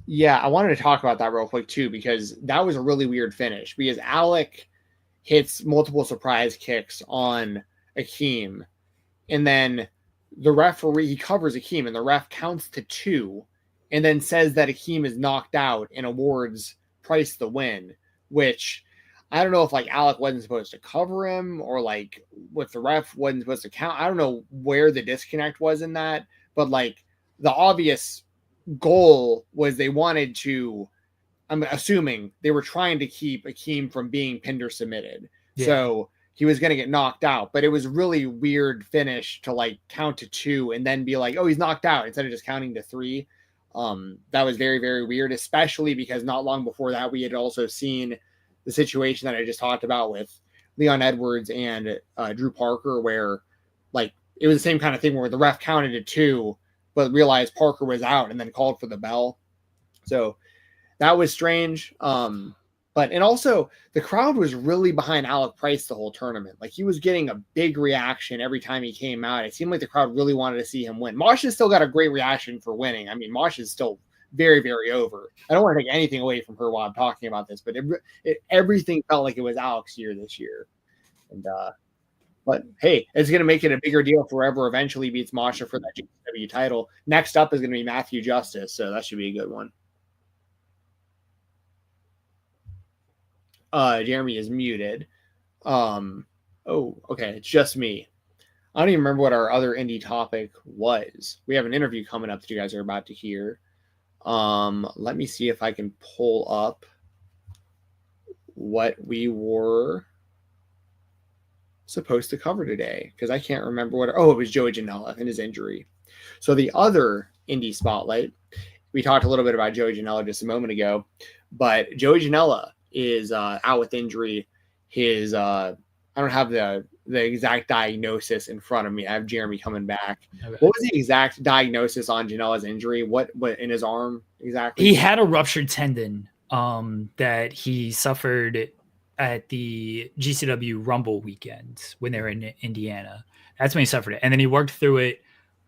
Speaker 3: Yeah, I wanted to talk about that real quick too, because that was a really weird finish, because Alec hits multiple surprise kicks on Akeem, and then the referee, he covers Akeem, and the ref counts to 2 and then says that Akeem is knocked out and awards Price the win, which I don't know if like Alec wasn't supposed to cover him, or like if the ref wasn't supposed to count. I don't know where the disconnect was in that, but like the obvious goal was they wanted to, I'm assuming they were trying to keep Akeem from being pinned or submitted. Yeah. So he was going to get knocked out, but it was really weird finish to like count to 2 and then be like, oh, he's knocked out instead of just counting to 3. That was very, very weird, especially because not long before that, we had also seen the situation that I just talked about with Leon Edwards and Drew Parker, where like it was the same kind of thing where the ref counted to 2, but realized Parker was out and then called for the bell. So that was strange. And also the crowd was really behind Alec Price the whole tournament. Like he was getting a big reaction every time he came out. It seemed like the crowd really wanted to see him win. Masha's still got a great reaction for winning. I mean, Masha's still very, very over. I don't want to take anything away from her while I'm talking about this, but everything felt like it was Alec's year this year. And, but hey, it's going to make it a bigger deal forever. Eventually beats Masha for that GCW title. Next up is going to be Matthew Justice, so that should be a good one. Jeremy is muted. Oh, okay, it's just me. I don't even remember what our other indie topic was. We have an interview coming up that you guys are about to hear. Let me see if I can pull up what we were supposed to cover today, because I can't remember what. Oh, it was Joey Janela and his injury. So the other indie spotlight, we talked a little bit about Joey Janela just a moment ago, but Joey Janela is out with injury. His I don't have the exact diagnosis in front of me. I have Jeremy coming back. Okay. What was the exact diagnosis on Janela's injury? What in his arm exactly?
Speaker 2: He had a ruptured tendon that he suffered at the GCW Rumble weekend when they were in Indiana. That's when he suffered it. And then he worked through it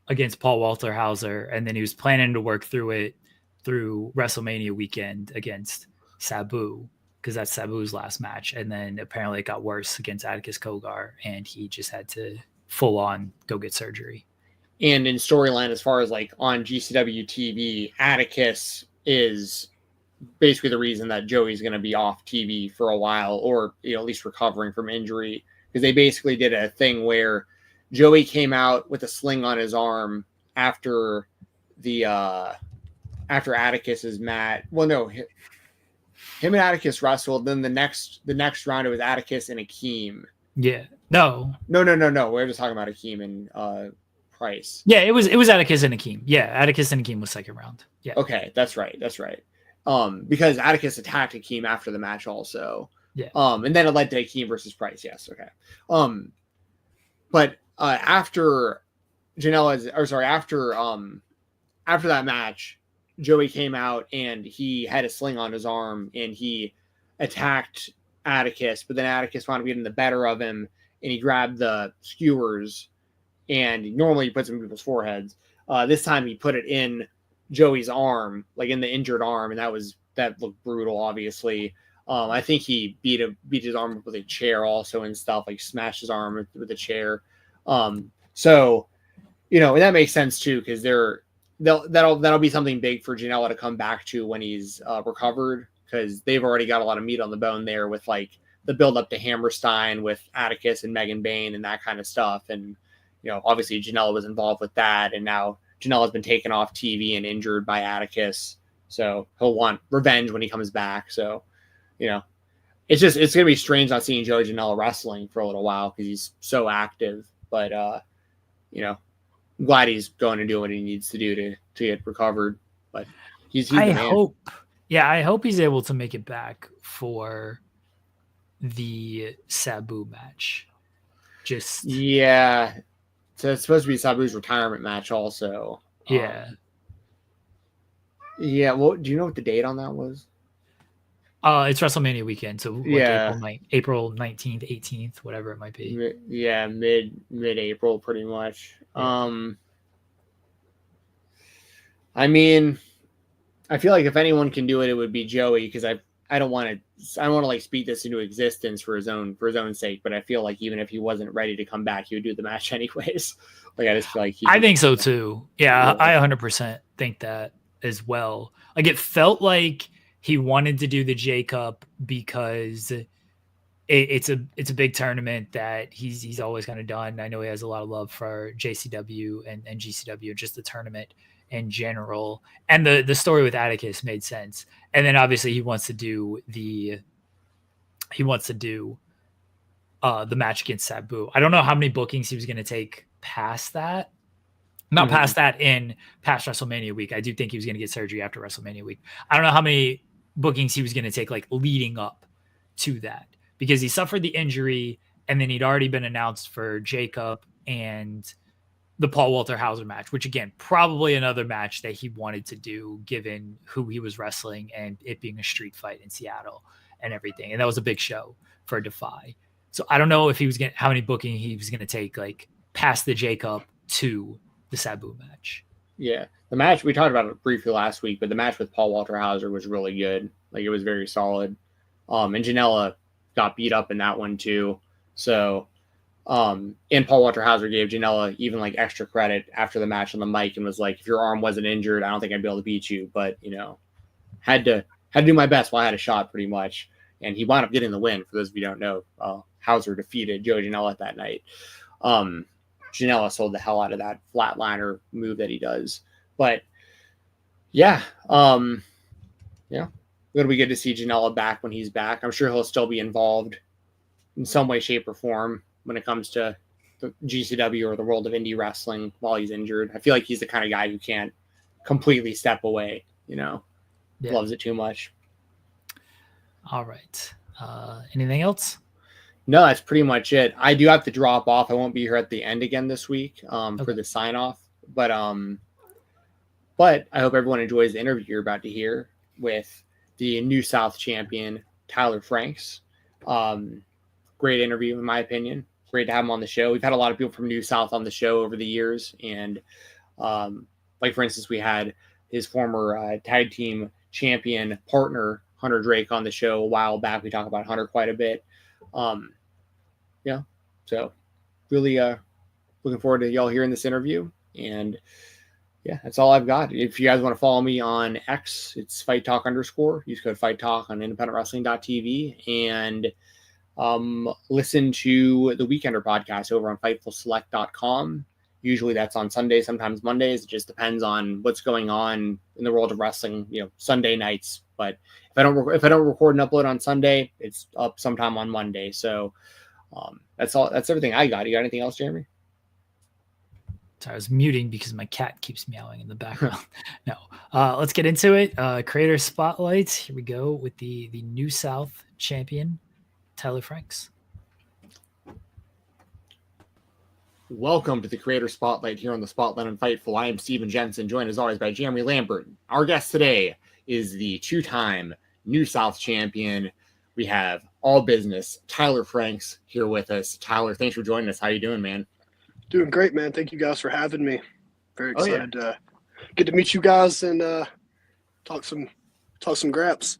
Speaker 2: against Paul Walter Hauser. And then he was planning to work through it through WrestleMania weekend against Sabu, because that's Sabu's last match. And then apparently it got worse against Atticus Kogar, and he just had to full on go get surgery.
Speaker 3: And in storyline, as far as like on GCW TV, Atticus is basically the reason that Joey's going to be off TV for a while, or at least recovering from injury, because they basically did a thing where Joey came out with a sling on his arm after the after Atticus's match. Well, no, him and Atticus wrestled. Then the next round it was Atticus and Akeem.
Speaker 2: Yeah. No.
Speaker 3: We're just talking about Akeem and Price.
Speaker 2: Yeah, it was Atticus and Akeem. Yeah, Atticus and Akeem was second round. Yeah.
Speaker 3: Okay, that's right. Because Atticus attacked Akeem after the match also.
Speaker 2: Yeah.
Speaker 3: And then it led to Akeem versus Price. Yes. Okay. But after after that match, Joey came out and he had a sling on his arm and he attacked Atticus, but then Atticus wound up getting the better of him and he grabbed the skewers, and normally he puts them in people's foreheads. This time he put it in Joey's arm, like in the injured arm, and that looked brutal, obviously. I think he beat his arm with a chair also and stuff, like smashed his arm with a chair. So, and that makes sense too, because that'll be something big for Janela to come back to when he's recovered, because they've already got a lot of meat on the bone there with like the build up to Hammerstein with Atticus and Megan Bain and that kind of stuff. And, obviously Janela was involved with that. And now Janela's been taken off TV and injured by Atticus. So he'll want revenge when he comes back. So, it's going to be strange not seeing Joey Janela wrestling for a little while because he's so active. But, I'm glad he's going to do what he needs to do to get recovered. But I
Speaker 2: hope he's able to make it back for the Sabu match.
Speaker 3: So it's supposed to be Sabu's retirement match also.
Speaker 2: Yeah.
Speaker 3: Well, do you know what the date on that was?
Speaker 2: It's WrestleMania weekend, so April 19th, 18th, whatever it might be.
Speaker 3: Yeah, mid-April, pretty much. Yeah. I mean, I feel like if anyone can do it, it would be Joey, because I don't want to like speak this into existence for his own sake, but I feel like even if he wasn't ready to come back, he would do the match anyways. Like I just feel like
Speaker 2: I think so too. Yeah, I 100% think that as well. Like it felt like he wanted to do the J Cup because it's a big tournament that he's always kind of done. I know he has a lot of love for JCW and GCW, just the tournament in general. And the story with Atticus made sense. And then obviously he wants to do the match against Sabu. I don't know how many bookings he was going to take past that. Not past that in past WrestleMania week. I do think he was going to get surgery after WrestleMania week. I don't know how many bookings he was going to take like leading up to that, because he suffered the injury and then he'd already been announced for Jacob and the Paul Walter Hauser match, which again, probably another match that he wanted to do given who he was wrestling and it being a street fight in Seattle and everything. And that was a big show for Defy. So I don't know if how many booking he was going to take like past the Jacob to the Sabu match.
Speaker 3: Yeah. The match, we talked about it briefly last week, but the match with Paul Walter Hauser was really good. Like it was very solid. And Janela got beat up in that one too. So, and Paul Walter Hauser gave Janela even like extra credit after the match on the mic and was like, if your arm wasn't injured, I don't think I'd be able to beat you. But, had to do my best while I had a shot pretty much. And he wound up getting the win. For those of you who don't know, Hauser defeated Joey Janela that night. Janela sold the hell out of that flatliner move that he does. But yeah, it'll be good to see Janela back when he's back. I'm sure he'll still be involved in some way, shape, or form when it comes to the GCW or the world of indie wrestling while he's injured. I feel like he's the kind of guy who can't completely step away, loves it too much.
Speaker 2: All right. Anything else?
Speaker 3: No, that's pretty much it. I do have to drop off. I won't be here at the end again this week for the sign off, but I hope everyone enjoys the interview you're about to hear with the New South champion, Tyler Franks. Great interview, in my opinion. Great to have him on the show. We've had a lot of people from New South on the show over the years. And like, for instance, we had his former tag team champion partner, Hunter Drake, on the show a while back. We talk about Hunter quite a bit. So really looking forward to y'all hearing this interview. And yeah, that's all I've got. If you guys want to follow me on X, it's Fight Talk _. Use code Fight Talk on independentwrestling.tv and listen to the Weekender podcast over on FightfulSelect.com. Usually that's on Sundays, sometimes Mondays. It just depends on what's going on in the world of wrestling, Sunday nights. But if I don't record and upload on Sunday, it's up sometime on Monday. So that's all. That's everything I got. You got anything else, Jeremy?
Speaker 2: So I was muting because my cat keeps meowing in the background. No, let's get into it. Creator spotlights. Here we go with the New South champion, Tyler Franks.
Speaker 3: Welcome to the Creator Spotlight here on the Spotlight on Fightful. I am Stephen Jensen, joined as always by Jeremy Lambert. Our guest today is the two-time New South champion. We have All Business, Tyler Franks, here with us. Tyler, thanks for joining us. How you doing, man?
Speaker 8: Doing great, man. Thank you guys for having me. Very excited to get to meet you guys and talk some graps.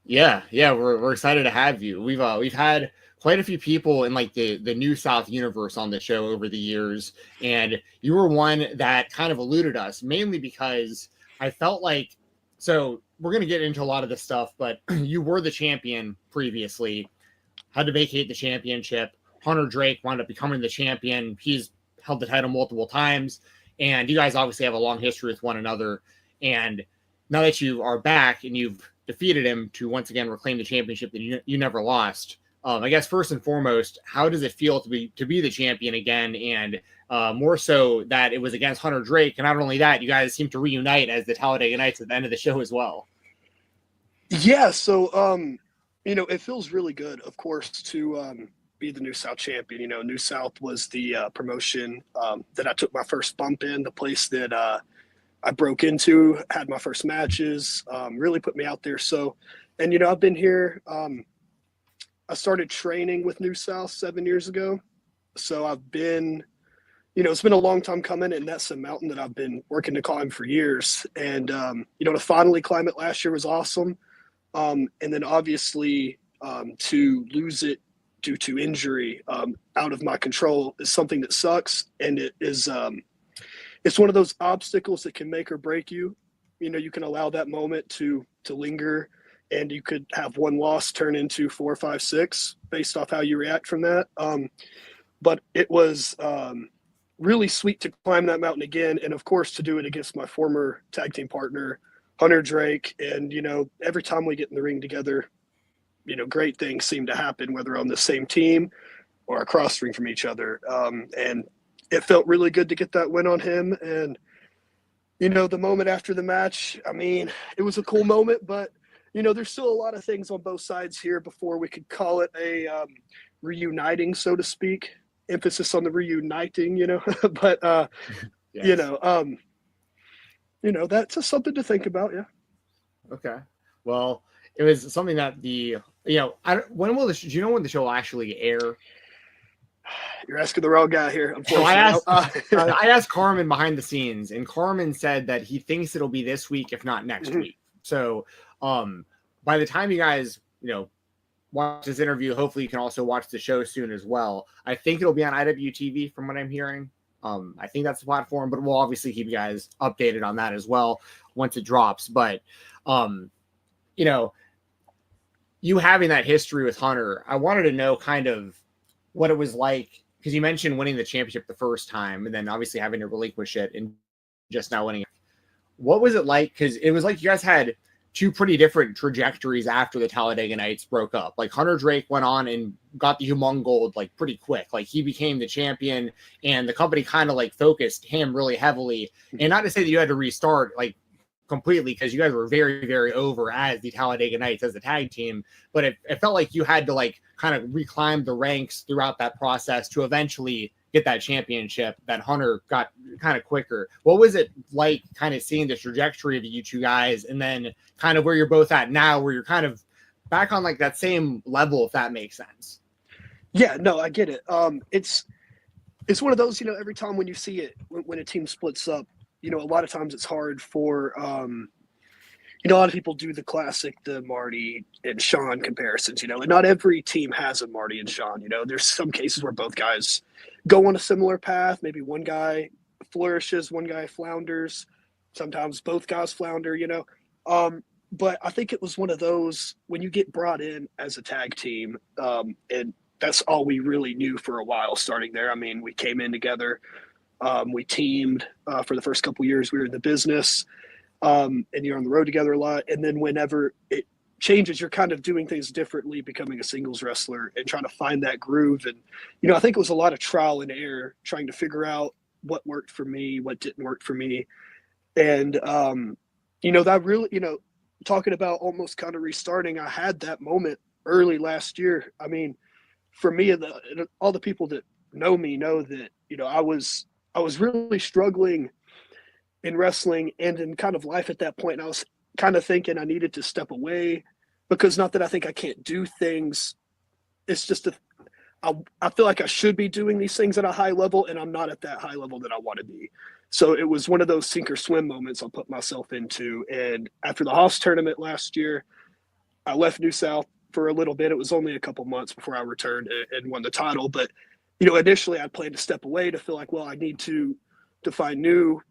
Speaker 3: Yeah, we're excited to have you. We've had quite a few people in like the New South universe on the show over the years, and you were one that kind of eluded us, mainly because I felt like, so we're going to get into a lot of this stuff, but you were the champion previously, had to vacate the championship. Hunter Drake wound up becoming the champion. He's held the title multiple times, and you guys obviously have a long history with one another. And now that you are back and you've defeated him to once again reclaim the championship that you never lost, I guess first and foremost, how does it feel to be the champion again? And more so that it was against Hunter Drake, and not only that, you guys seem to reunite as the Talladega Nights at the end of the show as well.
Speaker 8: Yeah, so it feels really good, of course, to be the New South champion. New South was the promotion that I took my first bump in, the place that I broke into, had my first matches, really put me out there. So, and I've been here. I started training with New South 7 years ago. So I've been, it's been a long time coming, and that's a mountain that I've been working to climb for years. And, to finally climb it last year was awesome. And then obviously to lose it due to injury out of my control is something that sucks. And it is, it's one of those obstacles that can make or break you. You can allow that moment to linger, and you could have one loss turn into 4, 5, 6 based off how you react from that. But it was really sweet to climb that mountain again. And of course, to do it against my former tag team partner, Hunter Drake. And, every time we get in the ring together, great things seem to happen, whether on the same team or across the ring from each other. And it felt really good to get that win on him. And, the moment after the match, it was a cool moment, but there's still a lot of things on both sides here before we could call it a reuniting, so to speak. Emphasis on the reuniting, but yes. That's just something to think about. Yeah.
Speaker 3: Okay. Well, it was something that when will do you know when the show will actually air?
Speaker 8: You're asking the wrong guy here.
Speaker 3: So I asked Carmen behind the scenes, and Carmen said that he thinks it'll be this week, if not next week. So, by the time you guys, watch this interview, hopefully you can also watch the show soon as well. I think it'll be on IWTV from what I'm hearing. I think that's the platform, but we'll obviously keep you guys updated on that as well once it drops. But, you having that history with Hunter, I wanted to know kind of what it was like, because you mentioned winning the championship the first time and then obviously having to relinquish it and just now winning. What was it like? Because it was like you guys had two pretty different trajectories after the Talladega Nights broke up. Like Hunter Drake went on and got the Humong Gold like pretty quick. Like he became the champion, and the company kind of like focused him really heavily. And not to say that you had to restart like completely, because you guys were very, very over as the Talladega Nights as a tag team, but it felt like you had to like kind of reclimb the ranks throughout that process to eventually get that championship that Hunter got kind of quicker. What was it like kind of seeing the trajectory of you two guys, and then kind of where you're both at now, where you're kind of back on like that same level, if that makes sense?
Speaker 8: Yeah, no, I get it. It's one of those, every time when you see it, when a team splits up, a lot of times it's hard for, a lot of people do the classic, the Marty and Sean comparisons, and not every team has a Marty and Sean. There's some cases where both guys go on a similar path. Maybe one guy flourishes, one guy flounders. Sometimes both guys flounder, but I think it was one of those when you get brought in as a tag team, and that's all we really knew for a while starting there. We came in together. We teamed for the first couple of years. We were in the business, and you're on the road together a lot. And then whenever it changes, you're kind of doing things differently, becoming a singles wrestler and trying to find that groove. And, I think it was a lot of trial and error, trying to figure out what worked for me, what didn't work for me. And, that really, talking about almost kind of restarting, I had that moment early last year. For me, all the people that know me know that, I was really struggling in wrestling and in kind of life at that point. And I was kind of thinking I needed to step away, because not that I think I can't do things. It's just I feel like I should be doing these things at a high level, and I'm not at that high level that I want to be. So it was one of those sink or swim moments I put myself into. And after the Haas tournament last year, I left New South for a little bit. It was only a couple months before I returned and won the title. But, initially I planned to step away to feel like, well, I need to find new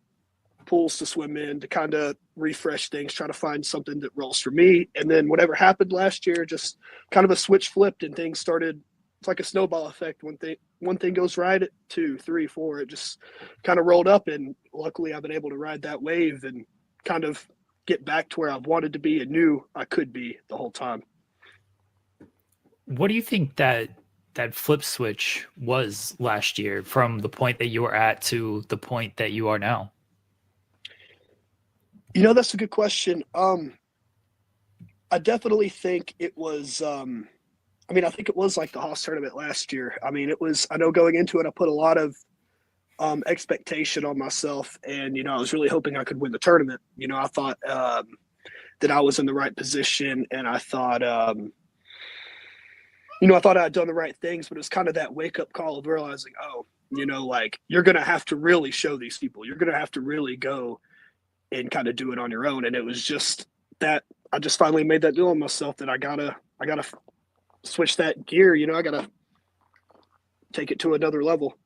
Speaker 8: pools to swim in, to kind of refresh things, try to find something that rolls for me. And then whatever happened last year, just kind of a switch flipped and things started. It's like a snowball effect. One thing goes right, 2, 3, 4, it just kind of rolled up. And luckily I've been able to ride that wave and kind of get back to where I've wanted to be and knew I could be the whole time.
Speaker 2: What do you think that flip switch was last year, from the point that you were at to the point that you are now?
Speaker 8: That's a good question. I definitely think it was, I think it was like the Haas tournament last year. I know going into it, I put a lot of expectation on myself, and, I was really hoping I could win the tournament. I thought that I was in the right position, and I thought, I thought I had done the right things, but it was kind of that wake up call of realizing, you're going to have to really show these people. You're going to have to really go and kind of do it on your own. And it was just that I just finally made that deal on myself that I gotta switch that gear. I gotta take it to another level.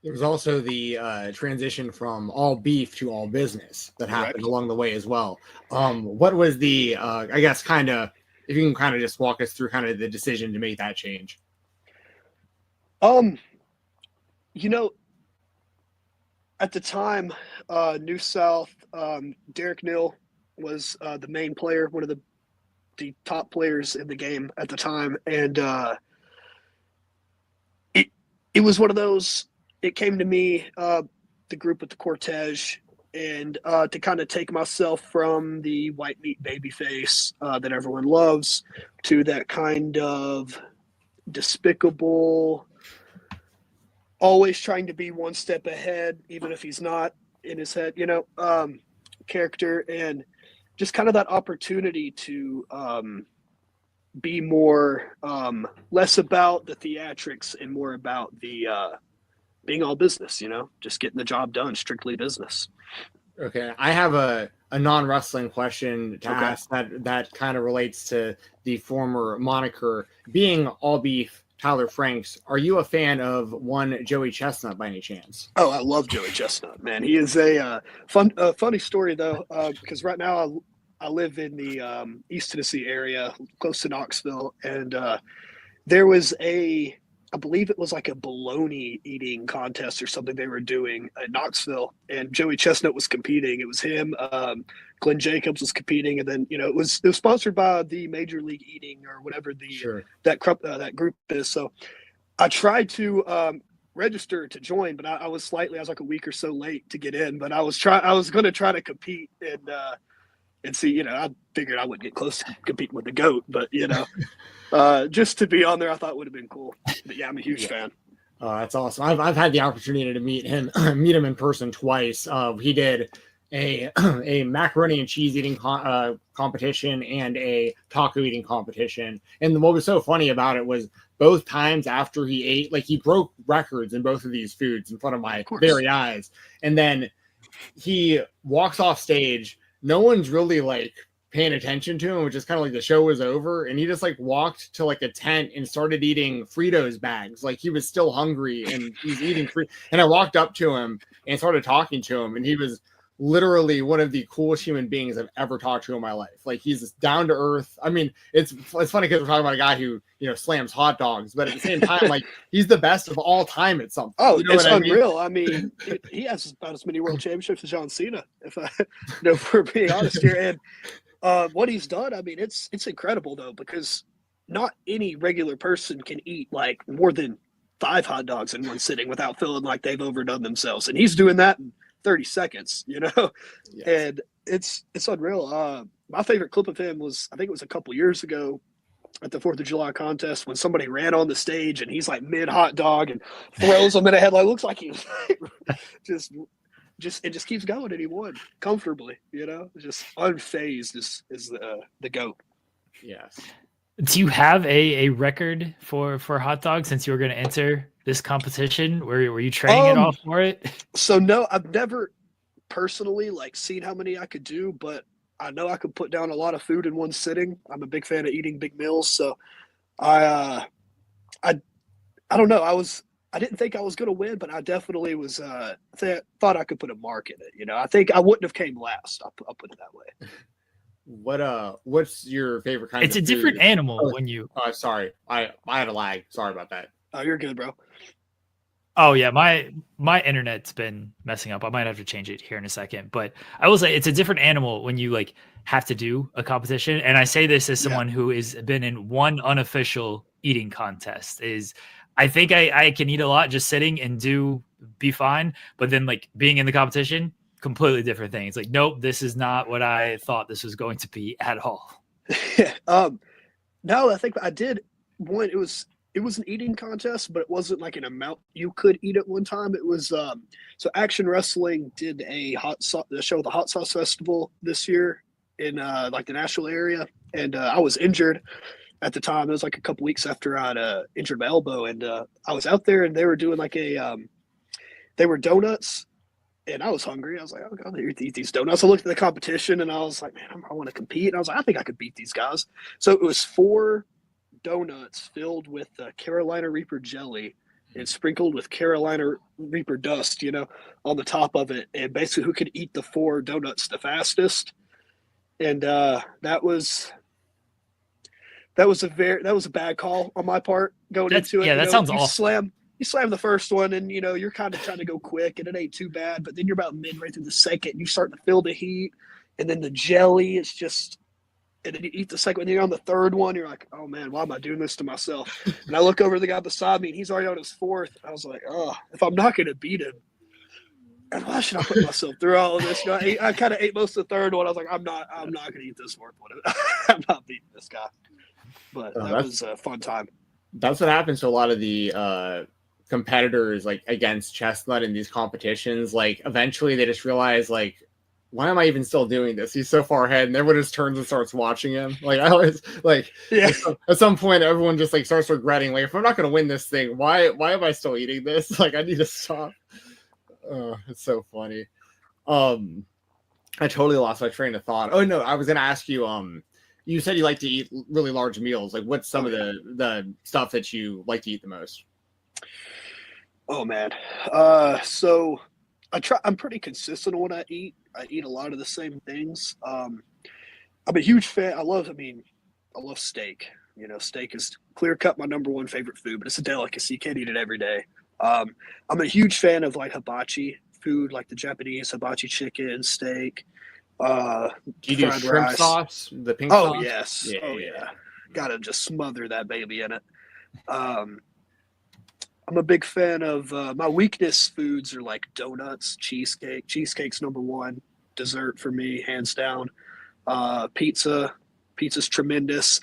Speaker 3: There was also the transition from all beef to all business that happened along the way as well. What was the, I guess, kind of, if you can kind of just walk us through kind of the decision to make that change?
Speaker 8: At the time, New South, Derek Neal was the main player, one of the top players in the game at the time. And it was one of those, it came to me, the group with the cortege, and to kind of take myself from the white meat baby face that everyone loves to that kind of despicable, always trying to be one step ahead, even if he's not in his head, character, and just kind of that opportunity to be more, less about the theatrics and more about the being all business, just getting the job done, strictly business.
Speaker 3: Okay. I have a non-wrestling question to ask that kind of relates to the former moniker. Being all beef Tyler Franks, are you a fan of one Joey Chestnut by any chance?
Speaker 8: Oh, I love Joey Chestnut, man. He is a funny story though, because right now I live in the East Tennessee area, close to Knoxville, and there was I believe it was like a bologna eating contest or something they were doing at Knoxville, and Joey Chestnut was competing. It was him, Glenn Jacobs was competing, and then it was sponsored by the Major League Eating or whatever that group is. So I tried to register to join, but I was like a week or so late to get in. But I was going to try to compete and see. I figured I wouldn't get close to competing with the GOAT, but just to be on there, I thought would have been cool. But yeah, I'm a huge fan.
Speaker 3: That's awesome. I've had the opportunity to meet him in person twice. He did a macaroni and cheese eating competition and a taco eating competition. And what was so funny about it was both times after he ate, like he broke records in both of these foods in front of my very eyes. And then he walks off stage. No one's really like paying attention to him, which is kind of like the show was over, and he just like walked to like a tent and started eating Fritos bags. Like he was still hungry and he's eating and I walked up to him and started talking to him, and he was literally one of the coolest human beings I've ever talked to in my life. Like he's down to earth. I mean, it's funny because we're talking about a guy who slams hot dogs, but at the same time, like he's the best of all time at something.
Speaker 8: Oh, it's unreal. I mean, he has about as many world championships as John Cena, if we're being honest here. And what he's done, I mean, it's incredible though, because not any regular person can eat like more than 5 hot dogs in one sitting without feeling like they've overdone themselves, and he's doing that in 30 seconds. Yes. And it's unreal. My favorite clip of him was, I think it was a couple years ago. at the 4th of July contest when somebody ran on the stage and he's like mid hot dog and throws him in a headlock. Looks like he was just it just keeps going, and he won comfortably. Just unfazed is the GOAT.
Speaker 3: Yes.
Speaker 2: Do you have a record for hot dogs since you were going to enter this competition? Were you training at all for it?
Speaker 8: So no, I've never personally seen how many I could do, but I know I could put down a lot of food in one sitting. I'm a big fan of eating big meals, so I don't know. I didn't think I was going to win, but I definitely was. Thought I could put a mark in it. I think I wouldn't have came last. I'll put it that way.
Speaker 3: What's your favorite kind?
Speaker 2: It's
Speaker 3: of
Speaker 2: a different
Speaker 3: food?
Speaker 2: animal when you.
Speaker 3: Sorry, I had a lag. Sorry about that.
Speaker 8: Oh, you're good, bro.
Speaker 2: Oh yeah, my internet's been messing up. I might have to change it here in a second, but I will say it's a different animal when you have to do a competition. And I say this as someone who has been in one unofficial eating contest. I think I can eat a lot just sitting and be fine, but then being in the competition, completely different thing. It's nope, this is not what I thought this was going to be at all.
Speaker 8: No, I think I did one. It was an eating contest, but it wasn't an amount you could eat at one time. It was so Action Wrestling did a show at the Hot Sauce Festival this year in the Nashville area, and I was injured at the time. It was a couple weeks after I'd injured my elbow, and I was out there, and they were doing they were donuts, and I was hungry. I was like, oh god, they eat these donuts. I looked at the competition, and I was like, man, I want to compete. And I was like, I think I could beat these guys. So it was 4 donuts filled with Carolina Reaper jelly and sprinkled with Carolina Reaper dust, on the top of it, and basically who could eat the 4 donuts the fastest. And that was a bad call on my part going into it.
Speaker 2: Yeah, that sounds awful.
Speaker 8: You slam the first one, and you're kind of trying to go quick, and it ain't too bad. But then you're about midway through the second, and you start to feel the heat, and then the jelly is just. And then you eat the second one, and you're on the third one, you're like, oh man, why am I doing this to myself? And I look over at the guy beside me, and he's already on his 4th. I was like, oh, if I'm not going to beat him, why should I put myself through all of this? I kind of ate most of the third one. I was like, I'm not going to eat this 4th one. I'm not beating this guy. But that was a fun time.
Speaker 3: That's what happens to a lot of the competitors, against Chestnut in these competitions. Eventually they just realize, why am I even still doing this? He's so far ahead, and everyone just turns and starts watching him. I always at some point, everyone just starts regretting. If I'm not going to win this thing, why am I still eating this? I need to stop. It's so funny. I totally lost my train of thought. Oh no, I was going to ask you. You said you like to eat really large meals. What's some of the stuff that you like to eat the most?
Speaker 8: Oh man, so I'm pretty consistent on what I eat. I eat a lot of the same things. I'm a huge fan. I love steak. Steak is clear cut my number one favorite food, but it's a delicacy. You can't eat it every day. I'm a huge fan of hibachi food, the Japanese hibachi chicken, steak.
Speaker 3: Do you do shrimp sauce? The pink sauce?
Speaker 8: Oh yes. Yeah. Gotta just smother that baby in it. I'm a big fan of my weakness foods are donuts, cheesecake. Cheesecake's number one dessert for me, hands down. Pizza's tremendous.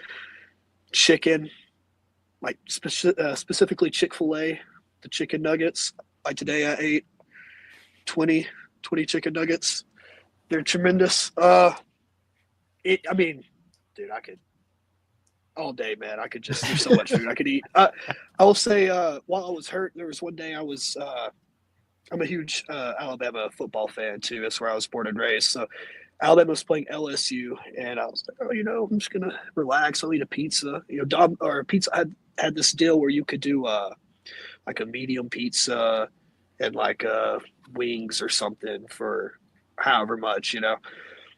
Speaker 8: Chicken, specifically Chick-fil-A, the chicken nuggets. Today I ate 20 chicken nuggets. They're tremendous. Dude, I could all day, man. I could just do so much food I could eat. I will say, while I was hurt, there was one day I'm a huge Alabama football fan too. That's where I was born and raised. So Alabama was playing LSU, and I was like, I'm just gonna relax. I'll eat a pizza. Pizza had this deal where you could do a medium pizza and wings or something for however much,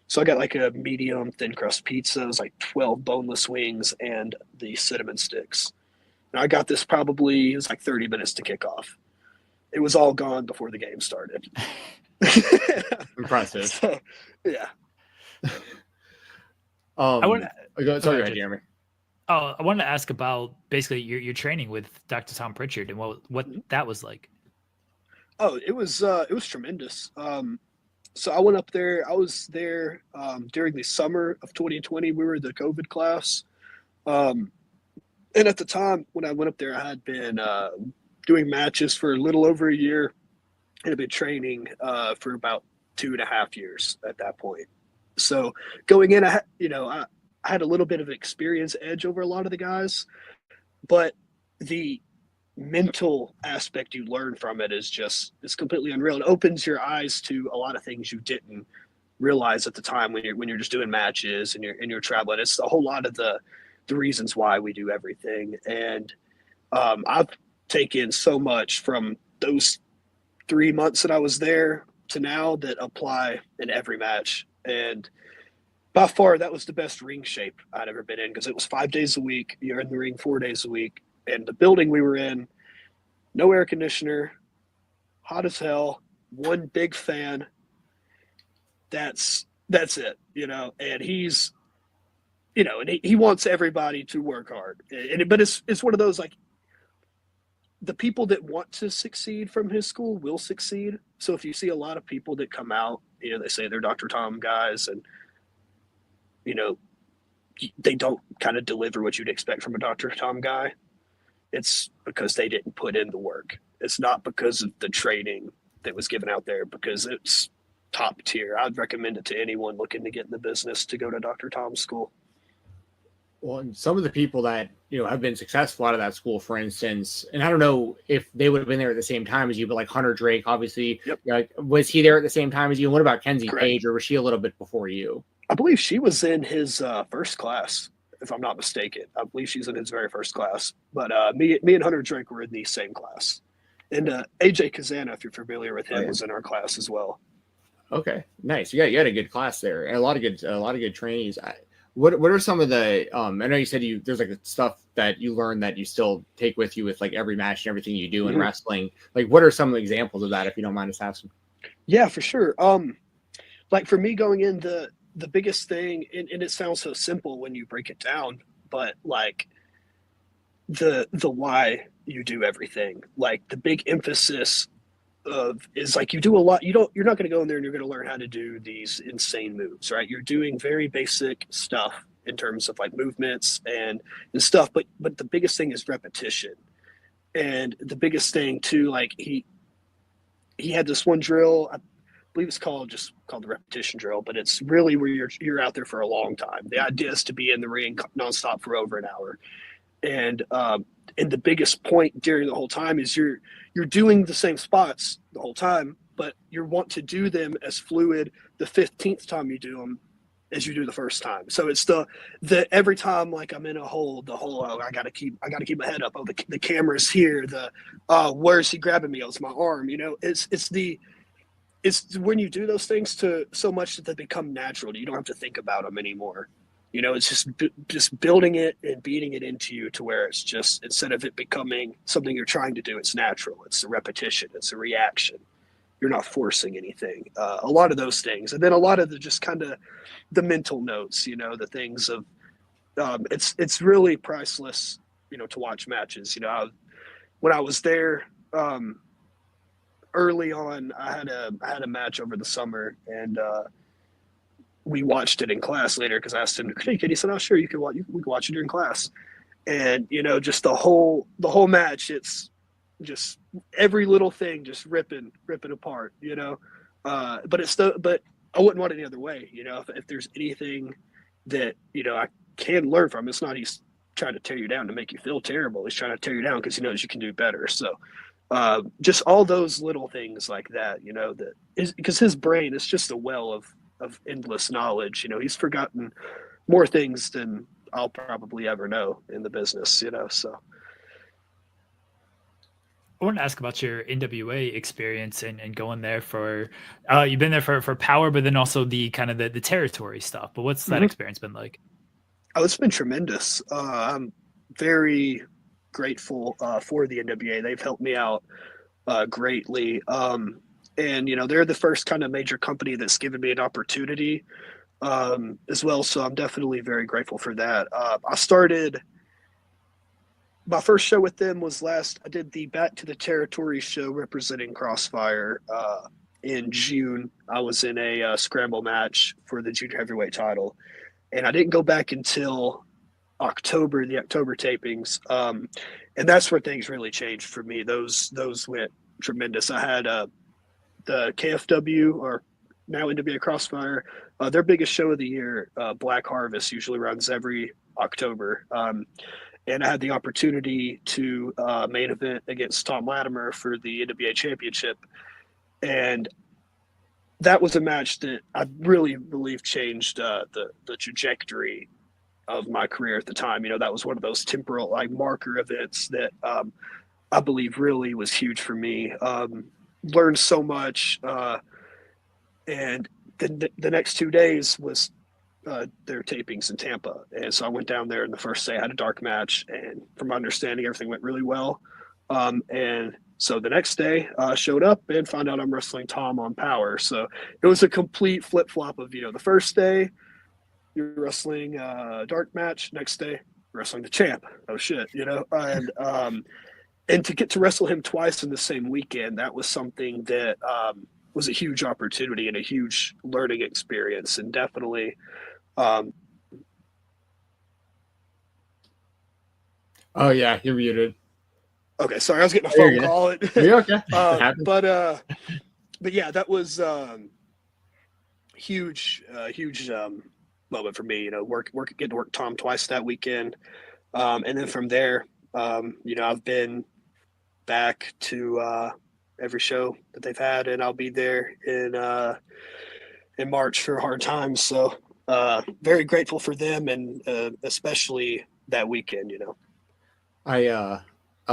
Speaker 8: So I got a medium thin crust pizza. It was 12 boneless wings and the cinnamon sticks. And I got this it was 30 minutes to kick off. It was all gone before the game started.
Speaker 3: Impressive.
Speaker 8: So, yeah.
Speaker 3: Sorry, Jeremy.
Speaker 2: Oh, I wanted to ask about basically your training with Dr. Tom Prichard and what that was like.
Speaker 8: Oh, it was tremendous. So I went up there. I was there during the summer of 2020. We were the COVID class. And at the time when I went up there, I had been doing matches for a little over a year and had been training for about 2.5 years at that point. So going in, I had a little bit of experience edge over a lot of the guys, but the mental aspect you learn from it is completely unreal. It opens your eyes to a lot of things you didn't realize at the time when you're just doing matches and you're traveling. It's a whole lot of the reasons why we do everything. And I've taken so much from those 3 months that I was there to now that apply in every match. And by far, that was the best ring shape I'd ever been in, because it was 5 days a week. You're in the ring 4 days a week. And the building we were in, no air conditioner, hot as hell, one big fan. That's it, and he's, and he wants everybody to work hard. But it's one of those, like, the people that want to succeed from his school will succeed. So if you see a lot of people that come out, they say they're Dr. Tom guys, and, they don't kind of deliver what you'd expect from a Dr. Tom guy, it's because they didn't put in the work. It's not because of the training that was given out there, because it's top tier. I'd recommend it to anyone looking to get in the business to go to Dr. Tom's school.
Speaker 3: Well, and some of the people that, have been successful out of that school, for instance, and I don't know if they would have been there at the same time as you, but like Hunter Drake, obviously,
Speaker 8: yep.
Speaker 3: Was he there at the same time as you? And what about Kenzie
Speaker 8: Correct.
Speaker 3: Page, or was she a little bit before you?
Speaker 8: I believe she was in his first class, if I'm not mistaken. I believe she's in his very first class. But me and Hunter Drake were in the same class. And AJ Kazana, if you're familiar with him, was in our class as well.
Speaker 3: Okay, nice. You had a good class there, and a lot of good trainees. What are some of the I know you said there's like stuff that you learned that you still take with you with like every match and everything you do in wrestling. Like, what are some of the examples of that, if you don't mind us asking?
Speaker 8: Yeah, for sure. Like for me going in, the biggest thing, and it sounds so simple when you break it down, but like the why you do everything, like the big emphasis is like you do a lot. You're not going to go in there and you're going to learn how to do these insane moves, right? You're doing very basic stuff in terms of like movements and stuff, but the biggest thing is repetition. And the biggest thing too, like he had this one drill, I believe it's called the repetition drill, but it's really where you're out there for a long time. The idea is to be in the ring nonstop for over an hour. And the biggest point during the whole time is you're doing the same spots the whole time, but you want to do them as fluid the 15th time you do them as you do the first time. So it's the every time, like I'm in a hole, I gotta keep my head up. Oh, the camera's here. Where's he grabbing me? Oh, it's my arm. It's when you do those things to so much that they become natural. You don't have to think about them anymore. It's just building it and beating it into you to where it's just, instead of it becoming something you're trying to do, it's natural. It's a repetition. It's a reaction. You're not forcing anything. A lot of those things. And then a lot of the just kind of the mental notes, the things of, it's really priceless, to watch matches. When I was there early on, I had a match over the summer, and we watched it in class later because I asked him, "Hey, kid," he said, "Oh, sure, we can watch it during class." And just the whole match, it's just every little thing just ripping apart, but I wouldn't want it any other way. If there's anything that I can learn from, it's not he's trying to tear you down to make you feel terrible. He's trying to tear you down because he knows you can do better. So just all those little things like that, that is because his brain is just a well of endless knowledge. He's forgotten more things than I'll probably ever know in the business, so.
Speaker 2: I want to ask about your NWA experience and going there for, you've been there for Power, but then also the kind of the territory stuff. But what's that experience been like? Oh,
Speaker 8: it's been tremendous. I'm very grateful for the NWA. They've helped me out greatly. And, they're the first kind of major company that's given me an opportunity as well. So I'm definitely very grateful for that. My first show with them was I did the Back to the Territory show representing Crossfire in June. I was in a scramble match for the junior heavyweight title. And I didn't go back until the October tapings. And that's where things really changed for me. Those went tremendous. I had the KFW, or now NWA Crossfire, their biggest show of the year, Black Harvest, usually runs every October. And I had the opportunity to main event against Tom Latimer for the NWA Championship. And that was a match that I really believe changed the trajectory of my career at the time. That was one of those temporal marker events that I believe really was huge for me. Learned so much, and the next 2 days was their tapings in Tampa, and so I went down there, and the first day I had a dark match, and from my understanding, everything went really well. And so the next day I showed up and found out I'm wrestling Tom on Power. So it was a complete flip flop of the first day you're wrestling a dark match, next day wrestling the champ. Oh shit, and to get to wrestle him twice in the same weekend, that was something that was a huge opportunity and a huge learning experience, and definitely. Oh
Speaker 3: yeah, you're muted.
Speaker 8: Okay, sorry, I was getting a phone call.
Speaker 3: You're okay.
Speaker 8: But yeah, that was huge moment for me. Getting to work Tom twice that weekend, and then from there, I've been back to every show that they've had, and I'll be there in March for Hard Times. So very grateful for them, and especially that weekend.
Speaker 3: I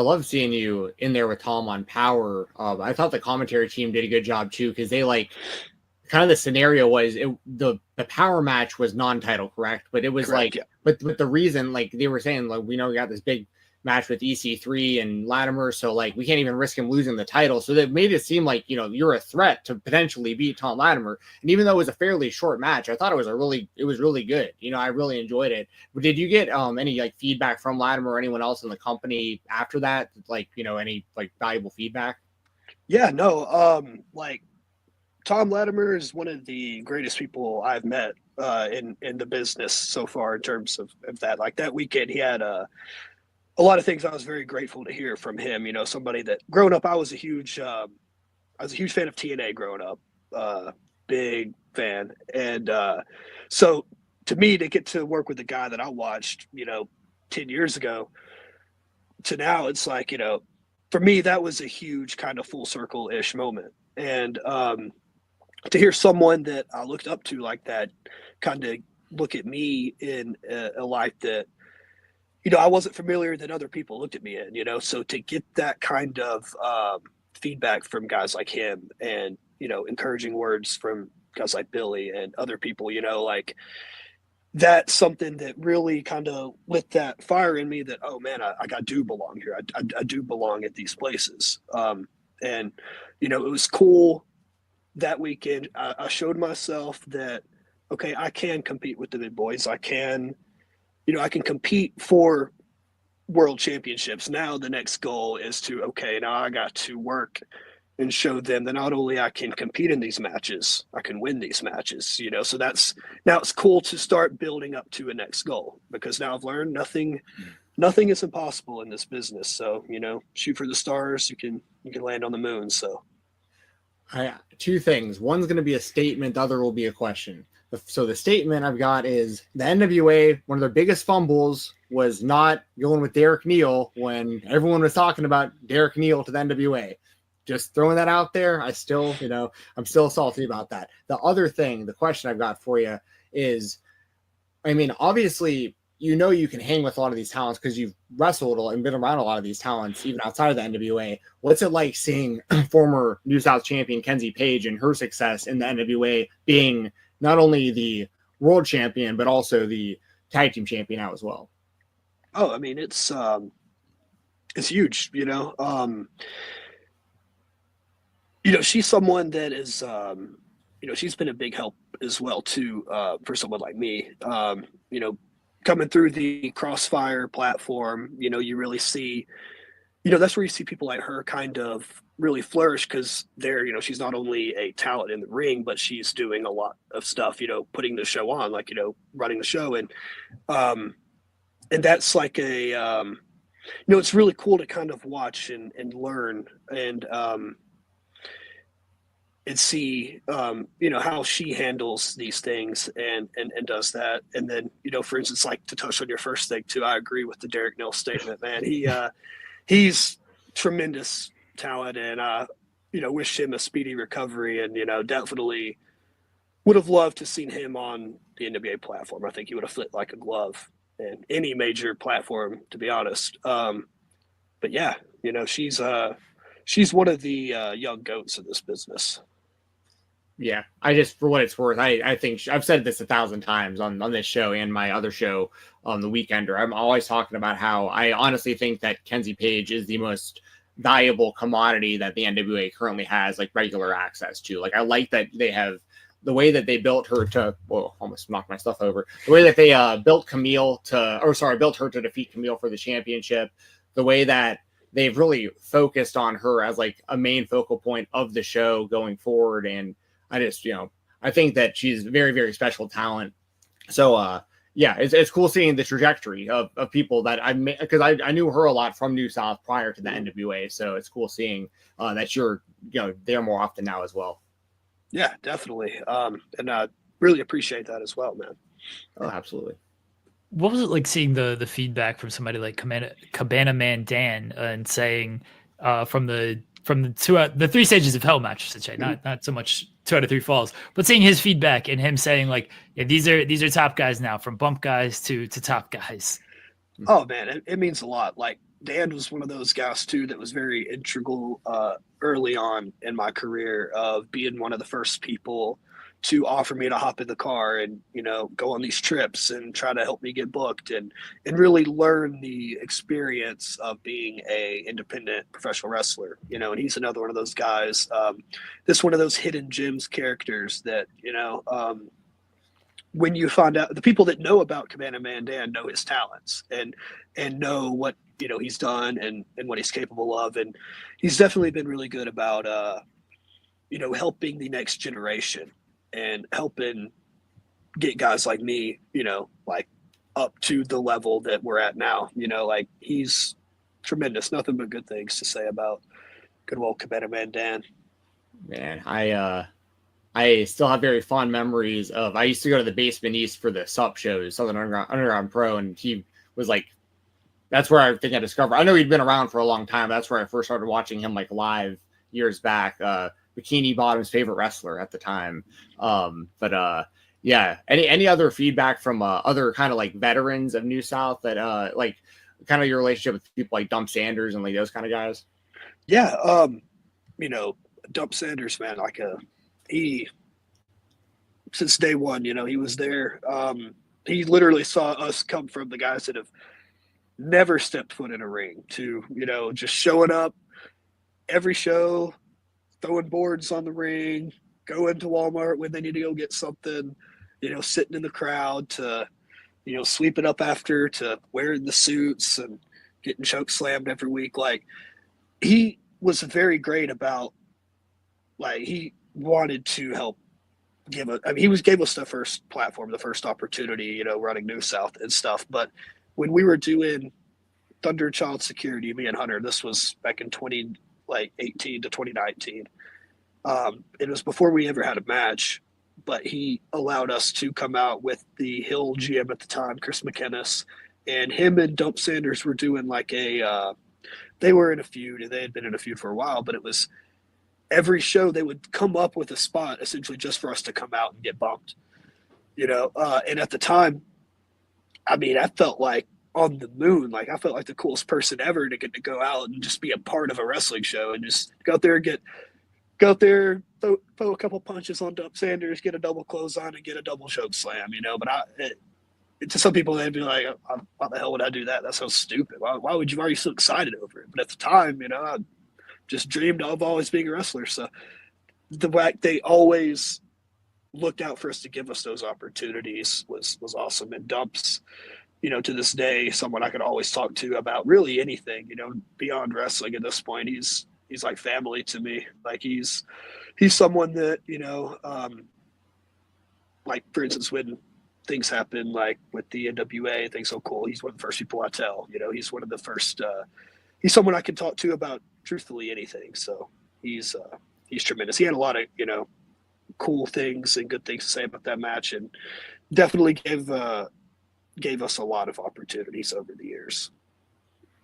Speaker 3: love seeing you in there with Tom on Power. I thought the commentary team did a good job too, because they kind of the scenario was the Power match was non-title, correct? But it was
Speaker 8: correct, yeah.
Speaker 3: but the reason, they were saying, we know we got this big match with EC3 and Latimer, so we can't even risk him losing the title. So that made it seem like you're a threat to potentially beat Tom Latimer. And even though it was a fairly short match, I thought it was really good. I really enjoyed it. But did you get any feedback from Latimer or anyone else in the company after that? Any valuable feedback?
Speaker 8: Yeah, no. Tom Latimer is one of the greatest people I've met in the business so far in terms of that. That weekend, he had a lot of things I was very grateful to hear from him. Somebody that growing up, I was a huge fan of TNA growing up, big fan. And so to me, to get to work with the guy that I watched, 10 years ago to now, it's for me, that was a huge kind of full circle-ish moment. And to hear someone that I looked up to like that kind of look at me in a light that, I wasn't familiar that other people looked at me in, so to get that kind of feedback from guys like him and, encouraging words from guys like Billy and other people, that's something that really kind of lit that fire in me that, oh man, I do belong here. I do belong at these places. And, it was cool that weekend. I showed myself that, okay, I can compete with the big boys. I can compete for world championships. Now the next goal is now I got to work and show them that not only I can compete in these matches, I can win these matches, so now it's cool to start building up to a next goal, because now I've learned nothing is impossible in this business. So, shoot for the stars, you can land on the moon. So
Speaker 3: two things. One's going to be a statement. The other will be a question. So the statement I've got is the NWA, one of their biggest fumbles was not going with Derek Neal when everyone was talking about Derek Neal to the NWA. Just throwing that out there. I'm still salty about that. The other thing, the question I've got for you is, obviously, you can hang with a lot of these talents because you've wrestled and been around a lot of these talents, even outside of the NWA. What's it like seeing former New South champion Kenzie Page and her success in the NWA being not only the world champion, but also the tag team champion now as well?
Speaker 8: Oh, it's huge, she's someone that is, she's been a big help as well too, for someone like me, coming through the Crossfire platform, you really see, that's where you see people like her kind of really flourish, because she's not only a talent in the ring, but she's doing a lot of stuff, putting the show on, running the show. And and that's like a it's really cool to kind of watch and learn and see how she handles these things and does that. And then for instance, like to touch on your first thing too, I agree with the Derek Neal statement, man. He's tremendous talent, and wish him a speedy recovery, and definitely would have loved to seen him on the NWA platform. I think he would have fit like a glove in any major platform, to be honest. But yeah, she's one of the young goats of this business.
Speaker 3: Yeah, I just, for what it's worth, I think I've said this 1,000 times on this show and my other show on the Weekender. I'm always talking about how I honestly think that Kenzie Page is the most valuable commodity that the NWA currently has, like, regular access to. Like, I like that they have the way that they built her to, well, almost knocked my stuff over. The way that they built her to defeat Camille for the championship. The way that they've really focused on her as like a main focal point of the show going forward. And I just, I think that she's very, very special talent. So, yeah, it's cool seeing the trajectory of people that because I knew her a lot from New South prior to the NWA. So it's cool seeing that you're, there more often now as well.
Speaker 8: Yeah, definitely. And I really appreciate that as well, man.
Speaker 3: Oh, absolutely.
Speaker 2: What was it like seeing the feedback from somebody like Cabana Man Dan and saying from the the 3 stages of hell match, I should say, not so much 2 out of 3 falls, but seeing his feedback and him saying like, yeah, these are top guys now, from bump guys to top guys.
Speaker 8: Oh man, it means a lot. Like Dan was one of those guys too that was very integral early on in my career, of being one of the first people to offer me to hop in the car and go on these trips and try to help me get booked and really learn the experience of being a independent professional wrestler. And he's another one of those guys, this one of those hidden gems characters that when you find out, the people that know about Cabana Man Dan know his talents and know what he's done and what he's capable of, and he's definitely been really good about helping the next generation and helping get guys like me, like up to the level that we're at now. Like he's tremendous. Nothing but good things to say about good old Cabana Man Dan.
Speaker 3: Man, I still have very fond memories of, I used to go to the Basement East for the SUP shows, Southern Underground Pro, and he was like, that's where I think I discovered, I know he'd been around for a long time. That's where I first started watching him like live years back. Bikini Bottom's favorite wrestler at the time. Yeah. Any other feedback from other kind of like veterans of New South that like kind of your relationship with people like Dump Sanders and like those kind of guys?
Speaker 8: Yeah. Dump Sanders, man, like he, since day one, he was there. He literally saw us come from the guys that have never stepped foot in a ring to, just showing up every show, throwing boards on the ring, going to Walmart when they need to go get something, sitting in the crowd, to, sweeping up after, to wearing the suits and getting choke slammed every week. Like, he was very great about, like, he wanted to help gave us the first platform, the first opportunity, running New South and stuff. But when we were doing Thunder Child Security, me and Hunter, this was back in 2018 to 2019. It was before we ever had a match, but he allowed us to come out with the Hill GM at the time, Chris McInnes, and him and Dump Sanders were doing like they were in a feud, and they had been in a feud for a while, but it was every show they would come up with a spot essentially just for us to come out and get bumped, and at the time, I felt like on the moon. Like, I felt like the coolest person ever to get to go out and just be a part of a wrestling show and just go out there, throw a couple punches on Dump Sanders, get a double clothesline, and get a double choke slam, But to some people, they'd be like, why the hell would I do that? That's so stupid. Why would you? Are you so excited over it? But at the time, I just dreamed of always being a wrestler. So the fact they always looked out for us to give us those opportunities was awesome. And Dumps, to this day, someone I could always talk to about really anything, beyond wrestling at this point. He's like family to me. Like he's someone that, like, for instance, when things happen like with the NWA, things go cool. He's one of the first people I tell. He's one of the first. He's someone I can talk to about truthfully anything. So he's tremendous. He had a lot of cool things and good things to say about that match, and definitely gave us a lot of opportunities over the years.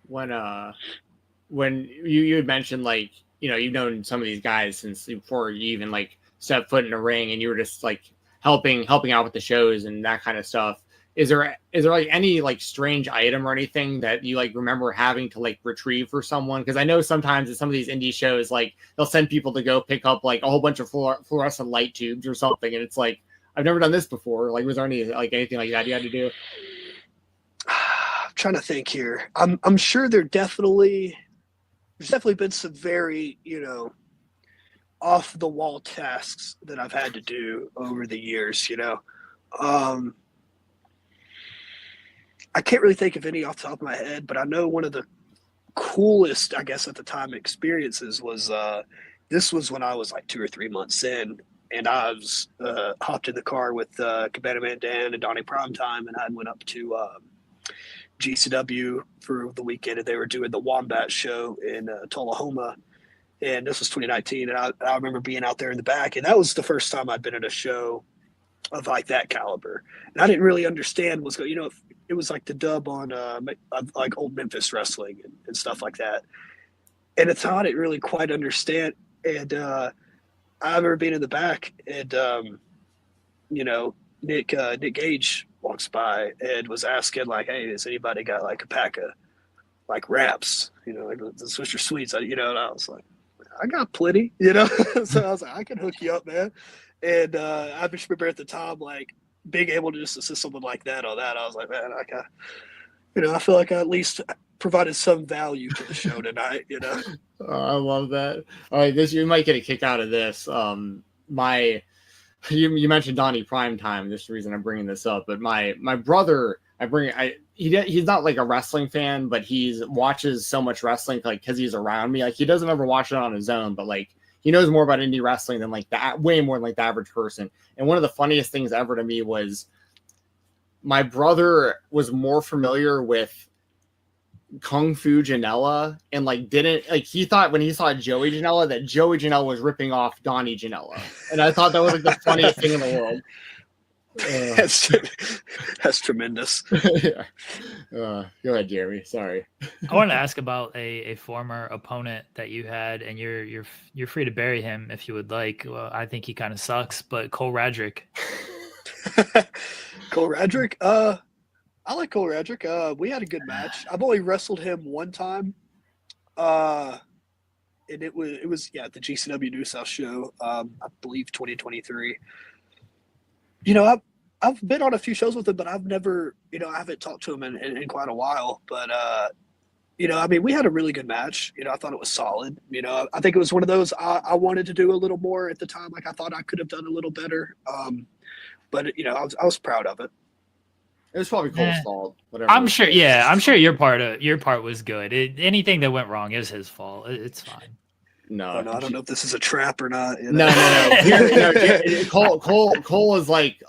Speaker 3: When you had mentioned like you've known some of these guys since before you even like stepped foot in a ring, and you were just like helping out with the shows and that kind of stuff. Is there like any like strange item or anything that you like remember having to like retrieve for someone? Because I know sometimes at some of these indie shows, like they'll send people to go pick up like a whole bunch of fluorescent light tubes or something, and it's like, I've never done this before. Like, was there anything like that you had to do?
Speaker 8: I'm trying to think here. I'm sure there's definitely been some very off the wall tasks that I've had to do over the years. I can't really think of any off the top of my head, but I know one of the coolest, I guess at the time, experiences was this was when I was like 2 or 3 months in, and I was hopped in the car with Cabana Man Dan and Donnie Primetime, and I went up to GCW for the weekend, and they were doing the Wombat show in Tullahoma, and this was 2019, and I remember being out there in the back, and that was the first time I'd been at a show of like that caliber, and I didn't really understand what's going. It was like the dub on like old Memphis wrestling and stuff like that, and it's I didn't really quite understand. And I remember being in the back, and Nick Gage walks by and was asking like, "Hey, has anybody got like a pack of like wraps? Like the Swisher Sweets?" And I was like, "I got plenty," So I was like, "I can hook you up, man." And I just remember at the time like being able to just assist someone like that on that. I was like, man, I feel like I at least provided some value to the show tonight.
Speaker 3: I love that. All right, you might get a kick out of this. You mentioned Donnie Primetime. This is the reason I'm bringing this up. But my brother, he's not like a wrestling fan, but he watches so much wrestling like because he's around me. Like he doesn't ever watch it on his own, but like he knows more about indie wrestling than like that, way more than like the average person. And one of the funniest things ever to me was my brother was more familiar with Kung Fu Janela and like didn't like he thought when he saw Joey Janela that Joey Janela was ripping off Donnie Janela, and I thought that was like the funniest thing in the world.
Speaker 8: That's tremendous.
Speaker 3: Yeah. Go ahead, Jeremy. Sorry.
Speaker 2: I want to ask about a former opponent that you had, and you're free to bury him if you would like. Well, I think he kind of sucks, but Cole Radrick.
Speaker 8: Cole Radrick. I like Cole Radrick. We had a good match. I've only wrestled him one time. And it was the GCW New South show. I believe 2023. I've been on a few shows with him, but I've never, I haven't talked to him in quite a while. But, we had a really good match. I thought it was solid. I think it was one of those I wanted to do a little more at the time. Like I thought I could have done a little better. But I was proud of it.
Speaker 3: It was probably Cole's fault. Whatever.
Speaker 2: I'm sure. Yeah, I'm sure your part was good. Anything that went wrong is his fault. It's fine.
Speaker 3: No,
Speaker 8: I don't know if this is a trap or not.
Speaker 3: No. Cole is like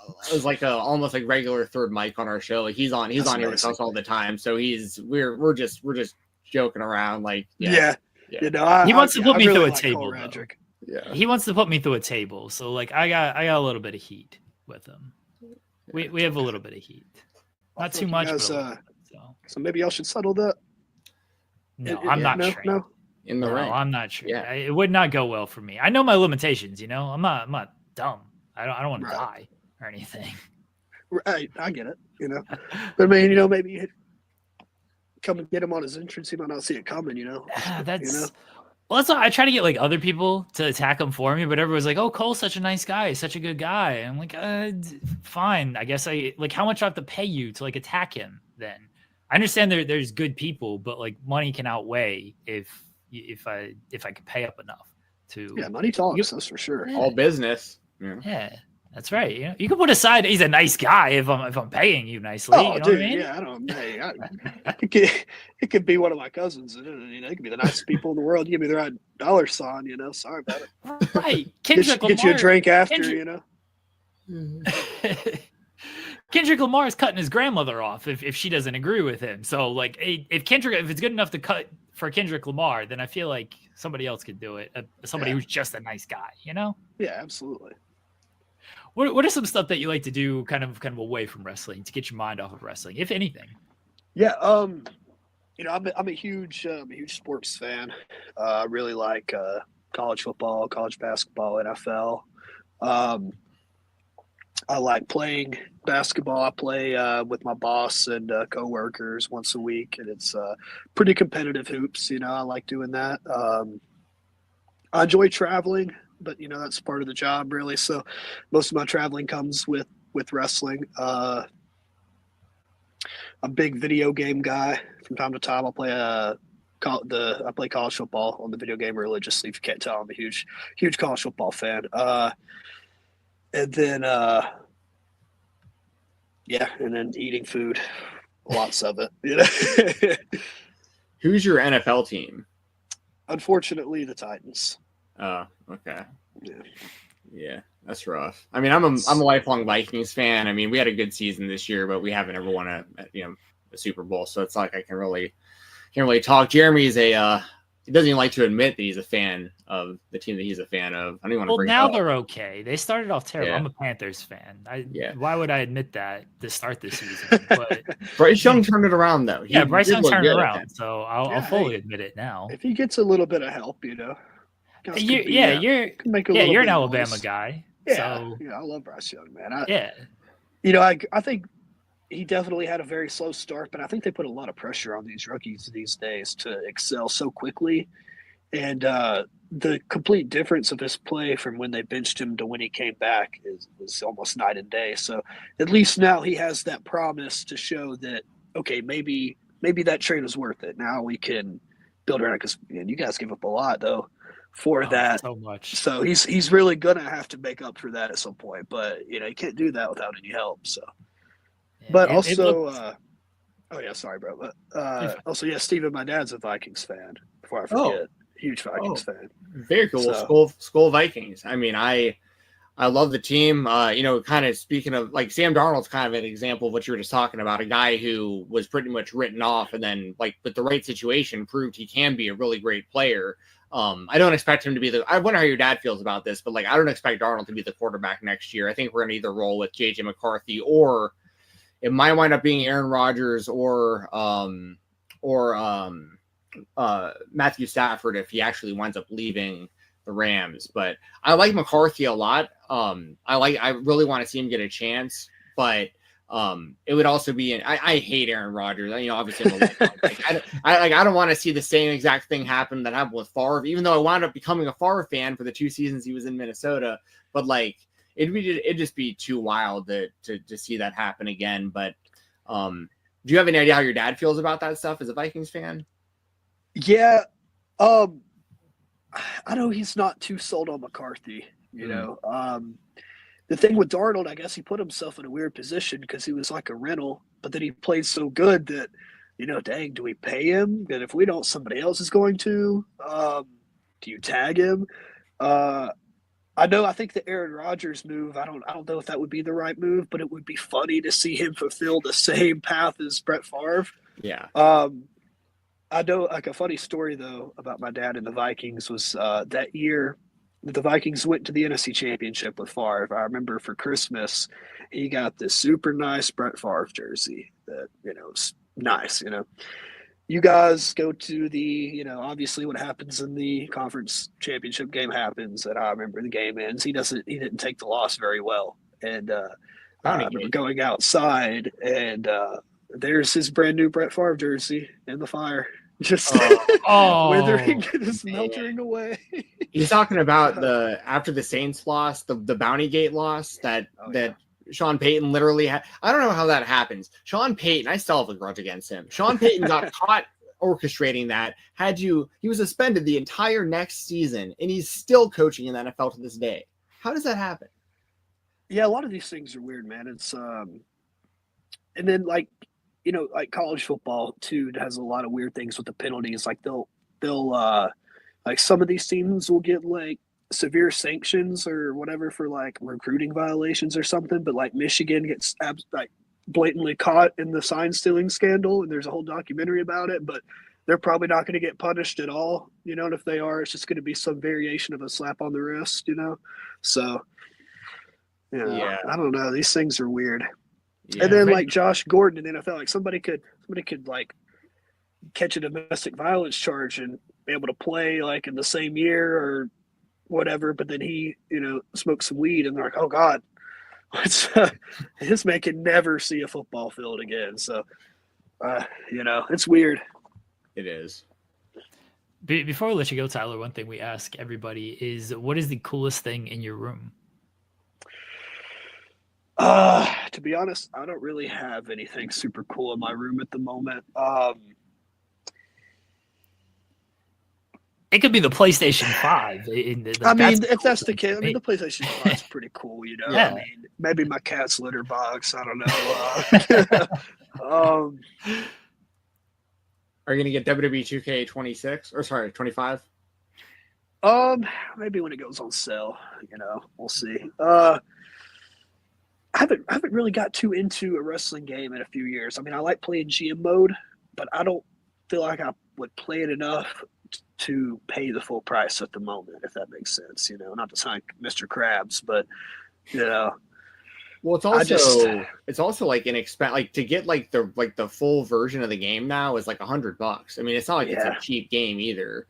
Speaker 3: almost like regular third mic on our show. Like he's on here with us all the time. So we're just joking around. Like
Speaker 8: yeah.
Speaker 2: He wants to put me through a table.
Speaker 3: Yeah,
Speaker 2: he wants to put me through a table. So like I got a little bit of heat with him. We have a little bit of heat, not too much.
Speaker 8: So maybe y'all should settle that.
Speaker 2: No, I'm not trained.
Speaker 8: No.
Speaker 3: In the ring.
Speaker 2: I'm not sure.
Speaker 3: Yeah.
Speaker 2: It would not go well for me. I know my limitations. I'm not dumb. I don't want to die or anything.
Speaker 8: Right, I get it. But maybe you come and get him on his entrance. He might not see it coming.
Speaker 2: That's why I try to get like other people to attack him for me, but everyone's like, "Oh, Cole's such a nice guy, such a good guy." And I'm like, fine. I guess how much do I have to pay you to like attack him? Then I understand there's good people, but like money can outweigh if I could pay up enough to.
Speaker 8: Yeah, money talks. That's for sure.
Speaker 2: Yeah.
Speaker 3: All business.
Speaker 2: Yeah, that's right. You can put aside he's a nice guy if I'm paying you nicely.
Speaker 8: Oh,
Speaker 2: you know
Speaker 8: dude,
Speaker 2: what I mean?
Speaker 8: yeah, I don't. It could be one of my cousins. It could be the nicest people in the world. You give me the right dollar sign. Sorry about it.
Speaker 2: Right,
Speaker 8: Get you a drink after.
Speaker 2: Kendrick Lamar is cutting his grandmother off if she doesn't agree with him. So like, if it's good enough to cut for Kendrick Lamar, then I feel like somebody else could do it. Somebody who's just a nice guy, you know?
Speaker 8: Yeah, absolutely.
Speaker 2: What are some stuff that you like to do kind of away from wrestling to get your mind off of wrestling, if anything?
Speaker 8: Yeah, you know, I'm a huge sports fan. I really like college football, college basketball, NFL. I like playing basketball. I play with my boss and coworkers once a week, and it's pretty competitive hoops. You know, I like doing that. I enjoy traveling, but you know that's part of the job, really. So most of my traveling comes with wrestling. I'm a big video game guy. From time to time, I'll play I play college football on the video game religiously. If you can't tell, I'm a huge college football fan. And then, and then eating food, lots of it. You know?
Speaker 3: Who's your NFL team?
Speaker 8: Unfortunately, the Titans.
Speaker 3: Oh, okay.
Speaker 8: Yeah.
Speaker 3: Yeah, that's rough. I mean, I'm a lifelong Vikings fan. I mean, we had a good season this year, but we haven't ever won a Super Bowl. So it's like I can't really talk. Jeremy is he doesn't even like to admit that he's a fan of the team that he's a fan of. I don't even want to bring it up.
Speaker 2: Now they're okay. They started off terrible. Yeah. I'm a Panthers fan. Why would I admit that to start this season? But
Speaker 3: Bryce Young turned it around, though.
Speaker 2: Bryce Young turned it around. So I'll fully admit it now.
Speaker 8: If he gets a little bit of help, you know.
Speaker 2: You're an Alabama guy.
Speaker 8: Yeah,
Speaker 2: so.
Speaker 8: I love Bryce Young, man.
Speaker 2: You
Speaker 8: know, I think he definitely had a very slow start, but I think they put a lot of pressure on these rookies these days to excel so quickly. And the complete difference of his play from when they benched him to when he came back was almost night and day. So at least now he has that promise to show that, okay, maybe that trade is worth it. Now we can build around it, because you guys give up a lot, though, for that.
Speaker 2: So much.
Speaker 8: So he's really going to have to make up for that at some point. But, you can't do that without any help. So. But also, sorry, bro. But also, Steven, my dad's a Vikings fan. Before I forget, huge Vikings fan.
Speaker 3: Very cool. So. Skull Vikings. I mean, I love the team. Kind of speaking of, like, Sam Darnold's kind of an example of what you were just talking about. A guy who was pretty much written off, and then, like, with the right situation, proved he can be a really great player. I don't expect him to be I wonder how your dad feels about this, but, like, I don't expect Darnold to be the quarterback next year. I think we're going to either roll with JJ McCarthy, or it might wind up being Aaron Rodgers or Matthew Stafford if he actually winds up leaving the Rams. But I like McCarthy a lot. I really want to see him get a chance, but it would also be I hate Aaron Rodgers. Obviously I don't want to see the same exact thing happen that happened with Favre, even though I wound up becoming a Favre fan for the 2 seasons he was in Minnesota. But like, it'd just be too wild to see that happen again. But do you have any idea how your dad feels about that stuff as a Vikings fan?
Speaker 8: Yeah. I know he's not too sold on McCarthy, you know. The thing with Darnold, I guess he put himself in a weird position because he was like a rental, but then he played so good that, dang, do we pay him? And if we don't, somebody else is going to. Do you tag him? I think the Aaron Rodgers move, I don't know if that would be the right move, but it would be funny to see him fulfill the same path as Brett Favre.
Speaker 3: Yeah.
Speaker 8: I know, like, a funny story, though, about my dad and the Vikings was that year the Vikings went to the NFC Championship with Favre. I remember for Christmas, he got this super nice Brett Favre jersey that, was nice, You guys go to the, obviously what happens in the conference championship game happens, and I remember the game ends. He didn't take the loss very well. And I remember going outside, and there's his brand new Brett Favre jersey in the fire. Just withering and just melting away.
Speaker 3: He's talking about after the Saints loss, the Bounty Gate loss that Sean Payton literally had. I don't know how that happens. Sean Payton, I still have a grudge against him. Sean Payton got caught orchestrating that. He was suspended the entire next season, and he's still coaching in the NFL to this day. How does that happen?
Speaker 8: Yeah, a lot of these things are weird, man. It's and then like college football too has a lot of weird things with the penalties. Like they'll like some of these teams will get like severe sanctions or whatever for like recruiting violations or something, but like Michigan gets like blatantly caught in the sign stealing scandal, and there's a whole documentary about it, but they're probably not going to get punished at all, you know, and if they are, it's just going to be some variation of a slap on the wrist, you know? So, you know,
Speaker 3: Yeah.
Speaker 8: I don't know. These things are weird.
Speaker 3: Yeah.
Speaker 8: And then like Josh Gordon in the NFL, like somebody could like catch a domestic violence charge and be able to play like in the same year or whatever, but then he, you know, smoked some weed and they're like, oh God, this man can never see a football field again. So, you know, it's weird.
Speaker 3: It is.
Speaker 2: Before we let you go, Tyler, one thing we ask everybody is, what is the coolest thing in your room?
Speaker 8: To be honest, I don't really have anything super cool in my room at the moment.
Speaker 2: It could be the PlayStation 5.
Speaker 8: I mean, if that's the case, I mean, the PlayStation 5 is pretty cool, you know?
Speaker 2: Yeah.
Speaker 8: I mean, maybe my cat's litter box. I don't know.
Speaker 3: Are you going to get WWE 2K 26 or sorry, 25?
Speaker 8: Maybe when it goes on sale, you know, we'll see. I haven't really got too into a wrestling game in a few years. I mean, I like playing GM mode, but I don't feel like I would play it enough to pay the full price at the moment, if that makes sense. You know, not to sound like Mr. Krabs, but you know.
Speaker 3: Well, it's also like like to get like the full version of the game now is like $100. I mean, it's not like it's a cheap game either.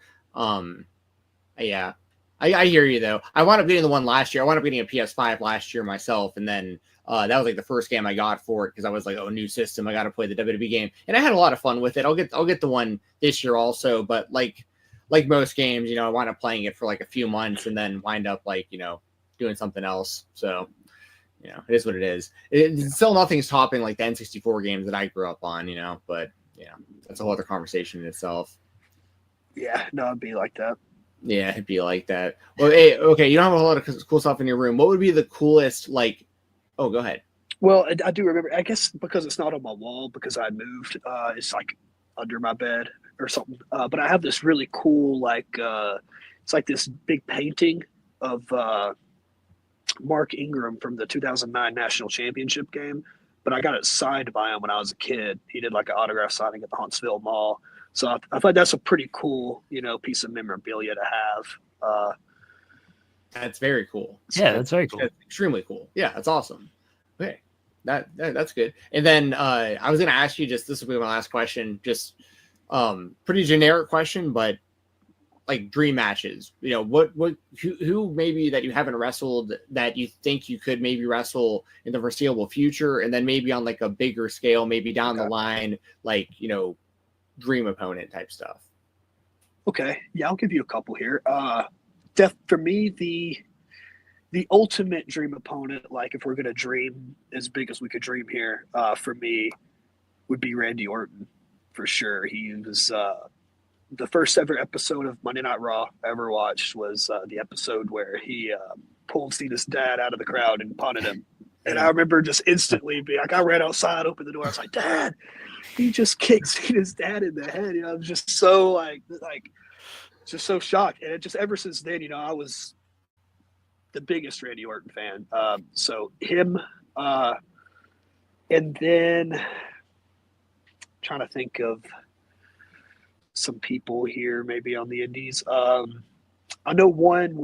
Speaker 3: Yeah. I hear you though. I wound up getting the one last year. I wound up getting a PS5 last year myself, and then that was like the first game I got for it because I was like, oh, new system. I got to play the WWE game, and I had a lot of fun with it. I'll get the one this year also, but like most games, you know, I wound up playing it for like a few months and then wind up like, you know, doing something else. So, you know, it is what it is. It's still nothing's topping like the N64 games that I grew up on, you know, but yeah, that's a whole other conversation in itself.
Speaker 8: Yeah, no, it'd be like that.
Speaker 3: Yeah, it'd be like that. Well, hey, okay, you don't have a lot of cool stuff in your room. What would be the coolest, like, oh, go ahead.
Speaker 8: Well, I do remember, I guess because it's not on my wall because I moved, it's like under my bed or something. But I have this really cool, like, it's like this big painting of Mark Ingram from the 2009 National Championship game. But I got it signed by him when I was a kid. He did like an autograph signing at the Huntsville Mall. So I thought that's a pretty cool, you know, piece of memorabilia to have.
Speaker 3: That's very cool.
Speaker 2: Yeah, that's very cool.
Speaker 3: That's extremely cool. Yeah, that's awesome. Okay, that's good. And then I was going to ask you, just this will be my last question. Just pretty generic question, but like dream matches. You know, who maybe that you haven't wrestled that you think you could maybe wrestle in the foreseeable future, and then maybe on like a bigger scale, maybe down the line, like, you know, dream opponent type stuff.
Speaker 8: Okay, yeah, I'll give you a couple here. For me, the ultimate dream opponent, like if we're gonna dream as big as we could dream here, for me would be Randy Orton for sure. He was the first ever episode of Monday Night Raw I ever watched was the episode where he pulled Cena's dad out of the crowd and punted him. And I remember just instantly being like, I ran outside, opened the door, I was like, Dad, he just kicked Cena's dad in the head. You know, I was just so like just so shocked. And it just ever since then, you know, I was the biggest Randy Orton fan. So him, and then trying to think of some people here maybe on the indies. I know one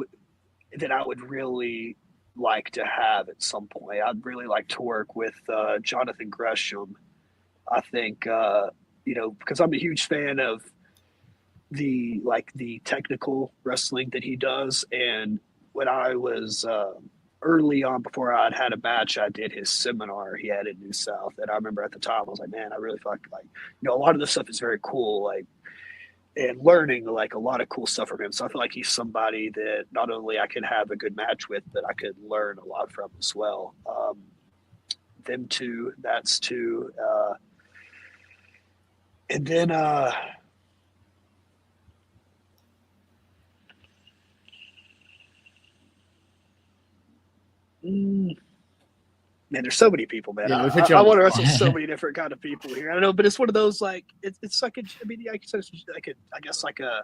Speaker 8: that I would really like to have at some point. I'd really like to work with Jonathan Gresham. I think, you know, because I'm a huge fan of the technical wrestling that he does. And when I was early on, before I'd had a match, I did his seminar he had in New South. And I remember at the time, I was like, man, I really feel like, you know, a lot of this stuff is very cool. Like, and learning like a lot of cool stuff from him. So I feel like he's somebody that not only I could have a good match with, but I could learn a lot from as well. Them two, that's two. And then man, there's so many people, man.
Speaker 3: Yeah,
Speaker 8: I want to wrestle so many different kind of people here. I don't know, but it's one of those like it's like I guess like a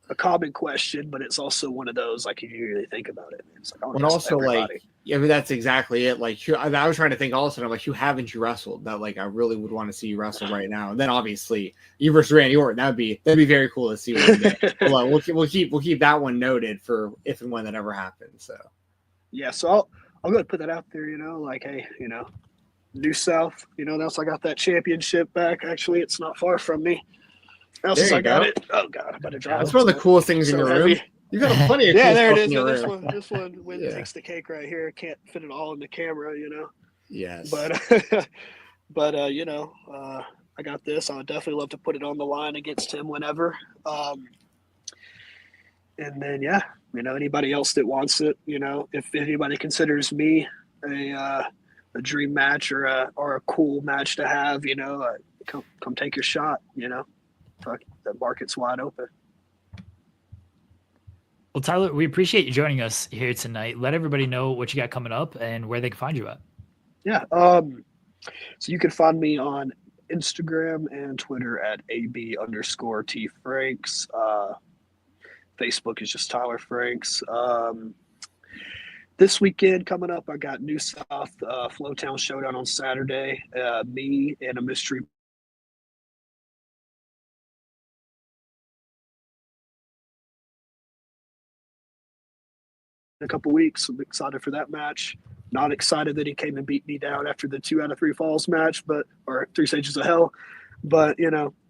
Speaker 8: a common question, but it's also one of those like if you really think about it. It's like,
Speaker 3: And also like, yeah, but that's exactly it. Like I was trying to think also, and I'm like, who haven't you wrestled that like I really would want to see you wrestle right now? And then obviously you versus Randy Orton, that'd be very cool to see one day. Well, we'll keep that one noted for if and when that ever happens. So
Speaker 8: yeah, so I'll go ahead and put that out there, like, hey, New South, that's I got that championship back. Actually, it's not far from me. Else I got it. Oh God, I'm about to drop.
Speaker 3: That's one of the coolest things in your room. You've got plenty of
Speaker 8: yeah,
Speaker 3: cool
Speaker 8: there it
Speaker 3: stuff
Speaker 8: is.
Speaker 3: in your
Speaker 8: This one takes the cake right here. Can't fit it all in the camera,
Speaker 3: Yes.
Speaker 8: But I got this. I would definitely love to put it on the line against him whenever. And then anybody else that wants it, if anybody considers me a dream match or a cool match to have, come take your shot, the market's wide open.
Speaker 2: Well, Tyler, we appreciate you joining us here tonight. Let everybody know what you got coming up and where they can find you at.
Speaker 8: Yeah. So you can find me on Instagram and Twitter at AB_T Franks. Facebook is just Tyler Franks. This weekend coming up, I got New South Flowtown Showdown on Saturday. Me and a mystery in a couple weeks. I'm excited for that match. Not excited that he came and beat me down after the 2 out of 3 falls match, or 3 stages of hell. But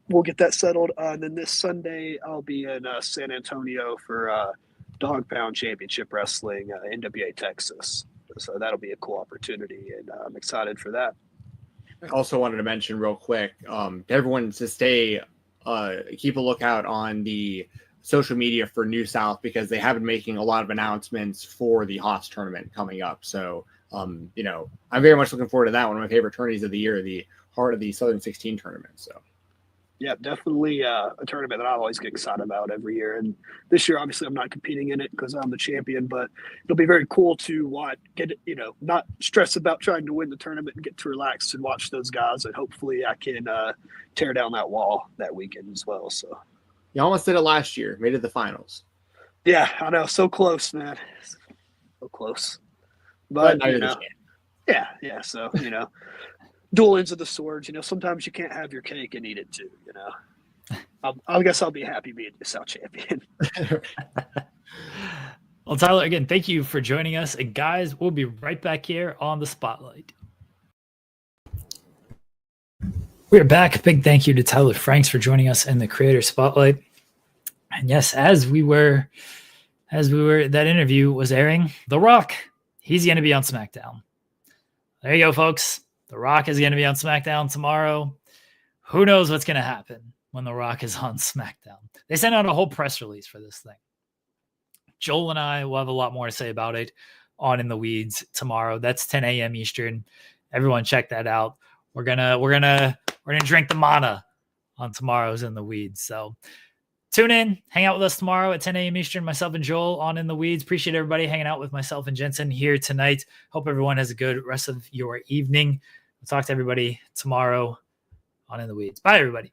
Speaker 8: we'll get that settled. And then this Sunday, I'll be in San Antonio for Dog Pound Championship Wrestling, NWA Texas. So that'll be a cool opportunity, and I'm excited for that.
Speaker 3: I also wanted to mention real quick, everyone to stay, keep a lookout on the social media for New South, because they have been making a lot of announcements for the Haas tournament coming up. So, I'm very much looking forward to that. One of my favorite tourneys of the year, the Heart of the Southern 16 tournament. So.
Speaker 8: Yeah, definitely a tournament that I always get excited about every year. And this year, obviously, I'm not competing in it because I'm the champion, but it'll be very cool to not stress about trying to win the tournament and get to relax and watch those guys. And hopefully I can tear down that wall that weekend as well. So
Speaker 3: you almost did it last year, made it the finals.
Speaker 8: Yeah, I know. So close, man. So close. But yeah. So, dual ends of the swords. Sometimes you can't have your cake and eat it too. I guess I'll be happy being the South champion.
Speaker 2: Well, Tyler, again, thank you for joining us. And guys, we'll be right back here on the Spotlight. We're back. Big thank you to Tyler Franks for joining us in the Creator Spotlight. And yes, as we were, that interview was airing, The Rock, he's going to be on SmackDown. There you go, folks. The Rock is going to be on SmackDown tomorrow. Who knows what's going to happen when The Rock is on SmackDown? They sent out a whole press release for this thing. Joel and I will have a lot more to say about it on In the Weeds tomorrow. That's 10 a.m. Eastern. Everyone check that out. We're gonna drink the mana on tomorrow's In the Weeds. So tune in, hang out with us tomorrow at 10 a.m. Eastern. Myself and Joel on In the Weeds. Appreciate everybody hanging out with myself and Jensen here tonight. Hope everyone has a good rest of your evening. We'll talk to everybody tomorrow on In the Weeds. Bye, everybody.